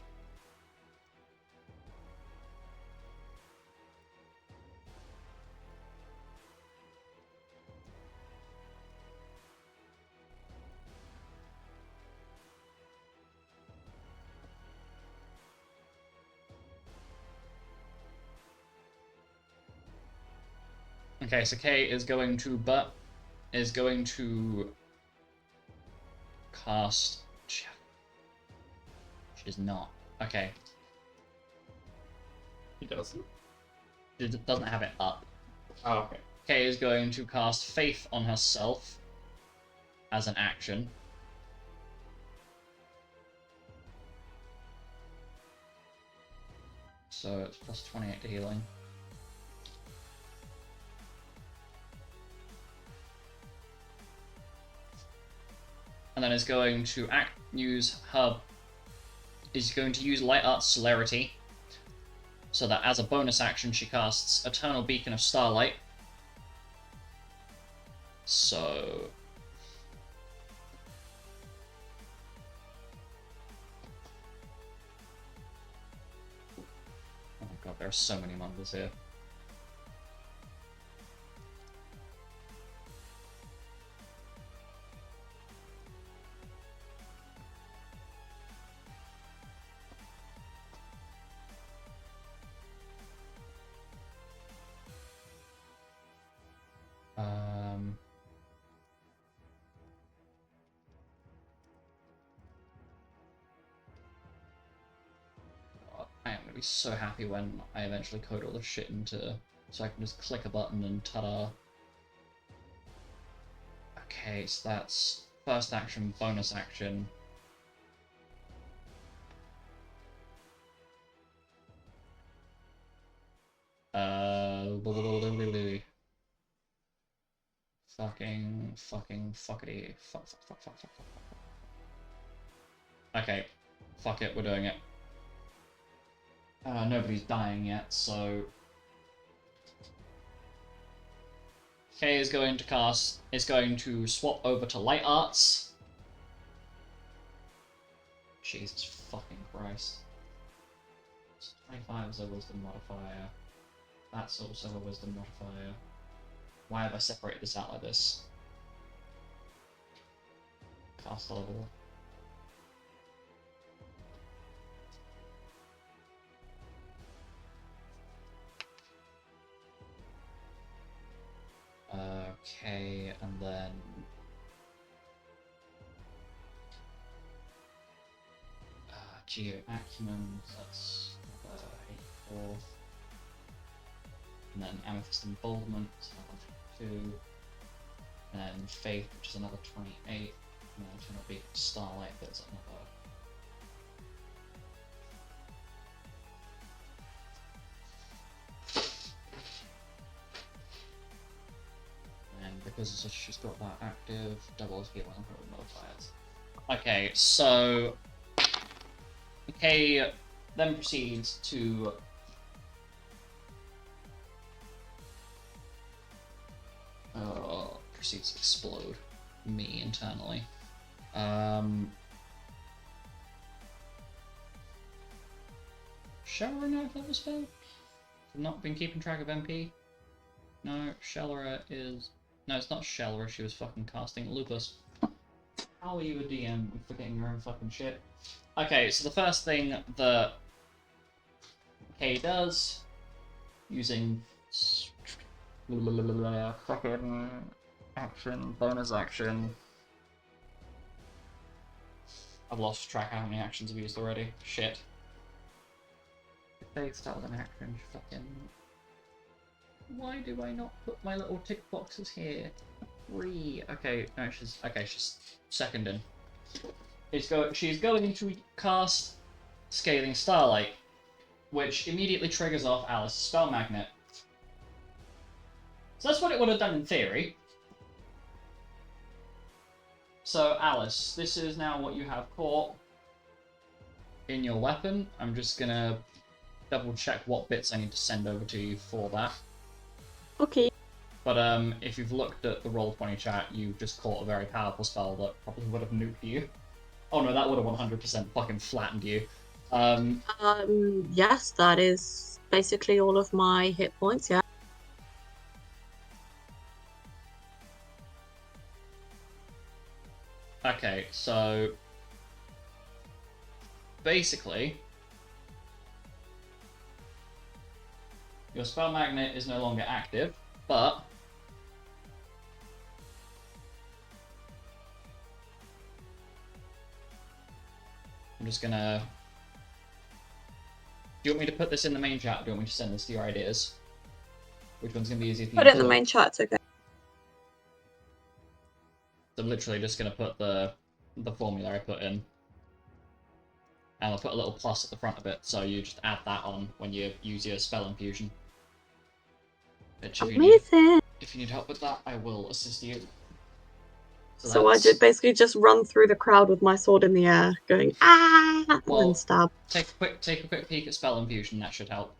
Okay, so Kay is going to cast. She does not. Okay. He doesn't. It doesn't have it up. Oh, okay. Kay is going to cast Faith on herself as an action. So it's +28 to healing. And then is going to use Light Art's Celerity, so that as a bonus action she casts Eternal Beacon of Starlight. So... Oh my god, there are so many numbers here. I am going to be so happy when I eventually code all this shit into... So I can just click a button and ta-da. Okay, so that's first action, bonus action. Fuckity. Fuck. Okay, fuck it, we're doing it. Nobody's dying yet, so... Kay is going to swap over to Light Arts. Jesus fucking Christ. 25 is a wisdom modifier. That's also a wisdom modifier. Why have I separated this out like this? Cast level. Okay, and then... Geo Acumen, so that's 84. And then Amethyst Emboldenment, so 2. And then Faith, which is another 28. And then it's going to be Starlight, that's another. And because she's got that active, doubles healing her modifiers. Okay, so Kay then proceeds to proceeds to explode me internally. Shellra know if that was spell? I've not been keeping track of MP. No, Shellra is. No, it's not Shellra, she was fucking casting Lupus. How are you a DM forgetting your own fucking shit? Okay, so the first thing that Kay does, using fucking action, bonus action. I've lost track of how many actions I've used already. Shit. If they start with an action, fucking. Why do I not put my little tick boxes here? 3. Okay, no, she's second in. She's going to cast Scathing Starlight, which immediately triggers off Alice's spell magnet. So that's what it would have done in theory. So Alice, this is now what you have caught in your weapon. I'm just gonna double check what bits I need to send over to you for that. Okay. But if you've looked at the Roll20 chat, you've just caught a very powerful spell that probably would have nuked you. Oh no, that would have 100% fucking flattened you. Yes, that is basically all of my hit points, yeah. Okay, so basically your spell magnet is no longer active, but I'm just gonna. Do you want me to put this in the main chat, or do you want me to send this to your ideas? Which one's gonna be easier for you? Put it in the main chat, it's okay. So I'm literally just gonna put the formula I put in. And I'll put a little plus at the front of it, so you just add that on when you use your spell infusion. Which Amazing! If you need help with that, I will assist you. So I did basically just run through the crowd with my sword in the air, going ah, and Well, then stab. Take a quick peek at spell infusion. That should help.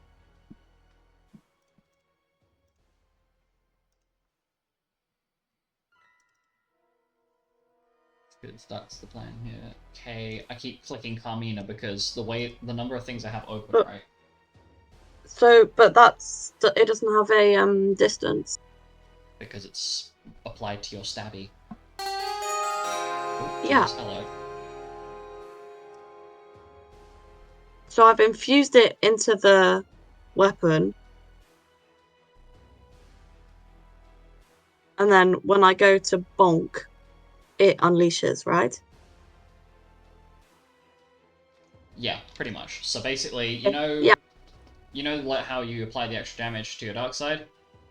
Because that's the plan here. Okay, I keep clicking Carmina because the number of things I have open, right? So, but it doesn't have a distance. Because it's applied to your stabby. Yeah. Hello. So I've infused it into the weapon. And then when I go to bonk, it unleashes, right? Yeah, pretty much. So basically, you know, like how you apply the extra damage to your dark side?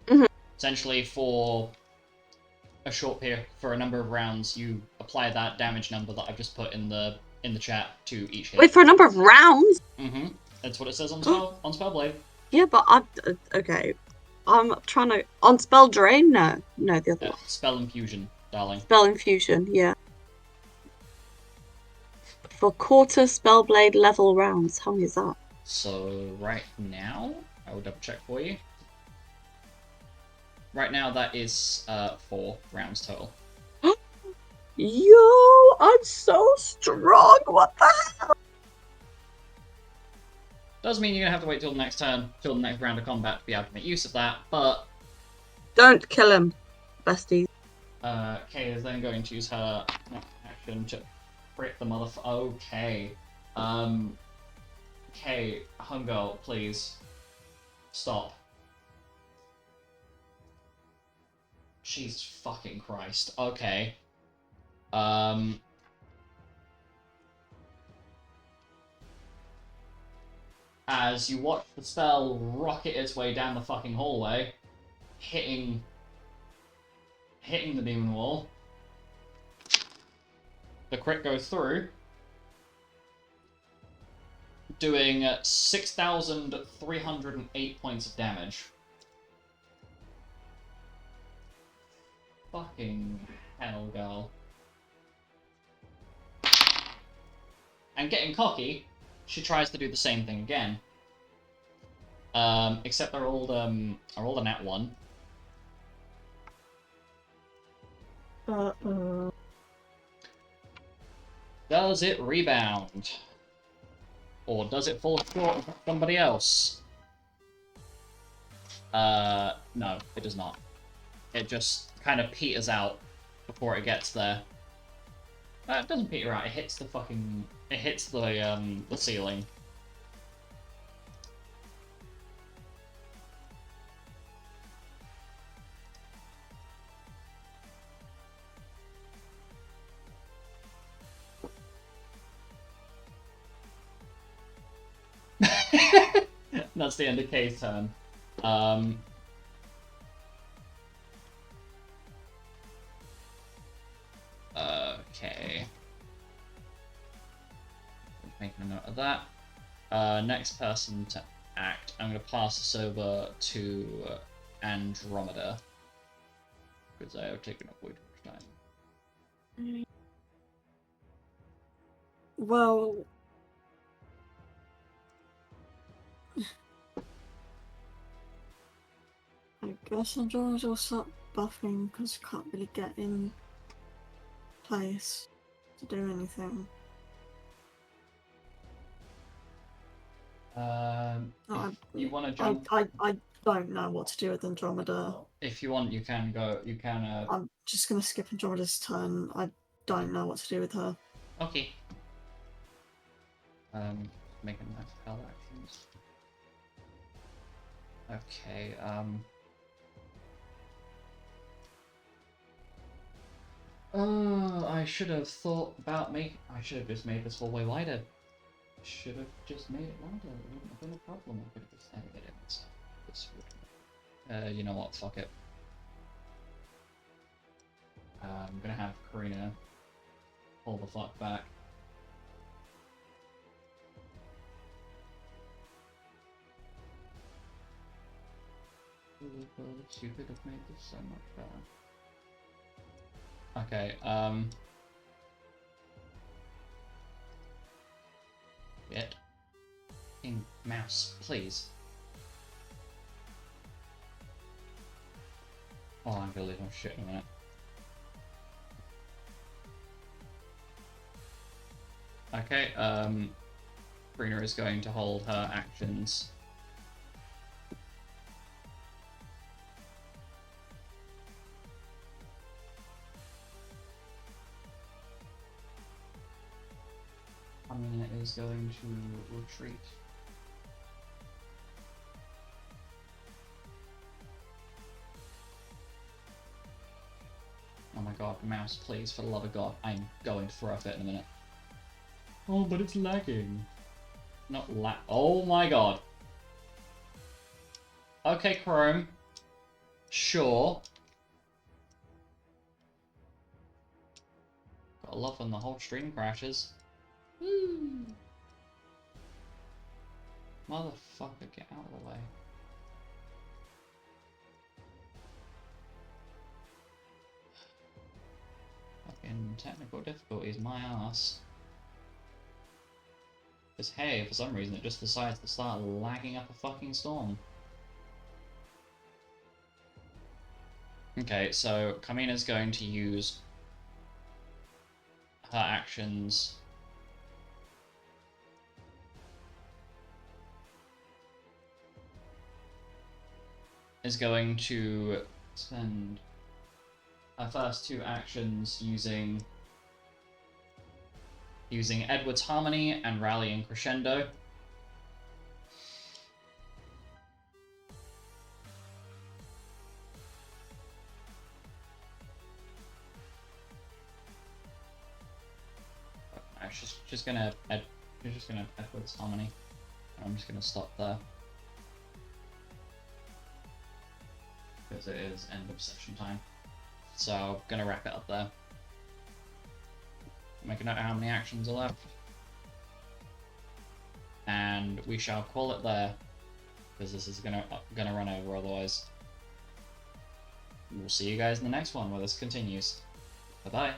Mhm. Essentially, for a short period, for a number of rounds, you apply that damage number that I've just put in the chat to each hit. Wait, for a number of rounds? Mm-hmm. That's what it says on Spellblade. Yeah, but okay. I'm trying to on spell drain. No, the other one. Spell infusion, darling. Spell infusion. Yeah. For quarter spellblade level rounds. How many is that? So right now, I will double check for you. Right now, that is 4 rounds total. Yo, I'm so strong. What the hell? Does mean you're gonna have to wait till the next turn, till the next round of combat to be able to make use of that, but Don't kill him, besties. Kay is then going to use her action to crit the motherfucker. Okay. Kay, Homegirl, please. Stop. Jesus fucking Christ. Okay. As you watch the spell rocket its way down the fucking hallway, hitting hitting the demon wall. The crit goes through, doing 6,308 points of damage. Fucking hell, girl. And getting cocky, she tries to do the same thing again. Except I rolled a nat 1. Does it rebound? Or does it fall short of somebody else? No, it does not. It just kind of peters out before it gets there. It doesn't peter out, it hits the fucking... It hits the ceiling. That's the end of Kay's turn. Okay. Making a note of that. Next person to act. I'm going to pass this over to Andromeda. Because I have taken up way too much time. Well, I guess Andromeda will start buffing because you can't really get in place to do anything. If you want to jump... I don't know what to do with Andromeda. If you want, you can go... You can... I'm just going to skip Andromeda's turn. I don't know what to do with her. Okay. Making my spell actions. Okay, I should have thought about I should have just made this hallway wider. Should have just made it wider. It wouldn't have been a problem. I could have just edited it and stuff. This would... you know what? Fuck it. I'm gonna have Karina pull the fuck back. You could have made this so much better. Okay, Get in mouse, please. Oh, I'm gonna lose my shit in a minute. Okay, Karina is going to hold her actions. Karina is going to retreat. Oh my god, mouse, please, for the love of God. I'm going to throw a fit in a minute. Oh, but it's lagging. Not oh my god. Okay, Chrome. Sure. Gotta love when the whole stream crashes. Woo! Motherfucker, get out of the way. Fucking technical difficulties, my ass. Because hey, for some reason it just decides to start lagging up a fucking storm. Okay, so Kamina's going to use her actions is going to spend her first two actions using Edward's Harmony and Rallying Crescendo. She's just gonna Edward's Harmony. I'm just gonna stop there. Because it is end of session time. So I'm gonna wrap it up there. Make a note of how many actions are left. And we shall call it there, because this is gonna run over otherwise. We'll see you guys in the next one where this continues. Bye bye.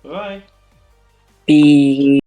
Bye. Be